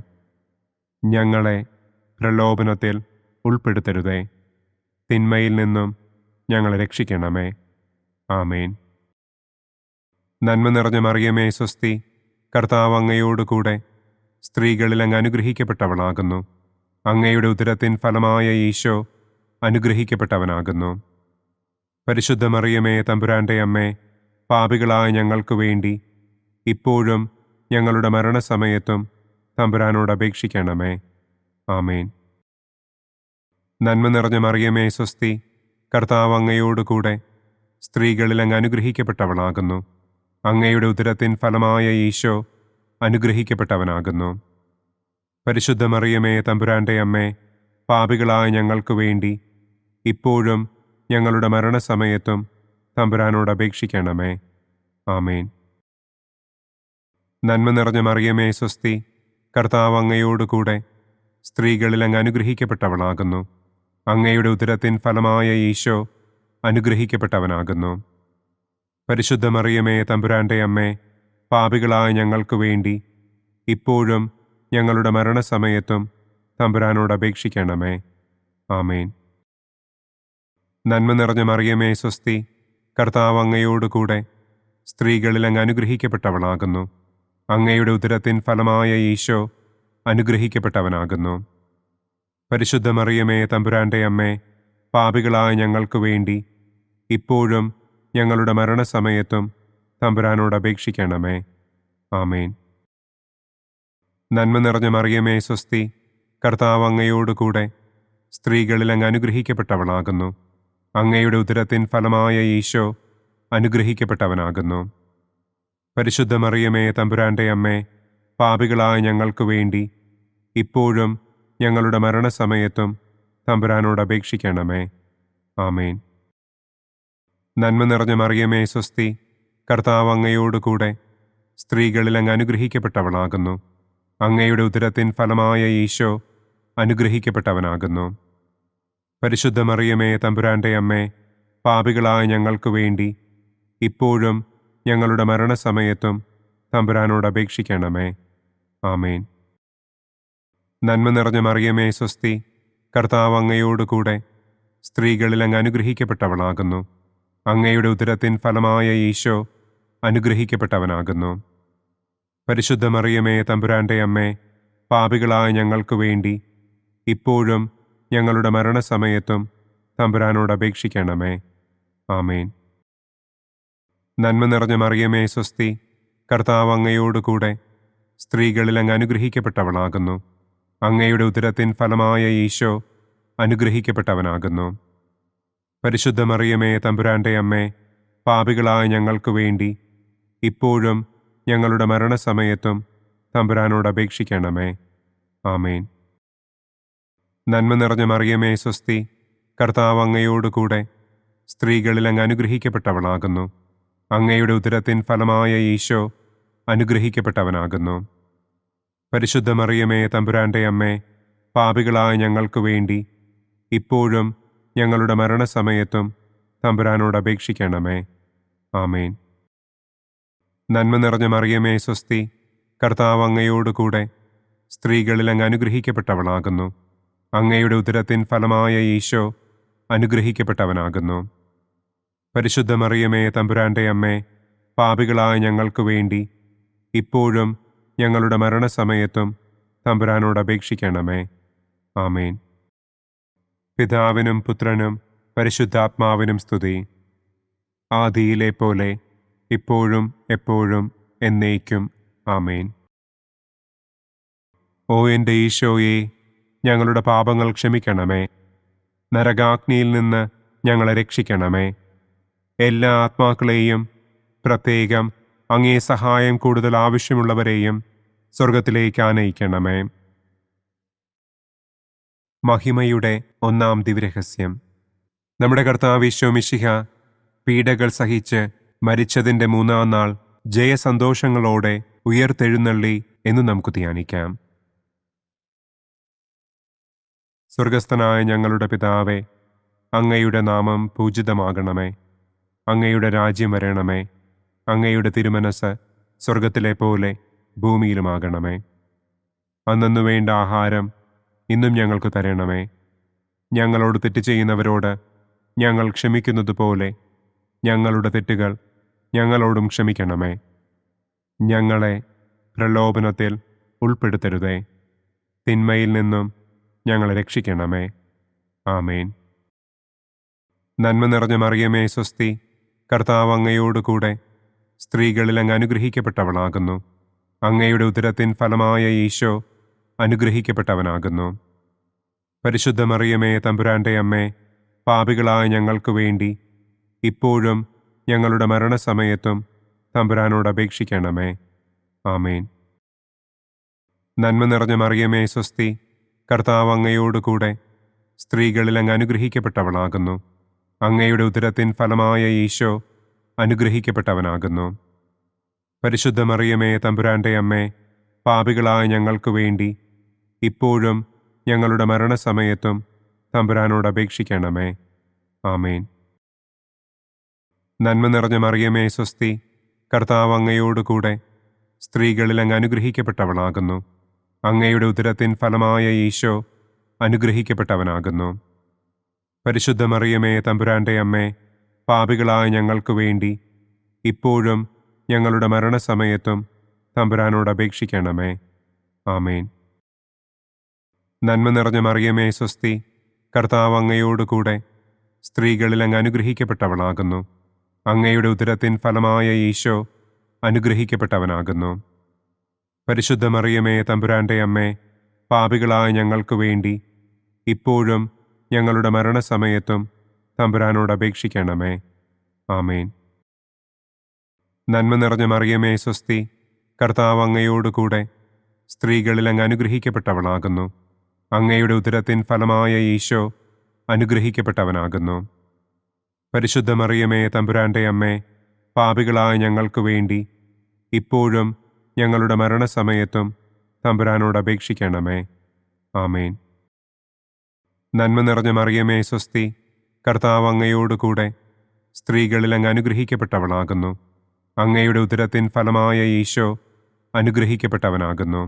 ഞങ്ങളെ പ്രലോഭനത്തിൽ ഉൾപ്പെടുത്തരുതേ. തിന്മയിൽ നിന്നും ഞങ്ങളെ രക്ഷിക്കണമേ. ആമേൻ. നന്മ നിറഞ്ഞ മറിയമേ, സ്വസ്തി. കർത്താവ് അങ്ങയോടുകൂടെ സ്ത്രീകളിൽ അങ്ങ് അനുഗ്രഹിക്കപ്പെട്ടവളാകുന്നു. അങ്ങയുടെ ഉദരത്തിൻ ഫലമായ ഈശോ അനുഗ്രഹിക്കപ്പെട്ടവനാകുന്നു. പരിശുദ്ധ മറിയമേ, തമ്പുരാന്റെ അമ്മേ, പാപികളായ ഞങ്ങൾക്ക് വേണ്ടി ഇപ്പോഴും ഞങ്ങളുടെ മരണസമയത്തും തമ്പുരാനോട് അപേക്ഷിക്കണമേ. ആമേൻ. നന്മ നിറഞ്ഞ മറിയമേ, സ്വസ്തി. കർത്താവ് അങ്ങയോടുകൂടെ സ്ത്രീകളിൽ അങ്ങ് അനുഗ്രഹിക്കപ്പെട്ടവളാകുന്നു. അങ്ങയുടെ ഉദരത്തിൻ ഫലമായ ഈശോ അനുഗ്രഹിക്കപ്പെട്ടവനാകുന്നു. പരിശുദ്ധ മറിയമേ, തമ്പുരാന്റെ അമ്മേ, പാപികളായ ഞങ്ങൾക്ക് വേണ്ടി ഇപ്പോഴും ഞങ്ങളുടെ മരണസമയത്തും തമ്പുരാനോട് അപേക്ഷിക്കണമേ. ആമേൻ. നന്മ നിറഞ്ഞ മറിയമേ, സ്വസ്തി. കർത്താവ് അങ്ങയോടുകൂടെ സ്ത്രീകളിൽ അങ്ങ് അനുഗ്രഹിക്കപ്പെട്ടവളാകുന്നു. അങ്ങയുടെ ഉദരത്തിൻ ഫലമായ ഈശോ അനുഗ്രഹിക്കപ്പെട്ടവനാകുന്നു. പരിശുദ്ധ മറിയമേ, തമ്പുരാന്റെ അമ്മേ, പാപികളായ ഞങ്ങൾക്ക് വേണ്ടി ഇപ്പോഴും ഞങ്ങളുടെ മരണസമയത്തും തമ്പുരാനോട് അപേക്ഷിക്കണമേ. ആമേൻ. നന്മ നിറഞ്ഞ മറിയമേ, സ്വസ്തി. കർത്താവ് അങ്ങയോടുകൂടെ സ്ത്രീകളിൽ അങ്ങ് അനുഗ്രഹിക്കപ്പെട്ടവളാകുന്നു. അങ്ങയുടെ ഉദരത്തിൻ ഫലമായ ഈശോ അനുഗ്രഹിക്കപ്പെട്ടവനാകുന്നു. പരിശുദ്ധ മറിയമേ, തമ്പുരാന്റെ അമ്മേ, പാപികളായ ഞങ്ങൾക്ക് വേണ്ടി ഇപ്പോഴും ഞങ്ങളുടെ മരണസമയത്തും തമ്പുരാനോട് അപേക്ഷിക്കണമേ. ആമേൻ. നന്മ നിറഞ്ഞ മറിയമേ സ്വസ്തി, കർത്താവ് അങ്ങയോടുകൂടെ സ്ത്രീകളിൽ അങ്ങ് അനുഗ്രഹിക്കപ്പെട്ടവളാകുന്നു. അങ്ങയുടെ ഉദരത്തിൻ ഫലമായ ഈശോ അനുഗ്രഹിക്കപ്പെട്ടവനാകുന്നു. പരിശുദ്ധ മറിയമേ തമ്പുരാന്റെ അമ്മേ, പാപികളായ ഞങ്ങൾക്ക് വേണ്ടി ഇപ്പോഴും ഞങ്ങളുടെ മരണസമയത്തും തമ്പുരാനോട് അപേക്ഷിക്കണമേ. ആമേൻ. നന്മ നിറഞ്ഞ മറിയമേ സ്വസ്തി, കർത്താവ് അങ്ങയോടുകൂടെ സ്ത്രീകളിൽ അങ്ങ് അനുഗ്രഹിക്കപ്പെട്ടവളാകുന്നു. അങ്ങയുടെ ഉദരത്തിൻ ഫലമായ ഈശോ അനുഗ്രഹിക്കപ്പെട്ടവനാകുന്നു. പരിശുദ്ധ മറിയമേ തമ്പുരാന്റെ അമ്മേ, പാപികളായ ഞങ്ങൾക്ക് വേണ്ടി ഇപ്പോഴും ഞങ്ങളുടെ മരണസമയത്തും തമ്പുരാനോട് അപേക്ഷിക്കണമേ. ആമേൻ. നന്മ നിറഞ്ഞ മറിയമേ സ്വസ്തി, കർത്താവ് അങ്ങയോടുകൂടെ സ്ത്രീകളിൽ അങ്ങ് അനുഗ്രഹിക്കപ്പെട്ടവളാകുന്നു. അങ്ങയുടെ ഉദരത്തിൻ ഫലമായ ഈശോ അനുഗ്രഹിക്കപ്പെട്ടവനാകുന്നു. പരിശുദ്ധ മറിയമേ തമ്പുരാന്റെ അമ്മേ, പാപികളായ ഞങ്ങൾക്ക് വേണ്ടി ഇപ്പോഴും ഞങ്ങളുടെ മരണസമയത്തും തമ്പുരാനോട് അപേക്ഷിക്കണമേ. ആമേൻ. നന്മ നിറഞ്ഞ മറിയമേ സ്വസ്തി, കർത്താവ് അങ്ങയോടുകൂടെ സ്ത്രീകളിൽ അങ്ങ് അനുഗ്രഹിക്കപ്പെട്ടവളാകുന്നു. അങ്ങയുടെ ഉദരത്തിൻ ഫലമായ ഈശോ അനുഗ്രഹിക്കപ്പെട്ടവനാകുന്നു. പരിശുദ്ധ മറിയമേ തമ്പുരാന്റെ അമ്മേ, പാപികളായ ഞങ്ങൾക്ക് വേണ്ടി ഇപ്പോഴും ഞങ്ങളുടെ മരണസമയത്തും തമ്പുരാനോട് അപേക്ഷിക്കണമേ. ആമേൻ. നന്മ നിറഞ്ഞ മറിയമേ സ്വസ്തി, കർത്താവ് അങ്ങയോടുകൂടെ സ്ത്രീകളിൽ അങ്ങ് അനുഗ്രഹിക്കപ്പെട്ടവളാകുന്നു. അങ്ങയുടെ ഉദരത്തിൻ ഫലമായ ഈശോ അനുഗ്രഹിക്കപ്പെട്ടവനാകുന്നു. പരിശുദ്ധ മറിയമേ തമ്പുരാന്റെ അമ്മേ, പാപികളായ ഞങ്ങൾക്ക് വേണ്ടി ഇപ്പോഴും ഞങ്ങളുടെ മരണസമയത്തും തമ്പുരാനോട് അപേക്ഷിക്കണമേ. ആമേൻ. നന്മ നിറഞ്ഞ മറിയമേ സ്വസ്തി, കർത്താവ് അങ്ങയോടുകൂടെ സ്ത്രീകളിൽ അങ്ങ് അനുഗ്രഹിക്കപ്പെട്ടവളാകുന്നു. അങ്ങയുടെ ഉദരത്തിൻ ഫലമായ ഈശോ അനുഗ്രഹിക്കപ്പെട്ടവനാകുന്നു. പരിശുദ്ധ മറിയമേ തമ്പുരാന്റെ അമ്മേ, പാപികളായ ഞങ്ങൾക്ക് വേണ്ടി ഇപ്പോഴും ഞങ്ങളുടെ മരണസമയത്തും തമ്പുരാനോട് അപേക്ഷിക്കണമേ. ആമേൻ. പിതാവിനും പുത്രനും പരിശുദ്ധാത്മാവിനും സ്തുതി. ആദിയിലെ പോലെ ഇപ്പോഴും എപ്പോഴും എന്നേക്കും. ആമേൻ. ഓ എൻ്റെ ഈശോയെ, ഞങ്ങളുടെ പാപങ്ങൾ ക്ഷമിക്കണമേ. നരകാഗ്നിയിൽ നിന്ന് ഞങ്ങളെ രക്ഷിക്കണമേ. എല്ലാ ആത്മാക്കളെയും, പ്രത്യേകം അങ്ങേ സഹായം കൂടുതൽ ആവശ്യമുള്ളവരെയും സ്വർഗത്തിലേക്ക് ആനയിക്കണമേ. മഹിമയുടെ ഒന്നാം ദിവ്യരഹസ്യം. നമ്മുടെ കർത്താവ് ഈശോ മിശിഹ പീഡകൾ സഹിച്ച് മരിച്ചതിൻ്റെ മൂന്നാം നാൾ ജയസന്തോഷങ്ങളോടെ ഉയർത്തെഴുന്നള്ളി എന്ന് നമുക്ക് ധ്യാനിക്കാം. സ്വർഗസ്ഥനായ ഞങ്ങളുടെ പിതാവേ, അങ്ങയുടെ നാമം പൂജിതമാകണമേ. അങ്ങയുടെ രാജ്യം വരണമേ. അങ്ങയുടെ തിരുമനസ് സ്വർഗത്തിലെ പോലെ ഭൂമിയിലുമാകണമേ. അന്നന്നു വേണ്ട ആഹാരം ഇന്നും ഞങ്ങൾക്ക് തരണമേ. ഞങ്ങളോട് തെറ്റ് ചെയ്യുന്നവരോട് ഞങ്ങൾ ക്ഷമിക്കുന്നത് പോലെ ഞങ്ങളുടെ തെറ്റുകൾ ഞങ്ങളോടും ക്ഷമിക്കണമേ. ഞങ്ങളെ പ്രലോഭനത്തിൽ ഉൾപ്പെടുത്തരുതേ. തിന്മയിൽ നിന്നും ഞങ്ങളെ രക്ഷിക്കണമേ. ആമേൻ. നന്മ നിറഞ്ഞ മറിയമേ സ്വസ്തി, കർത്താവ് അങ്ങയോടുകൂടെ സ്ത്രീകളിൽ അങ്ങ് അനുഗ്രഹിക്കപ്പെട്ടവളാകുന്നു. അങ്ങയുടെ ഉദരത്തിൻ ഫലമായ ഈശോ അനുഗ്രഹിക്കപ്പെട്ടവനാകുന്നു. പരിശുദ്ധ മറിയമേ തമ്പുരാന്റെ അമ്മേ, പാപികളായ ഞങ്ങൾക്ക് വേണ്ടി ഇപ്പോഴും ഞങ്ങളുടെ മരണസമയത്തും തമ്പുരാനോട് അപേക്ഷിക്കണമേ. ആമേൻ. നന്മ നിറഞ്ഞ മറിയമേ സ്വസ്തി, കർത്താവ് അങ്ങയോടുകൂടെ സ്ത്രീകളിൽ അങ്ങ് അനുഗ്രഹിക്കപ്പെട്ടവളാകുന്നു. അങ്ങയുടെ ഉദരത്തിൻ ഫലമായ ഈശോ അനുഗ്രഹിക്കപ്പെട്ടവനാകുന്നു. പരിശുദ്ധ മറിയമേ തമ്പുരാന്റെ അമ്മേ, പാപികളായ ഞങ്ങൾക്ക് വേണ്ടി ഇപ്പോഴും ഞങ്ങളുടെ മരണസമയത്തും തമ്പുരാനോട് അപേക്ഷിക്കണമേ. ആമേൻ. നന്മ നിറഞ്ഞ മറിയമേ സ്വസ്തി, കർത്താവ് അങ്ങയോടുകൂടെ സ്ത്രീകളിൽ അങ്ങ് അനുഗ്രഹിക്കപ്പെട്ടവളാകുന്നു. അങ്ങയുടെ ഉദരത്തിൻ ഫലമായ ഈശോ അനുഗ്രഹിക്കപ്പെട്ടവനാകുന്നു. പരിശുദ്ധ മറിയമേ തമ്പുരാന്റെ അമ്മേ, പാപികളായ ഞങ്ങൾക്ക് വേണ്ടി ഇപ്പോഴും ഞങ്ങളുടെ മരണസമയത്തും തമ്പുരാനോട് അപേക്ഷിക്കണമേ. ആമേൻ. നന്മ നിറഞ്ഞ മറിയമേ സ്വസ്തി, കർത്താവ് അങ്ങയോടുകൂടെ സ്ത്രീകളിൽ അങ്ങ് അനുഗ്രഹിക്കപ്പെട്ടവളാകുന്നു. അങ്ങയുടെ ഉദരത്തിൻ ഫലമായ ഈശോ അനുഗ്രഹിക്കപ്പെട്ടവനാകുന്നു. പരിശുദ്ധ മറിയമേ, തമ്പുരാന്റെ അമ്മേ, പാപികളായ ഞങ്ങൾക്ക് വേണ്ടി ഇപ്പോഴും ഞങ്ങളുടെ മരണസമയത്തും തമ്പുരാനോട് അപേക്ഷിക്കണമേ. ആമേൻ. നന്മ നിറഞ്ഞ മറിയമേ, സ്വസ്തി. കർത്താവ് അങ്ങയോടുകൂടെ സ്ത്രീകളിൽ അങ്ങ് അനുഗ്രഹിക്കപ്പെട്ടവളാകുന്നു. അങ്ങയുടെ ഉദരത്തിൻ ഫലമായ ഈശോ അനുഗ്രഹിക്കപ്പെട്ടവനാകുന്നു. പരിശുദ്ധ മറിയമേ, തമ്പുരാന്റെ അമ്മേ, പാപികളായ ഞങ്ങൾക്ക് വേണ്ടി ഇപ്പോഴും ഞങ്ങളുടെ മരണസമയത്തും തമ്പുരാനോട് അപേക്ഷിക്കണമേ. ആമേൻ. നന്മ നിറഞ്ഞ മറിയമേ, സ്വസ്തി. കർത്താവ് അങ്ങയോടുകൂടെ സ്ത്രീകളിൽ അങ്ങ് അനുഗ്രഹിക്കപ്പെട്ടവളാകുന്നു. അങ്ങയുടെ ഉദരത്തിൻ ഫലമായ ഈശോ അനുഗ്രഹിക്കപ്പെട്ടവനാകുന്നു.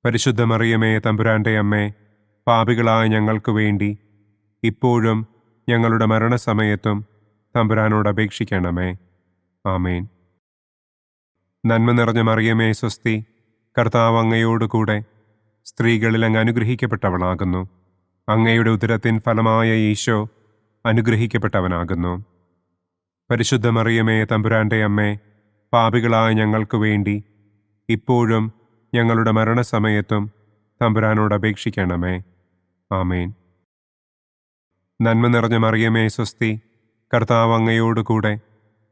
പരിശുദ്ധ മറിയമേ, തമ്പുരാന്റെ അമ്മേ, പാപികളായ ഞങ്ങൾക്ക് വേണ്ടി ഇപ്പോഴും ഞങ്ങളുടെ മരണസമയത്തും തമ്പുരാനോട് അപേക്ഷിക്കണമേ. ആമേൻ. നന്മ നിറഞ്ഞ മറിയമേ, സ്വസ്തി. കർത്താവ് അങ്ങയോടുകൂടെ സ്ത്രീകളിൽ അങ്ങ് അനുഗ്രഹിക്കപ്പെട്ടവളാകുന്നു. അങ്ങയുടെ ഉദരത്തിൻ ഫലമായ ഈശോ അനുഗ്രഹിക്കപ്പെട്ടവനാകുന്നു. പരിശുദ്ധ മറിയമേ, തമ്പുരാന്റെ അമ്മേ, പാപികളായ ഞങ്ങൾക്ക് വേണ്ടി ഇപ്പോഴും ഞങ്ങളുടെ മരണസമയത്തും തമ്പുരാനോട് അപേക്ഷിക്കണമേ. ആമേൻ. നന്മ നിറഞ്ഞ മറിയമേ, സ്വസ്തി. കർത്താവ് അങ്ങയോടുകൂടെ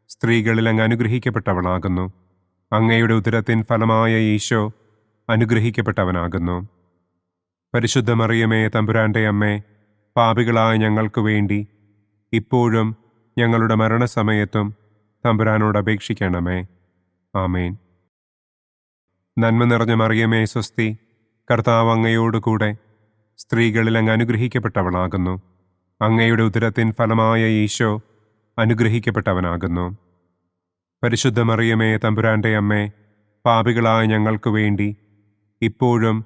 സ്ത്രീകളിൽ അങ്ങ് അനുഗ്രഹിക്കപ്പെട്ടവളാകുന്നു. അങ്ങയുടെ ഉദരത്തിൻ ഫലമായ ഈശോ അനുഗ്രഹിക്കപ്പെട്ടവനാകുന്നു. പരിശുദ്ധ മറിയമേ, തമ്പുരാന്റെ അമ്മേ, പാപികളായ ഞങ്ങൾക്ക് വേണ്ടി ഇപ്പോഴും ഞങ്ങളുടെ മരണസമയത്തും തമ്പുരാനോട് അപേക്ഷിക്കണമേ. ആമേൻ. നന്മ നിറഞ്ഞ മറിയമേ, സ്വസ്തി. കർത്താവ് അങ്ങയോടുകൂടെ സ്ത്രീകളിൽ അങ്ങ് അനുഗ്രഹിക്കപ്പെട്ടവളാകുന്നു. അങ്ങയുടെ ഉദരത്തിൻ ഫലമായ ഈശോ അനുഗ്രഹിക്കപ്പെട്ടവനാകുന്നു. പരിശുദ്ധ മറിയമേ, തമ്പുരാന്റെ അമ്മേ, പാപികളായ ഞങ്ങൾക്ക് വേണ്ടി ഇപ്പോഴും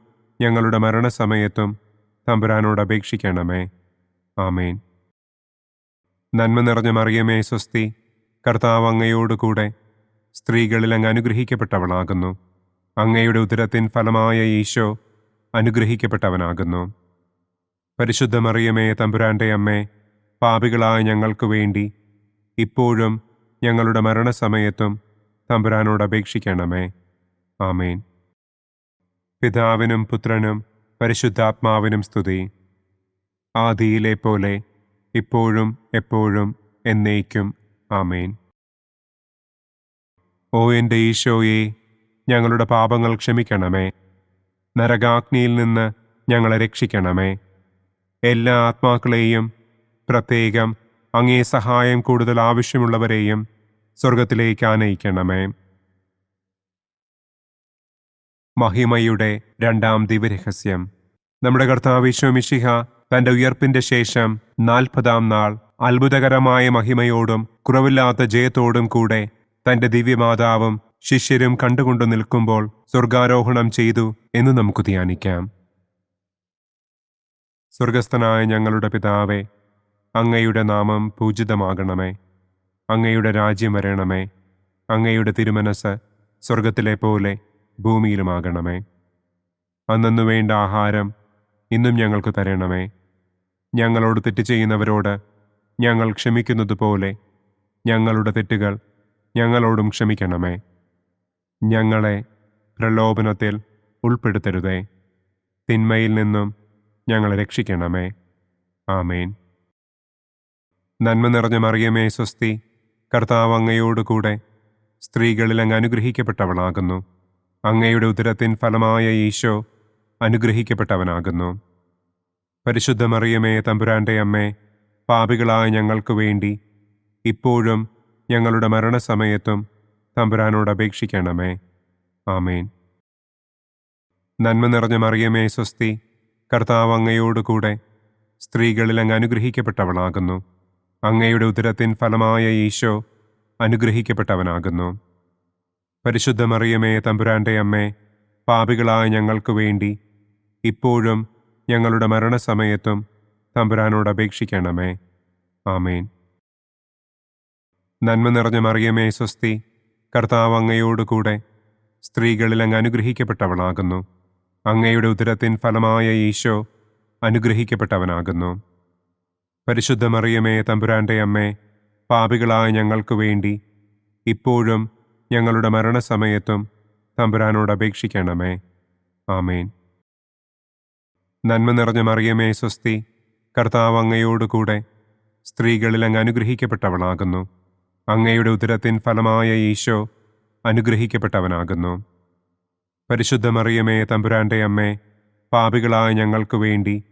ഞങ്ങളുടെ മരണസമയത്തും തമ്പുരാനോട് അപേക്ഷിക്കണമേ. ആമേൻ. നന്മ നിറഞ്ഞ മറിയമേ, സ്വസ്തി. കർത്താവ് അങ്ങയോടുകൂടെ സ്ത്രീകളിൽ അങ്ങ് അനുഗ്രഹിക്കപ്പെട്ടവളാകുന്നു. അങ്ങയുടെ ഉദരത്തിൻ ഫലമായ ഈശോ അനുഗ്രഹിക്കപ്പെട്ടവനാകുന്നു. പരിശുദ്ധ മറിയമേ, തമ്പുരാന്റെ അമ്മേ, പാപികളായ ഞങ്ങൾക്ക് വേണ്ടി ഇപ്പോഴും ഞങ്ങളുടെ മരണസമയത്തും തമ്പുരാനോട് അപേക്ഷിക്കണമേ. ആമേൻ. പിതാവിനും പുത്രനും പരിശുദ്ധാത്മാവിനും സ്തുതി. ആദിയിലെ പോലെ ഇപ്പോഴും എപ്പോഴും എന്നേക്കും. ആമേൻ. ഓ എൻ്റെ ഈശോയെ, ഞങ്ങളുടെ പാപങ്ങൾ ക്ഷമിക്കണമേ. നരകാഗ്നിയിൽ നിന്ന് ഞങ്ങളെ രക്ഷിക്കണമേ. എല്ലാ ആത്മാക്കളെയും, പ്രത്യേകം അങ്ങേ സഹായം കൂടുതൽ ആവശ്യമുള്ളവരെയും സ്വർഗത്തിലേക്ക് ആനയിക്കണമേ. മഹിമയുടെ രണ്ടാം ദിവ്യരഹസ്യം. നമ്മുടെ കർത്താവ് ഈശോ മിശിഹ തന്റെ ഉയർപ്പിന്റെ ശേഷം 40-ാം നാൾ അത്ഭുതകരമായ മഹിമയോടും കുറവില്ലാത്ത ജയത്തോടും കൂടെ തന്റെ ദിവ്യമാതാവും ശിഷ്യരും കണ്ടുകൊണ്ടു നിൽക്കുമ്പോൾ സ്വർഗാരോഹണം ചെയ്തു എന്ന് നമുക്ക് ധ്യാനിക്കാം. സ്വർഗസ്ഥനായ ഞങ്ങളുടെ പിതാവേ, അങ്ങയുടെ നാമം പൂജിതമാകണമേ. അങ്ങയുടെ രാജ്യം വരണമേ. അങ്ങയുടെ തിരുമനസ് സ്വർഗത്തിലെ പോലെ ഭൂമിയിലുമാകണമേ. അന്നു വേണ്ട ആഹാരം ഇന്നും ഞങ്ങൾക്ക് തരണമേ. ഞങ്ങളോട് തെറ്റ് ചെയ്യുന്നവരോട് ഞങ്ങൾ ക്ഷമിക്കുന്നത് പോലെ ഞങ്ങളുടെ തെറ്റുകൾ ഞങ്ങളോടും ക്ഷമിക്കണമേ. ഞങ്ങളെ പ്രലോഭനത്തിൽ ഉൾപ്പെടുത്തരുതേ. തിന്മയിൽ നിന്നും ഞങ്ങളെ രക്ഷിക്കണമേ. ആമേൻ. നന്മ നിറഞ്ഞ മറിയമേ, സ്വസ്തി. കർത്താവ് അങ്ങയോടുകൂടെ സ്ത്രീകളിൽ അങ്ങ് അനുഗ്രഹിക്കപ്പെട്ടവളാകുന്നു. അങ്ങയുടെ ഉദരത്തിൻ ഫലമായ ഈശോ അനുഗ്രഹിക്കപ്പെട്ടവനാകുന്നു. പരിശുദ്ധ മറിയമേ, തമ്പുരാന്റെ അമ്മേ, പാപികളായ ഞങ്ങൾക്ക് വേണ്ടി ഇപ്പോഴും ഞങ്ങളുടെ മരണസമയത്തും തമ്പുരാനോട് അപേക്ഷിക്കണമേ. ആമേൻ. നന്മ നിറഞ്ഞ മറിയമേ, സ്വസ്തി. കർത്താവ് അങ്ങയോടുകൂടെ സ്ത്രീകളിൽ അങ്ങ് അനുഗ്രഹിക്കപ്പെട്ടവളാകുന്നു. അങ്ങയുടെ ഉദരത്തിൻ ഫലമായ ഈശോ അനുഗ്രഹിക്കപ്പെട്ടവനാകുന്നു. പരിശുദ്ധ മറിയമേ, തമ്പുരാന്റെ അമ്മേ, പാപികളായ ഞങ്ങൾക്ക് വേണ്ടി ഇപ്പോഴും ഞങ്ങളുടെ മരണസമയത്തും തമ്പുരാനോട് അപേക്ഷിക്കണമേ. ആമേൻ. നന്മ നിറഞ്ഞ മറിയമേ, സ്വസ്തി. കർത്താവ് അങ്ങയോടുകൂടെ സ്ത്രീകളിൽ അങ്ങ് അനുഗ്രഹിക്കപ്പെട്ടവളാകുന്നു. അങ്ങയുടെ ഉദരത്തിൻ ഫലമായ ഈശോ അനുഗ്രഹിക്കപ്പെട്ടവനാകുന്നു. പരിശുദ്ധ മറിയമേ തമ്പുരാന്റെ അമ്മേ, പാപികളായ ഞങ്ങൾക്ക് വേണ്ടി ഇപ്പോഴും ഞങ്ങളുടെ മരണസമയത്തും തമ്പുരാനോട് അപേക്ഷിക്കണമേ. ആമേൻ. നന്മ നിറഞ്ഞ മറിയമേ സ്വസ്തി, കർത്താവ് അങ്ങയോടുകൂടെ സ്ത്രീകളിൽ അങ്ങ് അനുഗ്രഹിക്കപ്പെട്ടവളാകുന്നു. അങ്ങയുടെ ഉദരത്തിൻ ഫലമായ ഈശോ അനുഗ്രഹിക്കപ്പെട്ടവനാകുന്നു. പരിശുദ്ധ മറിയമേ തമ്പുരാന്റെ അമ്മേ, പാപികളായ ഞങ്ങൾക്ക് വേണ്ടി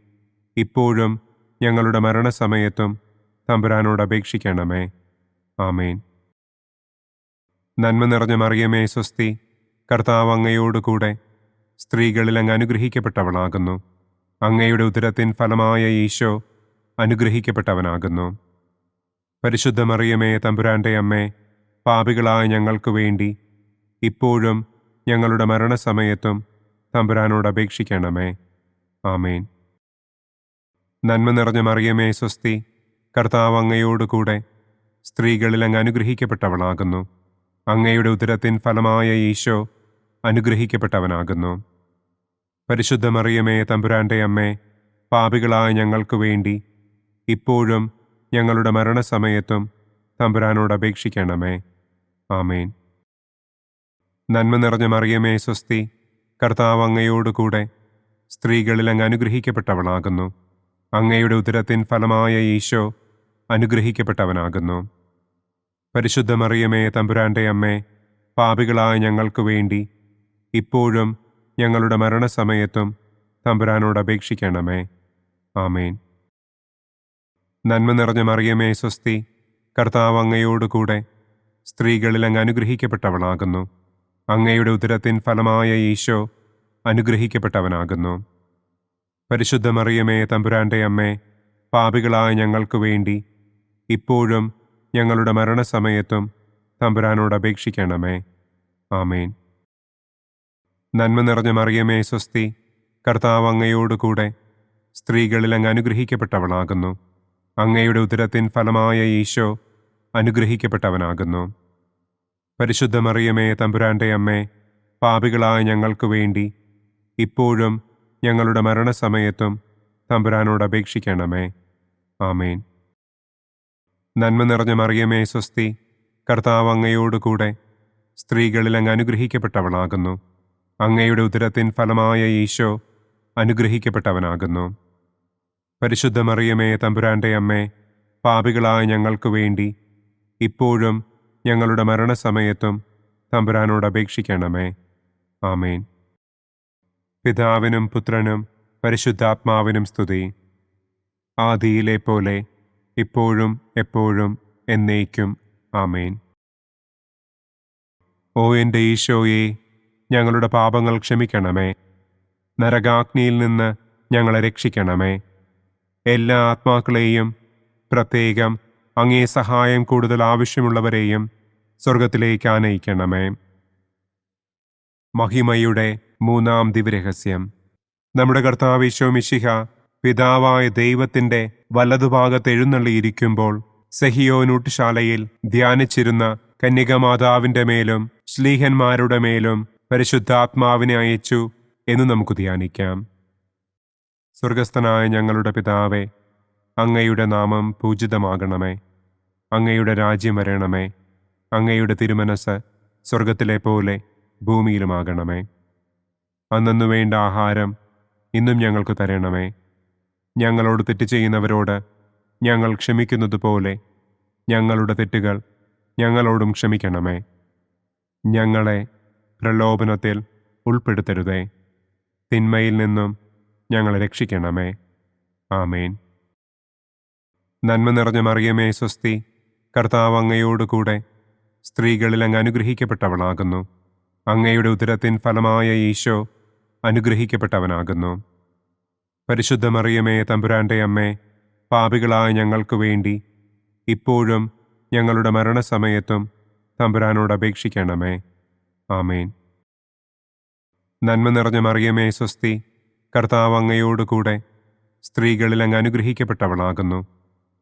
ഇപ്പോഴും ഞങ്ങളുടെ മരണസമയത്തും തമ്പുരാനോട് അപേക്ഷിക്കണമേ. ആമേൻ. നന്മ നിറഞ്ഞ മറിയമേ സ്വസ്തി, കർത്താവ് അങ്ങയോടുകൂടെ സ്ത്രീകളിൽ അങ്ങ് അനുഗ്രഹിക്കപ്പെട്ടവളാകുന്നു. അങ്ങയുടെ ഉദരത്തിൻ ഫലമായ ഈശോ അനുഗ്രഹിക്കപ്പെട്ടവനാകുന്നു. പരിശുദ്ധ മറിയമേ തമ്പുരാന്റെ അമ്മേ, പാപികളായ ഞങ്ങൾക്ക് വേണ്ടി ഇപ്പോഴും ഞങ്ങളുടെ മരണസമയത്തും തമ്പുരാനോട് അപേക്ഷിക്കണമേ. ആമേൻ. നന്മ നിറഞ്ഞ മറിയമേ സ്വസ്തി, കർത്താവ് അങ്ങയോടുകൂടെ സ്ത്രീകളിൽ അങ്ങ് അനുഗ്രഹിക്കപ്പെട്ടവളാകുന്നു. അങ്ങയുടെ ഉദരത്തിൻ ഫലമായ ഈശോ അനുഗ്രഹിക്കപ്പെട്ടവനാകുന്നു. പരിശുദ്ധ മറിയമേ തമ്പുരാന്റെ അമ്മേ, പാപികളായ ഞങ്ങൾക്ക് വേണ്ടി ഇപ്പോഴും ഞങ്ങളുടെ മരണസമയത്തും തമ്പുരാനോട് അപേക്ഷിക്കണമേ. ആമേൻ. നന്മ നിറഞ്ഞ മറിയമേ സ്വസ്തി, കർത്താവ് അങ്ങയോടുകൂടെ സ്ത്രീകളിൽ അങ്ങ് അനുഗ്രഹിക്കപ്പെട്ടവളാകുന്നു. അങ്ങയുടെ ഉദരത്തിൻ ഫലമായ ഈശോ അനുഗ്രഹിക്കപ്പെട്ടവനാകുന്നു. പരിശുദ്ധ മറിയമേ തമ്പുരാന്റെ അമ്മേ, പാപികളായ ഞങ്ങൾക്ക് വേണ്ടി ഇപ്പോഴും ഞങ്ങളുടെ മരണസമയത്തും തമ്പുരാനോട് അപേക്ഷിക്കണമേ. ആമേൻ. നന്മ നിറഞ്ഞ മറിയമേ സ്വസ്തി, കർത്താവ് അങ്ങയോടുകൂടെ സ്ത്രീകളിൽ അങ്ങ് അനുഗ്രഹിക്കപ്പെട്ടവളാകുന്നു. അങ്ങയുടെ ഉദരത്തിൻ ഫലമായ ഈശോ അനുഗ്രഹിക്കപ്പെട്ടവനാകുന്നു. പരിശുദ്ധ മറിയമേ തമ്പുരാന്റെ അമ്മേ, പാപികളായ ഞങ്ങൾക്ക് വേണ്ടി ഇപ്പോഴും ഞങ്ങളുടെ മരണസമയത്തും തമ്പുരാനോട് അപേക്ഷിക്കണമേ. ആമേൻ. നന്മ നിറഞ്ഞ മറിയമേ സ്വസ്തി, കർത്താവ് അങ്ങയോടുകൂടെ സ്ത്രീകളിൽ അങ്ങ് അനുഗ്രഹിക്കപ്പെട്ടവളാകുന്നു. അങ്ങയുടെ ഉദരത്തിൻ ഫലമായ ഈശോ അനുഗ്രഹിക്കപ്പെട്ടവനാകുന്നു. പരിശുദ്ധ മറിയമേ തമ്പുരാന്റെ അമ്മേ, പാപികളായ ഞങ്ങൾക്ക് വേണ്ടി ഇപ്പോഴും ഞങ്ങളുടെ മരണസമയത്തും തമ്പുരാനോട് അപേക്ഷിക്കണമേ. ആമേൻ. നന്മ നിറഞ്ഞ മറിയമേ സ്വസ്തി, കർത്താവ് അങ്ങയോടുകൂടെ സ്ത്രീകളിൽ അങ്ങ് അനുഗ്രഹിക്കപ്പെട്ടവളാകുന്നു. അങ്ങയുടെ ഉദരത്തിൻ ഫലമായ ഈശോ അനുഗ്രഹിക്കപ്പെട്ടവനാകുന്നു. പരിശുദ്ധ മറിയമേ തമ്പുരാന്റെ അമ്മേ, പാപികളായ ഞങ്ങൾക്ക് വേണ്ടി ഇപ്പോഴും ഞങ്ങളുടെ മരണസമയത്തും തമ്പുരാനോട് അപേക്ഷിക്കണമേ. ആമേൻ. പിതാവിനും പുത്രനും പരിശുദ്ധാത്മാവിനും സ്തുതി. ആദിയിലെ പോലെ ഇപ്പോഴും എപ്പോഴും എന്നേക്കും. ആമേൻ. ഓ എൻ്റെ ഈശോയെ, ഞങ്ങളുടെ പാപങ്ങൾ ക്ഷമിക്കണമേ. നരകാഗ്നിയിൽ നിന്ന് ഞങ്ങളെ രക്ഷിക്കണമേ. എല്ലാ ആത്മാക്കളെയും, പ്രത്യേകം അങ്ങേ സഹായം കൂടുതൽ ആവശ്യമുള്ളവരെയും സ്വർഗത്തിലേക്ക് ആനയിക്കണമേ. മഹിമയുടെ മൂന്നാം ദിവ്യരഹസ്യം. നമ്മുടെ കർത്താവ് ഈശോ മിശിഹ പിതാവായ ദൈവത്തിൻ്റെ വലതുഭാഗത്ത് എഴുന്നള്ളിയിരിക്കുമ്പോൾ സെഹിയോനൂട്ടുശാലയിൽ ധ്യാനിച്ചിരുന്ന കന്യകമാതാവിൻ്റെ മേലും ശ്ലീഹന്മാരുടെ മേലും പരിശുദ്ധാത്മാവിനെ അയച്ചു എന്ന് നമുക്ക് ധ്യാനിക്കാം. സ്വർഗസ്ഥനായ ഞങ്ങളുടെ പിതാവേ, അങ്ങയുടെ നാമം പൂജിതമാകണമേ. അങ്ങയുടെ രാജ്യം വരണമേ. അങ്ങയുടെ തിരുമനസ് സ്വർഗത്തിലെ പോലെ ഭൂമിയിലുമാകണമേ. അന്നു വേണ്ട ആഹാരം ഇന്നും ഞങ്ങൾക്ക് തരണമേ. ഞങ്ങളോട് തെറ്റ് ചെയ്യുന്നവരോട് ഞങ്ങൾ ക്ഷമിക്കുന്നത് പോലെ ഞങ്ങളുടെ തെറ്റുകൾ ഞങ്ങളോടും ക്ഷമിക്കണമേ. ഞങ്ങളെ പ്രലോഭനത്തിൽ ഉൾപ്പെടുത്തരുതേ. തിന്മയിൽ നിന്നും ഞങ്ങളെ രക്ഷിക്കണമേ. ആമേൻ. നന്മ നിറഞ്ഞ മറിയമേ സ്വസ്തി, കർത്താവ് അങ്ങയോടുകൂടെ സ്ത്രീകളിൽ അങ്ങ് അനുഗ്രഹിക്കപ്പെട്ടവളാകുന്നു. അങ്ങയുടെ ഉദരത്തിൻ ഫലമായ ഈശോ അനുഗ്രഹിക്കപ്പെട്ടവനാകുന്നു. പരിശുദ്ധ മറിയമേ തമ്പുരാന്റെ അമ്മേ, പാപികളായ ഞങ്ങൾക്ക് വേണ്ടി ഇപ്പോഴും ഞങ്ങളുടെ മരണസമയത്തും തമ്പുരാനോട് അപേക്ഷിക്കണമേ. ആമേൻ. നന്മ നിറഞ്ഞ മറിയമേ സ്വസ്തി, കർത്താവ് അങ്ങയോടുകൂടെ സ്ത്രീകളിൽ അങ്ങ് അനുഗ്രഹിക്കപ്പെട്ടവളാകുന്നു.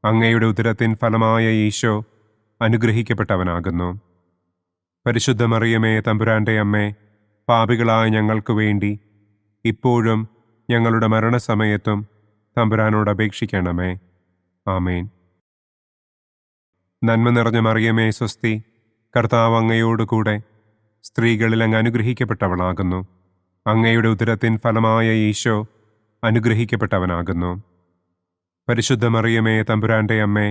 അങ്ങയുടെ ഉദരത്തിൻ ഫലമായ ഈശോ അനുഗ്രഹിക്കപ്പെട്ടവനാകുന്നു. പരിശുദ്ധ മറിയമേ തമ്പുരാന്റെ അമ്മേ, പാപികളായ ഞങ്ങൾക്ക് വേണ്ടി ഇപ്പോഴും ഞങ്ങളുടെ മരണസമയത്തും തമ്പുരാനോട് അപേക്ഷിക്കണമേ. ആമേൻ. നന്മ നിറഞ്ഞ മറിയമേ സ്വസ്തി, കർത്താവ് അങ്ങയോടുകൂടെ സ്ത്രീകളിൽ അങ്ങ് അനുഗ്രഹിക്കപ്പെട്ടവളാകുന്നു. അങ്ങയുടെ ഉദരത്തിൻ ഫലമായ ഈശോ അനുഗ്രഹിക്കപ്പെട്ടവനാകുന്നു. പരിശുദ്ധ മറിയമേ തമ്പുരാന്റെ അമ്മേ,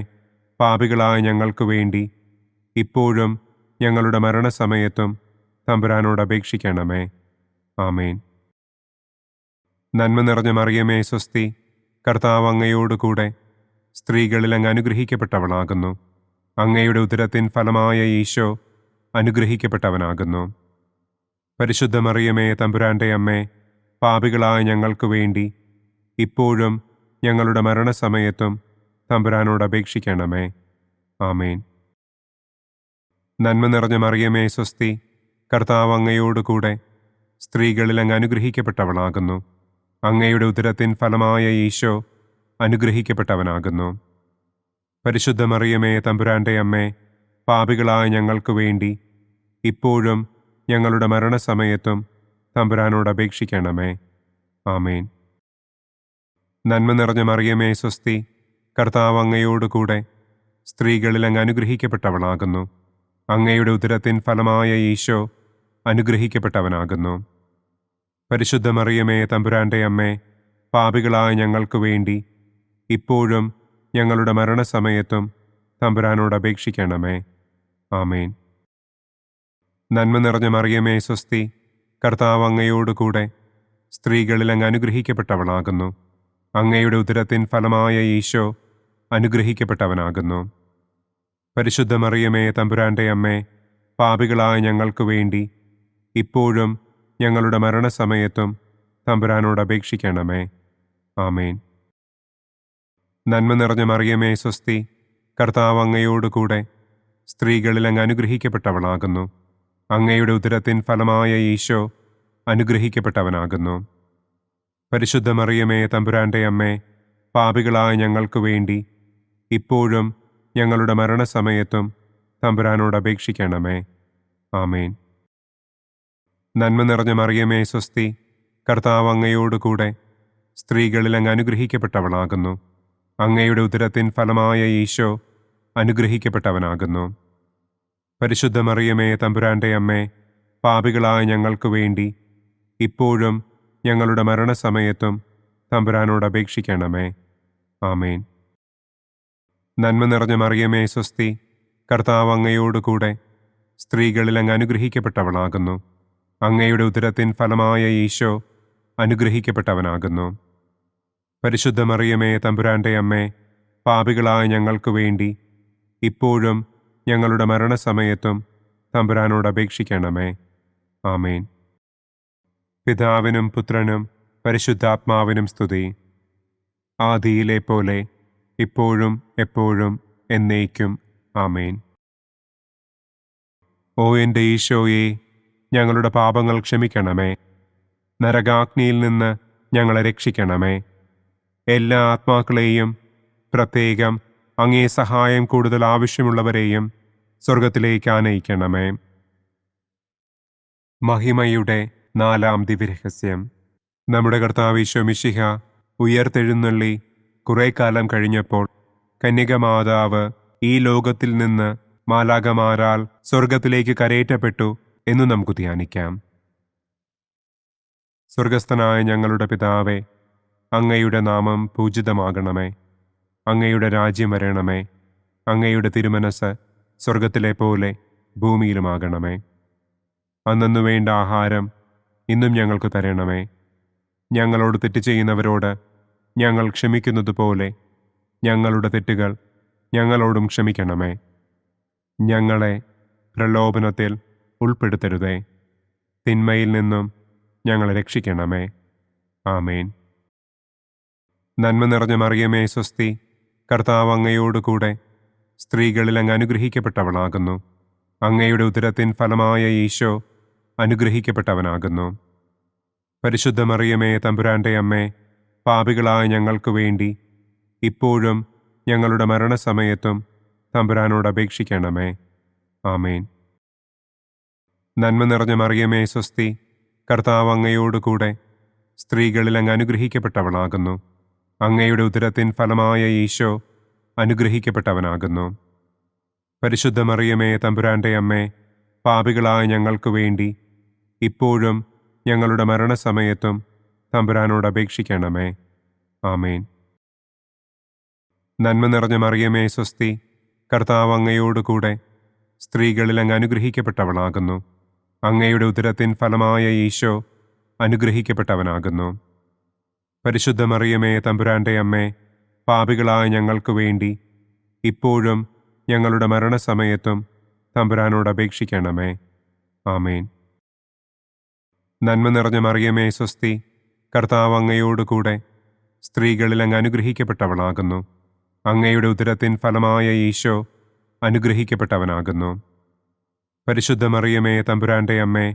പാപികളായ ഞങ്ങൾക്ക് വേണ്ടി ഇപ്പോഴും ഞങ്ങളുടെ മരണസമയത്തും തമ്പുരാനോട് അപേക്ഷിക്കണമേ. ആമേൻ. നന്മ നിറഞ്ഞ മറിയമേ സ്വസ്തി, കർത്താവ് അങ്ങയോടുകൂടെ സ്ത്രീകളിൽ അങ്ങ് അനുഗ്രഹിക്കപ്പെട്ടവളാകുന്നു. അങ്ങയുടെ ഉദരത്തിൻ ഫലമായ ഈശോ അനുഗ്രഹിക്കപ്പെട്ടവനാകുന്നു. പരിശുദ്ധ മറിയമേ തമ്പുരാന്റെ അമ്മേ, പാപികളായ ഞങ്ങൾക്ക് വേണ്ടി ഇപ്പോഴും ഞങ്ങളുടെ മരണസമയത്തും തമ്പുരാനോട് അപേക്ഷിക്കണമേ. ആമേൻ. നന്മ നിറഞ്ഞ മറിയമേ സ്വസ്തി, കർത്താവ് അങ്ങയോടുകൂടെ സ്ത്രീകളിൽ അങ്ങ് അനുഗ്രഹിക്കപ്പെട്ടവളാകുന്നു. അങ്ങയുടെ ഉദരത്തിൻ ഫലമായ ഈശോ അനുഗ്രഹിക്കപ്പെട്ടവനാകുന്നു. പരിശുദ്ധ മറിയമേ തമ്പുരാന്റെ അമ്മേ, പാപികളായ ഞങ്ങൾക്ക് വേണ്ടി ഇപ്പോഴും ഞങ്ങളുടെ മരണസമയത്തും തമ്പുരാനോട് അപേക്ഷിക്കണമേ. ആമേൻ. നന്മ നിറഞ്ഞ മറിയമേ സ്വസ്തി, കർത്താവ് അങ്ങയോടുകൂടെ സ്ത്രീകളിൽ അങ്ങ് അനുഗ്രഹിക്കപ്പെട്ടവളാകുന്നു. അങ്ങയുടെ ഉദരത്തിൻ ഫലമായ ഈശോ അനുഗ്രഹിക്കപ്പെട്ടവനാകുന്നു. പരിശുദ്ധ മറിയമേ തമ്പുരാന്റെ അമ്മേ, പാപികളായ ഞങ്ങൾക്ക് വേണ്ടി ഇപ്പോഴും ഞങ്ങളുടെ മരണസമയത്തും തമ്പുരാനോട് അപേക്ഷിക്കണമേ. ആമേൻ. നന്മ നിറഞ്ഞ മറിയമേ സ്വസ്തി, കർത്താവ് അങ്ങയോടുകൂടെ സ്ത്രീകളിൽ അങ്ങ് അനുഗ്രഹിക്കപ്പെട്ടവളാകുന്നു. അങ്ങയുടെ ഉദരത്തിൻ ഫലമായ ഈശോ അനുഗ്രഹിക്കപ്പെട്ടവനാകുന്നു. പരിശുദ്ധ മറിയമേ തമ്പുരാന്റെ അമ്മേ, പാപികളായ ഞങ്ങൾക്ക് വേണ്ടി ഇപ്പോഴും ഞങ്ങളുടെ മരണസമയത്തും തമ്പുരാനോട് അപേക്ഷിക്കണമേ. ആമേൻ. നന്മ നിറഞ്ഞ മറിയമേ സ്വസ്തി, കർത്താവ് അങ്ങയോടുകൂടെ സ്ത്രീകളിൽ അങ്ങ് അനുഗ്രഹിക്കപ്പെട്ടവളാകുന്നു. അങ്ങയുടെ ഉദരത്തിൻ ഫലമായ ഈശോ അനുഗ്രഹിക്കപ്പെട്ടവനാകുന്നു. പരിശുദ്ധ മറിയമേ തമ്പുരാന്റെ അമ്മേ, പാപികളായ ഞങ്ങൾക്ക് വേണ്ടി ഇപ്പോഴും ഞങ്ങളുടെ മരണസമയത്തും തമ്പുരാനോട് അപേക്ഷിക്കണമേ. ആമേൻ. നന്മ നിറഞ്ഞ മറിയമേ സ്വസ്തി, കർത്താവ് അങ്ങയോടുകൂടെ സ്ത്രീകളിൽ അങ്ങ് അനുഗ്രഹിക്കപ്പെട്ടവളാകുന്നു. അങ്ങയുടെ ഉദരത്തിൻ ഫലമായ ഈശോ അനുഗ്രഹിക്കപ്പെട്ടവനാകുന്നു. പരിശുദ്ധ മറിയമേ തമ്പുരാന്റെ അമ്മേ, പാപികളായ ഞങ്ങൾക്ക് വേണ്ടി ഇപ്പോഴും ഞങ്ങളുടെ മരണസമയത്തും തമ്പുരാനോട് അപേക്ഷിക്കണമേ. ആമേൻ. നന്മ നിറഞ്ഞ മറിയമേ സ്വസ്തി, കർത്താവ് അങ്ങയോടുകൂടെ സ്ത്രീകളിൽ അങ്ങ് അനുഗ്രഹിക്കപ്പെട്ടവളാകുന്നു. അങ്ങയുടെ ഉദരത്തിൻ ഫലമായ ഈശോ അനുഗ്രഹിക്കപ്പെട്ടവനാകുന്നു. പരിശുദ്ധ മറിയമേ തമ്പുരാന്റെ അമ്മേ, പാപികളായ ഞങ്ങൾക്ക് വേണ്ടി ഇപ്പോഴും ഞങ്ങളുടെ മരണസമയത്തും തമ്പുരാനോട് അപേക്ഷിക്കണമേ. ആമേൻ. പിതാവിനും പുത്രനും പരിശുദ്ധാത്മാവിനും സ്തുതി. ആദിയിലെ പോലെ ഇപ്പോഴും എപ്പോഴും എന്നേക്കും. ആമേൻ. ഓ എൻ്റെ ഈശോയെ, ഞങ്ങളുടെ പാപങ്ങൾ ക്ഷമിക്കണമേ. നരകാഗ്നിയിൽ നിന്ന് ഞങ്ങളെ രക്ഷിക്കണമേ. എല്ലാ ആത്മാക്കളെയും, പ്രത്യേകം അങ്ങേ സഹായം കൂടുതൽ ആവശ്യമുള്ളവരെയും സ്വർഗത്തിലേക്ക് ആനയിക്കണമേ. മഹിമയുടെ 4-ാം ദിവ്യരഹസ്യം. നമ്മുടെ കർത്താവ് ഈശോ മിശിഹ ഉയർത്തെഴുന്നള്ളി കുറെ കാലം കഴിഞ്ഞപ്പോൾ കന്യകമാതാവ് ഈ ലോകത്തിൽ നിന്ന് മാലാഖമാരാൽ സ്വർഗത്തിലേക്ക് കരയേറ്റപ്പെട്ടു എന്നു നമുക്ക് ധ്യാനിക്കാം. സ്വർഗസ്ഥനായ ഞങ്ങളുടെ പിതാവേ, അങ്ങയുടെ നാമം പൂജിതമാകണമേ. അങ്ങയുടെ രാജ്യം വരണമേ. അങ്ങയുടെ തിരുമനസ് സ്വർഗത്തിലെ പോലെ ഭൂമിയിലുമാകണമേ. അന്നന്നു വേണ്ട ആഹാരം ഇന്നും ഞങ്ങൾക്ക് തരണമേ. ഞങ്ങളോട് തെറ്റ് ചെയ്യുന്നവരോട് ഞങ്ങൾ ക്ഷമിക്കുന്നത് പോലെ ഞങ്ങളുടെ തെറ്റുകൾ ഞങ്ങളോടും ക്ഷമിക്കണമേ. ഞങ്ങളെ പ്രലോഭനത്തിൽ ഉൾപ്പെടുത്തരുതേ. തിന്മയിൽ നിന്നും ഞങ്ങളെ രക്ഷിക്കണമേ. ആമേൻ. നന്മ നിറഞ്ഞ മറിയമേ സ്വസ്തി, കർത്താവ് അങ്ങയോടുകൂടെ സ്ത്രീകളിൽ അങ്ങ് അനുഗ്രഹിക്കപ്പെട്ടവളാകുന്നു. അങ്ങയുടെ ഉദരത്തിൻ ഫലമായ ഈശോ അനുഗ്രഹിക്കപ്പെട്ടവനാകുന്നു. പരിശുദ്ധ മറിയമേ തമ്പുരാന്റെ അമ്മേ, പാപികളായ ഞങ്ങൾക്ക് വേണ്ടി ഇപ്പോഴും ഞങ്ങളുടെ മരണസമയത്തും തമ്പുരാനോട് അപേക്ഷിക്കണമേ. ആമേൻ. നന്മ നിറഞ്ഞ മറിയമേ സ്വസ്തി, കർത്താവ് അങ്ങയോടുകൂടെ സ്ത്രീകളിൽ അങ്ങ് അനുഗ്രഹിക്കപ്പെട്ടവളാകുന്നു. അങ്ങയുടെ ഉദരത്തിൻ ഫലമായ ഈശോ അനുഗ്രഹിക്കപ്പെട്ടവനാകുന്നു. പരിശുദ്ധ മറിയമേ, തമ്പുരാന്റെ അമ്മേ, പാപികളായ ഞങ്ങൾക്ക് വേണ്ടി ഇപ്പോഴും ഞങ്ങളുടെ മരണസമയത്തും തമ്പുരാനോട് അപേക്ഷിക്കണമേ. ആമേൻ. നന്മ നിറഞ്ഞ മറിയമേ, സ്വസ്തി, കർത്താവ് അങ്ങയോടുകൂടെ സ്ത്രീകളിൽ അങ്ങ് അനുഗ്രഹിക്കപ്പെട്ടവളാകുന്നു. അങ്ങയുടെ ഉദരത്തിൻ ഫലമായ ഈശോ അനുഗ്രഹിക്കപ്പെട്ടവനാകുന്നു. പരിശുദ്ധ മറിയമേ, തമ്പുരാന്റെ അമ്മേ, പാപികളായ ഞങ്ങൾക്ക് വേണ്ടി ഇപ്പോഴും ഞങ്ങളുടെ മരണസമയത്തും തമ്പുരാനോട് അപേക്ഷിക്കണമേ. ആമേൻ. നന്മ നിറഞ്ഞ മറിയമേ, സ്വസ്തി, കർത്താവ് അങ്ങയോടുകൂടെ സ്ത്രീകളിൽ അങ്ങ് അനുഗ്രഹിക്കപ്പെട്ടവളാകുന്നു. അങ്ങയുടെ ഉദരത്തിൻ ഫലമായ ഈശോ അനുഗ്രഹിക്കപ്പെട്ടവനാകുന്നു. പരിശുദ്ധ മറിയമേ, തമ്പുരാന്റെ അമ്മേ,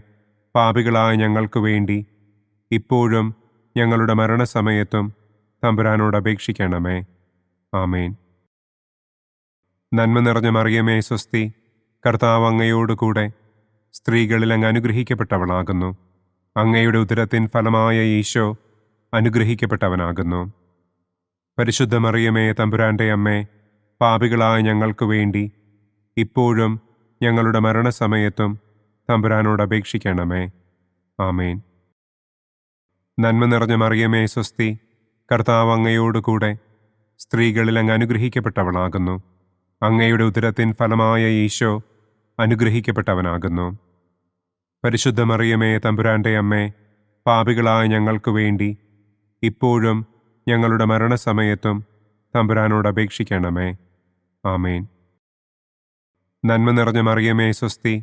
പാപികളായ ഞങ്ങൾക്ക് വേണ്ടി ഇപ്പോഴും ഞങ്ങളുടെ മരണസമയത്തും തമ്പുരാനോട് അപേക്ഷിക്കണമേ. ആമേൻ. നന്മ നിറഞ്ഞ മറിയമേ, സ്വസ്തി, കർത്താവ് അങ്ങയോടുകൂടെ സ്ത്രീകളിൽ അങ്ങ് അനുഗ്രഹിക്കപ്പെട്ടവളാകുന്നു. അങ്ങയുടെ ഉദരത്തിൻ ഫലമായ ഈശോ അനുഗ്രഹിക്കപ്പെട്ടവനാകുന്നു. പരിശുദ്ധ മറിയമേ, തമ്പുരാന്റെ അമ്മേ, പാപികളായ ഞങ്ങൾക്ക് വേണ്ടി ഇപ്പോഴും ഞങ്ങളുടെ മരണസമയത്തും തമ്പുരാനോട് അപേക്ഷിക്കണമേ. ആമേൻ. നന്മ നിറഞ്ഞ മറിയമേ, സ്വസ്തി, കർത്താവ് അങ്ങയോടുകൂടെ സ്ത്രീകളിൽ അങ്ങ് അനുഗ്രഹിക്കപ്പെട്ടവളാകുന്നു. അങ്ങയുടെ ഉദരത്തിൻ ഫലമായ ഈശോ അനുഗ്രഹിക്കപ്പെട്ടവനാകുന്നു. പരിശുദ്ധ മറിയമേ, തമ്പുരാന്റെ അമ്മേ, പാപികളായ ഞങ്ങൾക്ക് വേണ്ടി ഇപ്പോഴും ഞങ്ങളുടെ മരണസമയത്തും തമ്പുരാനോട് അപേക്ഷിക്കണമേ. ആമേൻ. നന്മ നിറഞ്ഞ മറിയമേ, സ്വസ്തി,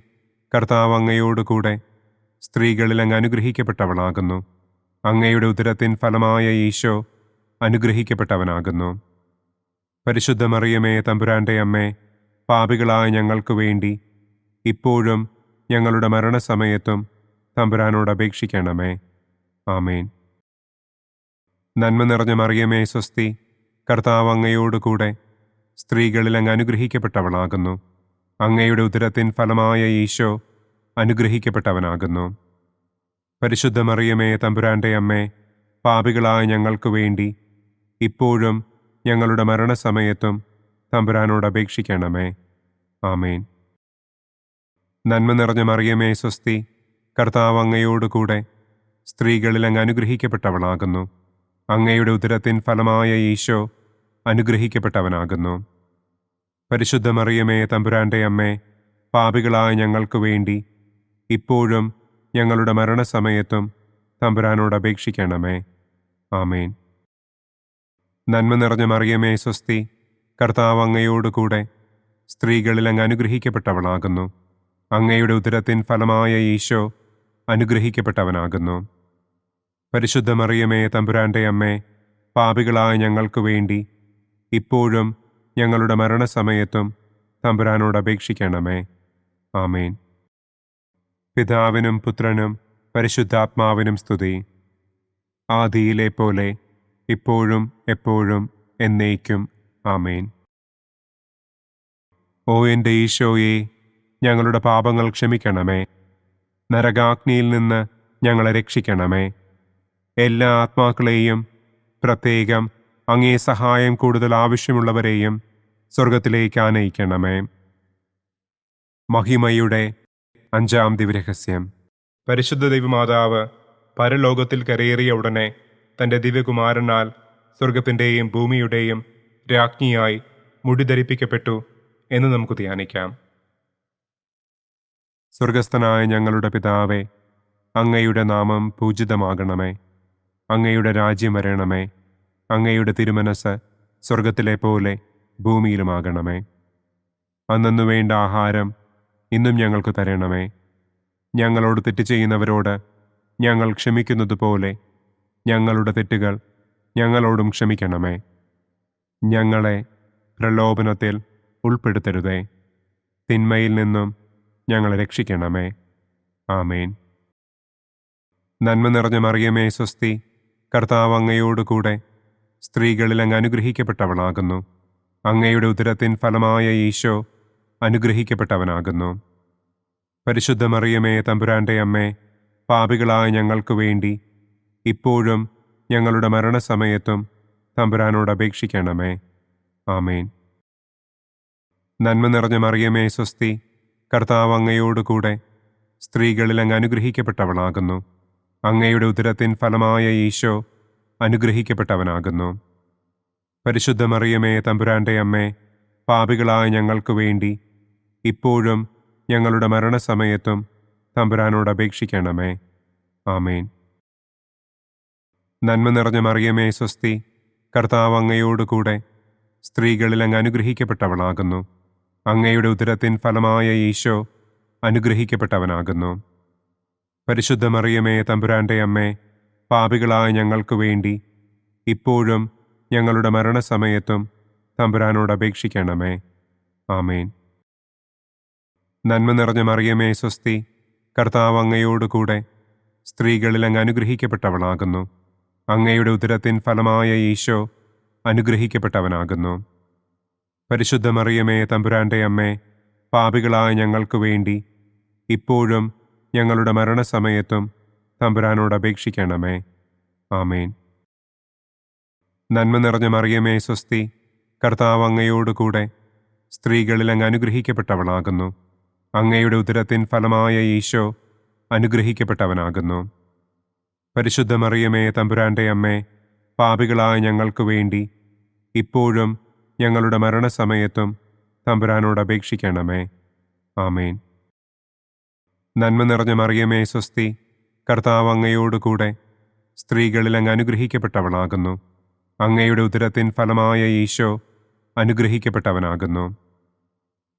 കർത്താവ് അങ്ങയോടുകൂടെ സ്ത്രീകളിൽ അങ്ങ് അനുഗ്രഹിക്കപ്പെട്ടവളാകുന്നു. അങ്ങയുടെ ഉദരത്തിൻ ഫലമായ ഈശോ അനുഗ്രഹിക്കപ്പെട്ടവനാകുന്നു. പരിശുദ്ധ മറിയമേ, തമ്പുരാന്റെ അമ്മേ, പാപികളായ ഞങ്ങൾക്ക് വേണ്ടി ഇപ്പോഴും ഞങ്ങളുടെ മരണസമയത്തും തമ്പുരാനോട് അപേക്ഷിക്കണമേ. ആമേൻ. നന്മ നിറഞ്ഞ മറിയമേ, സ്വസ്തി, കർത്താവ് അങ്ങയോടുകൂടെ സ്ത്രീകളിൽ അങ്ങ് അനുഗ്രഹിക്കപ്പെട്ടവളാകുന്നു. അങ്ങയുടെ ഉദരത്തിൻ ഫലമായ ഈശോ അനുഗ്രഹിക്കപ്പെട്ടവനാകുന്നു. പരിശുദ്ധ മറിയമേ, തമ്പുരാന്റെ അമ്മേ, പാപികളായ ഞങ്ങൾക്ക് വേണ്ടി ഇപ്പോഴും ഞങ്ങളുടെ മരണസമയത്തും തമ്പുരാനോട് അപേക്ഷിക്കണമേ. ആമേൻ. നന്മ നിറഞ്ഞ മറിയമേ, സ്വസ്തി, കർത്താവ് അങ്ങയോടുകൂടെ സ്ത്രീകളിൽ അങ്ങ് അനുഗ്രഹിക്കപ്പെട്ടവളാകുന്നു. അങ്ങയുടെ ഉദരത്തിൻ ഫലമായ ഈശോ അനുഗ്രഹിക്കപ്പെട്ടവനാകുന്നു. പരിശുദ്ധ മറിയമേ, തമ്പുരാന്റെ അമ്മേ, പാപികളായ ഞങ്ങൾക്ക് വേണ്ടി ഇപ്പോഴും ഞങ്ങളുടെ മരണസമയത്തും തമ്പുരാനോട് അപേക്ഷിക്കണമേ. ആമേൻ. നന്മ നിറഞ്ഞ മറിയമേ, സ്വസ്തി, കർത്താവ് അങ്ങയോടുകൂടെ സ്ത്രീകളിൽ അങ്ങ് അനുഗ്രഹിക്കപ്പെട്ടവളാകുന്നു. അങ്ങയുടെ ഉദരത്തിൻ ഫലമായ ഈശോ അനുഗ്രഹിക്കപ്പെട്ടവനാകുന്നു. പരിശുദ്ധ മറിയമേ, തമ്പുരാന്റെ അമ്മേ, പാപികളായ ഞങ്ങൾക്ക് വേണ്ടി ഇപ്പോഴും ഞങ്ങളുടെ മരണസമയത്തും തമ്പുരാനോട് അപേക്ഷിക്കണമേ. ആമേൻ. പിതാവിനും പുത്രനും പരിശുദ്ധാത്മാവിനും സ്തുതി. ആദിയിലെ പോലെ ഇപ്പോഴും എപ്പോഴും എന്നേക്കും. ആമേൻ. ഓ എൻ്റെ ഈശോയെ, ഞങ്ങളുടെ പാപങ്ങൾ ക്ഷമിക്കണമേ. നരകാഗ്നിയിൽ നിന്ന് ഞങ്ങളെ രക്ഷിക്കണമേ. എല്ലാ ആത്മാക്കളെയും, പ്രത്യേകം അങ്ങേ സഹായം കൂടുതൽ ആവശ്യമുള്ളവരെയും സ്വർഗത്തിലേക്ക് ആനയിക്കണമേ. മഹിമയുടെ 5-ാം ദിവ്യരഹസ്യം. പരിശുദ്ധ ദൈവമാതാവ് പരലോകത്തിൽ കരയേറിയ ഉടനെ തൻ്റെ ദിവ്യകുമാരനാൽ സ്വർഗത്തിൻ്റെയും ഭൂമിയുടെയും രാജ്ഞിയായി മുടിധരിപ്പിക്കപ്പെട്ടു എന്ന് നമുക്ക് ധ്യാനിക്കാം. സ്വർഗസ്ഥനായ ഞങ്ങളുടെ പിതാവേ, അങ്ങയുടെ നാമം പൂജിതമാകണമേ. അങ്ങയുടെ രാജ്യം വരണമേ. അങ്ങയുടെ തിരുമനസ് സ്വർഗത്തിലെ പോലെ ഭൂമിയിലുമാകണമേ. അന്നു വേണ്ട ആഹാരം ഇന്നും ഞങ്ങൾക്ക് തരണമേ. ഞങ്ങളോട് തെറ്റ് ചെയ്യുന്നവരോട് ഞങ്ങൾ ക്ഷമിക്കുന്നത് പോലെ ഞങ്ങളുടെ തെറ്റുകൾ ഞങ്ങളോടും ക്ഷമിക്കണമേ. ഞങ്ങളെ പ്രലോഭനത്തിൽ ഉൾപ്പെടുത്തരുതേ. തിന്മയിൽ നിന്നും ഞങ്ങളെ രക്ഷിക്കണമേ. ആമേൻ. നന്മ നിറഞ്ഞ മറിയമേ, സ്വസ്തി, കർത്താവ് അങ്ങയോടുകൂടെ സ്ത്രീകളിൽ അങ്ങ് അനുഗ്രഹിക്കപ്പെട്ടവളാകുന്നു. അങ്ങയുടെ ഉദരത്തിൻ ഫലമായ ഈശോ അനുഗ്രഹിക്കപ്പെട്ടവനാകുന്നു. പരിശുദ്ധ മറിയമേ, തമ്പുരാന്റെ അമ്മേ, പാപികളായ ഞങ്ങൾക്ക് വേണ്ടി ഇപ്പോഴും ഞങ്ങളുടെ മരണസമയത്തും തമ്പുരാനോട് അപേക്ഷിക്കണമേ. ആമേൻ. നന്മ നിറഞ്ഞ മറിയമേ സ്വസ്തി, കർത്താവ് അങ്ങയോടുകൂടെ സ്ത്രീകളിൽ അങ്ങ് അനുഗ്രഹിക്കപ്പെട്ടവളാകുന്നു. അങ്ങയുടെ ഉദരത്തിൻ ഫലമായ ഈശോ അനുഗ്രഹിക്കപ്പെട്ടവനാകുന്നു. പരിശുദ്ധ മറിയമേ തമ്പുരാന്റെ അമ്മേ, പാപികളായ ഞങ്ങൾക്ക് വേണ്ടി ഇപ്പോഴും ഞങ്ങളുടെ മരണസമയത്തും തമ്പുരാനോട് അപേക്ഷിക്കണമേ. ആമേൻ. നന്മ നിറഞ്ഞ മറിയമേ സ്വസ്തി, കർത്താവ് അങ്ങയോടുകൂടെ സ്ത്രീകളിൽ അങ്ങ് അനുഗ്രഹിക്കപ്പെട്ടവളാകുന്നു. അങ്ങയുടെ ഉദരത്തിൻ ഫലമായ ഈശോ അനുഗ്രഹിക്കപ്പെട്ടവനാകുന്നു. പരിശുദ്ധ മറിയമേ തമ്പുരാന്റെ അമ്മേ, പാപികളായ ഞങ്ങൾക്ക് വേണ്ടി ഇപ്പോഴും ഞങ്ങളുടെ മരണസമയത്തും തമ്പുരാനോട് അപേക്ഷിക്കണമേ. ആമേൻ. നന്മ നിറഞ്ഞ മറിയമേ സ്വസ്തി, കർത്താവ് അങ്ങയോടുകൂടെ സ്ത്രീകളിൽ അങ്ങ് അനുഗ്രഹിക്കപ്പെട്ടവളാകുന്നു. അങ്ങയുടെ ഉദരത്തിൻ ഫലമായ ഈശോ അനുഗ്രഹിക്കപ്പെട്ടവനാകുന്നു. പരിശുദ്ധ മറിയമേ തമ്പുരാന്റെ അമ്മേ, പാപികളായ ഞങ്ങൾക്ക് വേണ്ടി ഇപ്പോഴും ഞങ്ങളുടെ മരണസമയത്തും തമ്പുരാനോട് അപേക്ഷിക്കണമേ. ആമേൻ. നന്മ നിറഞ്ഞ മറിയമേ സ്വസ്തി, കർത്താവ് അങ്ങയോടുകൂടെ സ്ത്രീകളിൽ അങ്ങ് അനുഗ്രഹിക്കപ്പെട്ടവളാകുന്നു. അങ്ങയുടെ ഉദരത്തിൻ ഫലമായ ഈശോ അനുഗ്രഹിക്കപ്പെട്ടവനാകുന്നു. പരിശുദ്ധ മറിയമേ തമ്പുരാന്റെ അമ്മേ, പാപികളായ ഞങ്ങൾക്ക് വേണ്ടി ഇപ്പോഴും ഞങ്ങളുടെ മരണസമയത്തും തമ്പുരാനോട് അപേക്ഷിക്കണമേ. ആമേൻ. നന്മ നിറഞ്ഞ മറിയമേ സ്വസ്തി, കർത്താവ് അങ്ങയോടുകൂടെ സ്ത്രീകളിൽ അങ്ങ് അനുഗ്രഹിക്കപ്പെട്ടവളാകുന്നു. അങ്ങയുടെ ഉദരത്തിൻ ഫലമായ ഈശോ അനുഗ്രഹിക്കപ്പെട്ടവനാകുന്നു.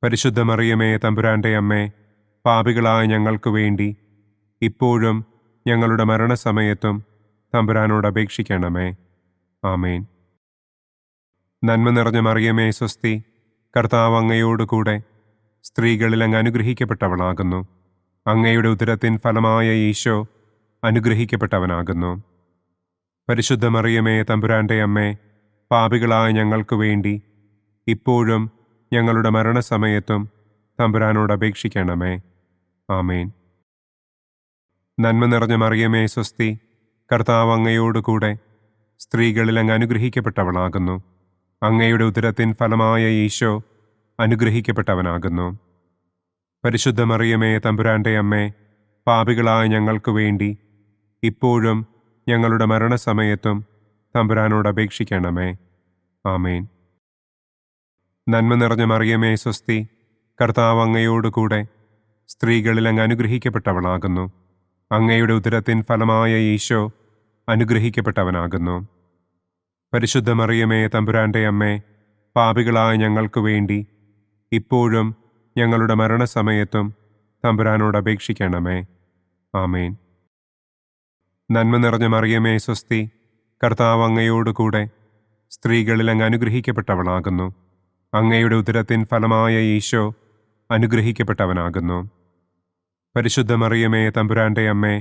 പരിശുദ്ധ മറിയമേ തമ്പുരാന്റെ അമ്മേ, പാപികളായ ഞങ്ങൾക്ക് വേണ്ടി ഇപ്പോഴും ഞങ്ങളുടെ മരണസമയത്തും തമ്പുരാനോട് അപേക്ഷിക്കണമേ. ആമേൻ. നന്മ നിറഞ്ഞ മറിയമേ സ്വസ്തി, കർത്താവ് അങ്ങയോടുകൂടെ സ്ത്രീകളിൽ അങ്ങ് അനുഗ്രഹിക്കപ്പെട്ടവളാകുന്നു. അങ്ങയുടെ ഉദരത്തിൻ ഫലമായ ഈശോ അനുഗ്രഹിക്കപ്പെട്ടവനാകുന്നു. പരിശുദ്ധ മറിയമേ തമ്പുരാന്റെ അമ്മേ, പാപികളായ ഞങ്ങൾക്ക് വേണ്ടി ഇപ്പോഴും ഞങ്ങളുടെ മരണസമയത്തും തമ്പുരാനോട് അപേക്ഷിക്കണമേ. ആമേൻ. നന്മ നിറഞ്ഞ മറിയമേ സ്വസ്തി, കർത്താവ് അങ്ങയോടുകൂടെ സ്ത്രീകളിൽ അങ്ങ് അനുഗ്രഹിക്കപ്പെട്ടവളാകുന്നു. അങ്ങയുടെ ഉദരത്തിൻ ഫലമായ ഈശോ അനുഗ്രഹിക്കപ്പെട്ടവനാകുന്നു. പരിശുദ്ധ മറിയമേ തമ്പുരാന്റെ അമ്മേ, പാപികളായ ഞങ്ങൾക്ക് വേണ്ടി ഇപ്പോഴും ഞങ്ങളുടെ മരണസമയത്തും തമ്പുരാനോട് അപേക്ഷിക്കണമേ. ആമേൻ. നന്മ നിറഞ്ഞ മറിയമേ സ്വസ്തി, കർത്താവ് അങ്ങയോടുകൂടെ സ്ത്രീകളിൽ അങ്ങ് അനുഗ്രഹിക്കപ്പെട്ടവളാകുന്നു. അങ്ങയുടെ ഉദരത്തിൻ ഫലമായ ഈശോ അനുഗ്രഹിക്കപ്പെട്ടവനാകുന്നു. പരിശുദ്ധ മറിയമേ തമ്പുരാന്റെ അമ്മേ, പാപികളായ ഞങ്ങൾക്ക് വേണ്ടി ഇപ്പോഴും ഞങ്ങളുടെ മരണസമയത്തും തമ്പുരാനോട് അപേക്ഷിക്കണമേ. ആമേൻ. നന്മ നിറഞ്ഞ മറിയമേ സ്വസ്തി, കർത്താവ് അങ്ങയോടുകൂടെ സ്ത്രീകളിൽ അങ്ങ് അനുഗ്രഹിക്കപ്പെട്ടവളാകുന്നു. അങ്ങയുടെ ഉദരത്തിൻ ഫലമായ ഈശോ അനുഗ്രഹിക്കപ്പെട്ടവനാകുന്നു. പരിശുദ്ധ മറിയമേ തമ്പുരാന്റെ അമ്മേ,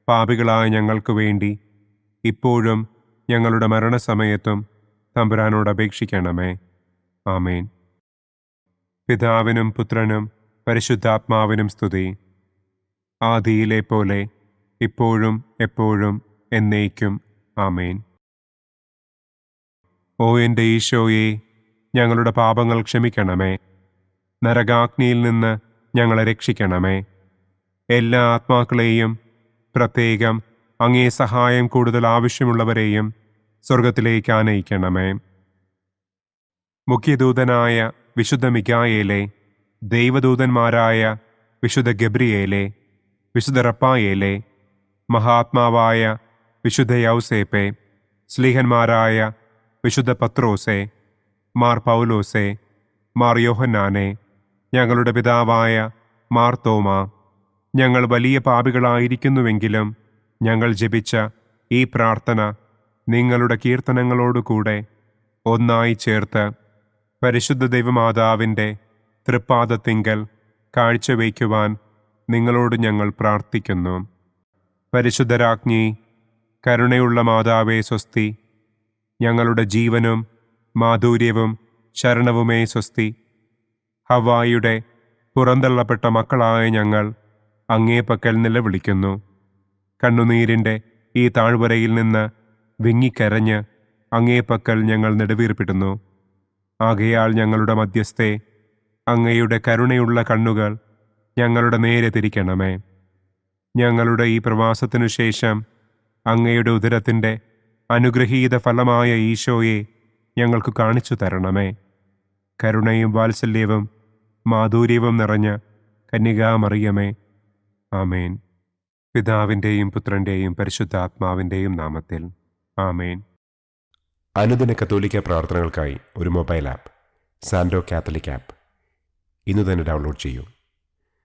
പാപികളായ ഞങ്ങൾക്ക് വേണ്ടി ഇപ്പോഴും ഞങ്ങളുടെ മരണസമയത്തും തമ്പുരാനോട് അപേക്ഷിക്കണമേ. ആമേൻ. പിതാവിനും പുത്രനും പരിശുദ്ധാത്മാവിനും സ്തുതി. ആദിയിലെ പോലെ ഇപ്പോഴും എപ്പോഴും എന്നേക്കും. ആമേൻ. ഓ എൻ്റെ ഈശോയെ, ഞങ്ങളുടെ പാപങ്ങൾ ക്ഷമിക്കണമേ. നരകാഗ്നിയിൽ നിന്ന് ഞങ്ങളെ രക്ഷിക്കണമേ. എല്ലാ ആത്മാക്കളെയും, പ്രത്യേകം അങ്ങേ സഹായം കൂടുതൽ ആവശ്യമുള്ളവരെയും സ്വർഗത്തിലേക്ക് ആനയിക്കണമേ. മുഖ്യദൂതനായ വിശുദ്ധ മിഖായേലേ, ദൈവദൂതന്മാരായ വിശുദ്ധ ഗബ്രിയേലേ, വിശുദ്ധ റപ്പായേലേ, മഹാത്മാവായ വിശുദ്ധ യൗസേപ്പേ, സ്ലീഹന്മാരായ വിശുദ്ധ പത്രോസേ, മാർ പൗലോസേ, മാർ യോഹന്നാനെ, ഞങ്ങളുടെ പിതാവായ മാർ തോമാ, ഞങ്ങൾ വലിയ പാപികളായിരിക്കുന്നുവെങ്കിലും ഞങ്ങൾ ജപിച്ച ഈ പ്രാർത്ഥന നിങ്ങളുടെ കീർത്തനങ്ങളോടുകൂടെ ഒന്നായി ചേർത്ത് പരിശുദ്ധ ദൈവമാതാവിൻ്റെ തൃപ്പാദത്തിങ്കൽ കാഴ്ചവയ്ക്കുവാൻ നിങ്ങളോട് ഞങ്ങൾ പ്രാർത്ഥിക്കുന്നു. പരിശുദ്ധരാജ്ഞി, കരുണയുള്ള മാതാവേ സ്വസ്തി. ഞങ്ങളുടെ ജീവനും മാധുര്യവും ശരണവുമേ സ്വസ്തി. ഹവ്വായുടെ പുറന്തള്ളപ്പെട്ട മക്കളായ ഞങ്ങൾ അങ്ങേപ്പക്കൽ നിലവിളിക്കുന്നു. കണ്ണുനീരിൻ്റെ ഈ താഴ്വരയിൽ നിന്ന് വിങ്ങിക്കരഞ്ഞ് അങ്ങേപ്പക്കൽ ഞങ്ങൾ നെടുവീർപ്പിടുന്നു. ആകയാൽ ഞങ്ങളുടെ മധ്യസ്ഥെ, അങ്ങയുടെ കരുണയുള്ള കണ്ണുകൾ ഞങ്ങളുടെ നേരെ തിരിക്കണമേ. ഞങ്ങളുടെ ഈ പ്രവാസത്തിനു ശേഷം അങ്ങയുടെ ഉദരത്തിൻ്റെ അനുഗ്രഹീത ഫലമായ ഈശോയെ ഞങ്ങൾക്ക് കാണിച്ചു തരണമേ. കരുണയും വാത്സല്യവും മാധുര്യവും നിറഞ്ഞ കന്യകാമറിയമേ, ആമേൻ. പിതാവിൻ്റെയും പുത്രൻ്റെയും പരിശുദ്ധാത്മാവിൻ്റെയും നാമത്തിൽ, ആമേൻ. അനുദിന കത്തോലിക്ക പ്രാർത്ഥനകൾക്കായി ഒരു മൊബൈൽ ആപ്പ്, സാൻഡോ കാത്തലിക് ആപ്പ്, ഇന്ന് തന്നെ ഡൗൺലോഡ് ചെയ്യൂ.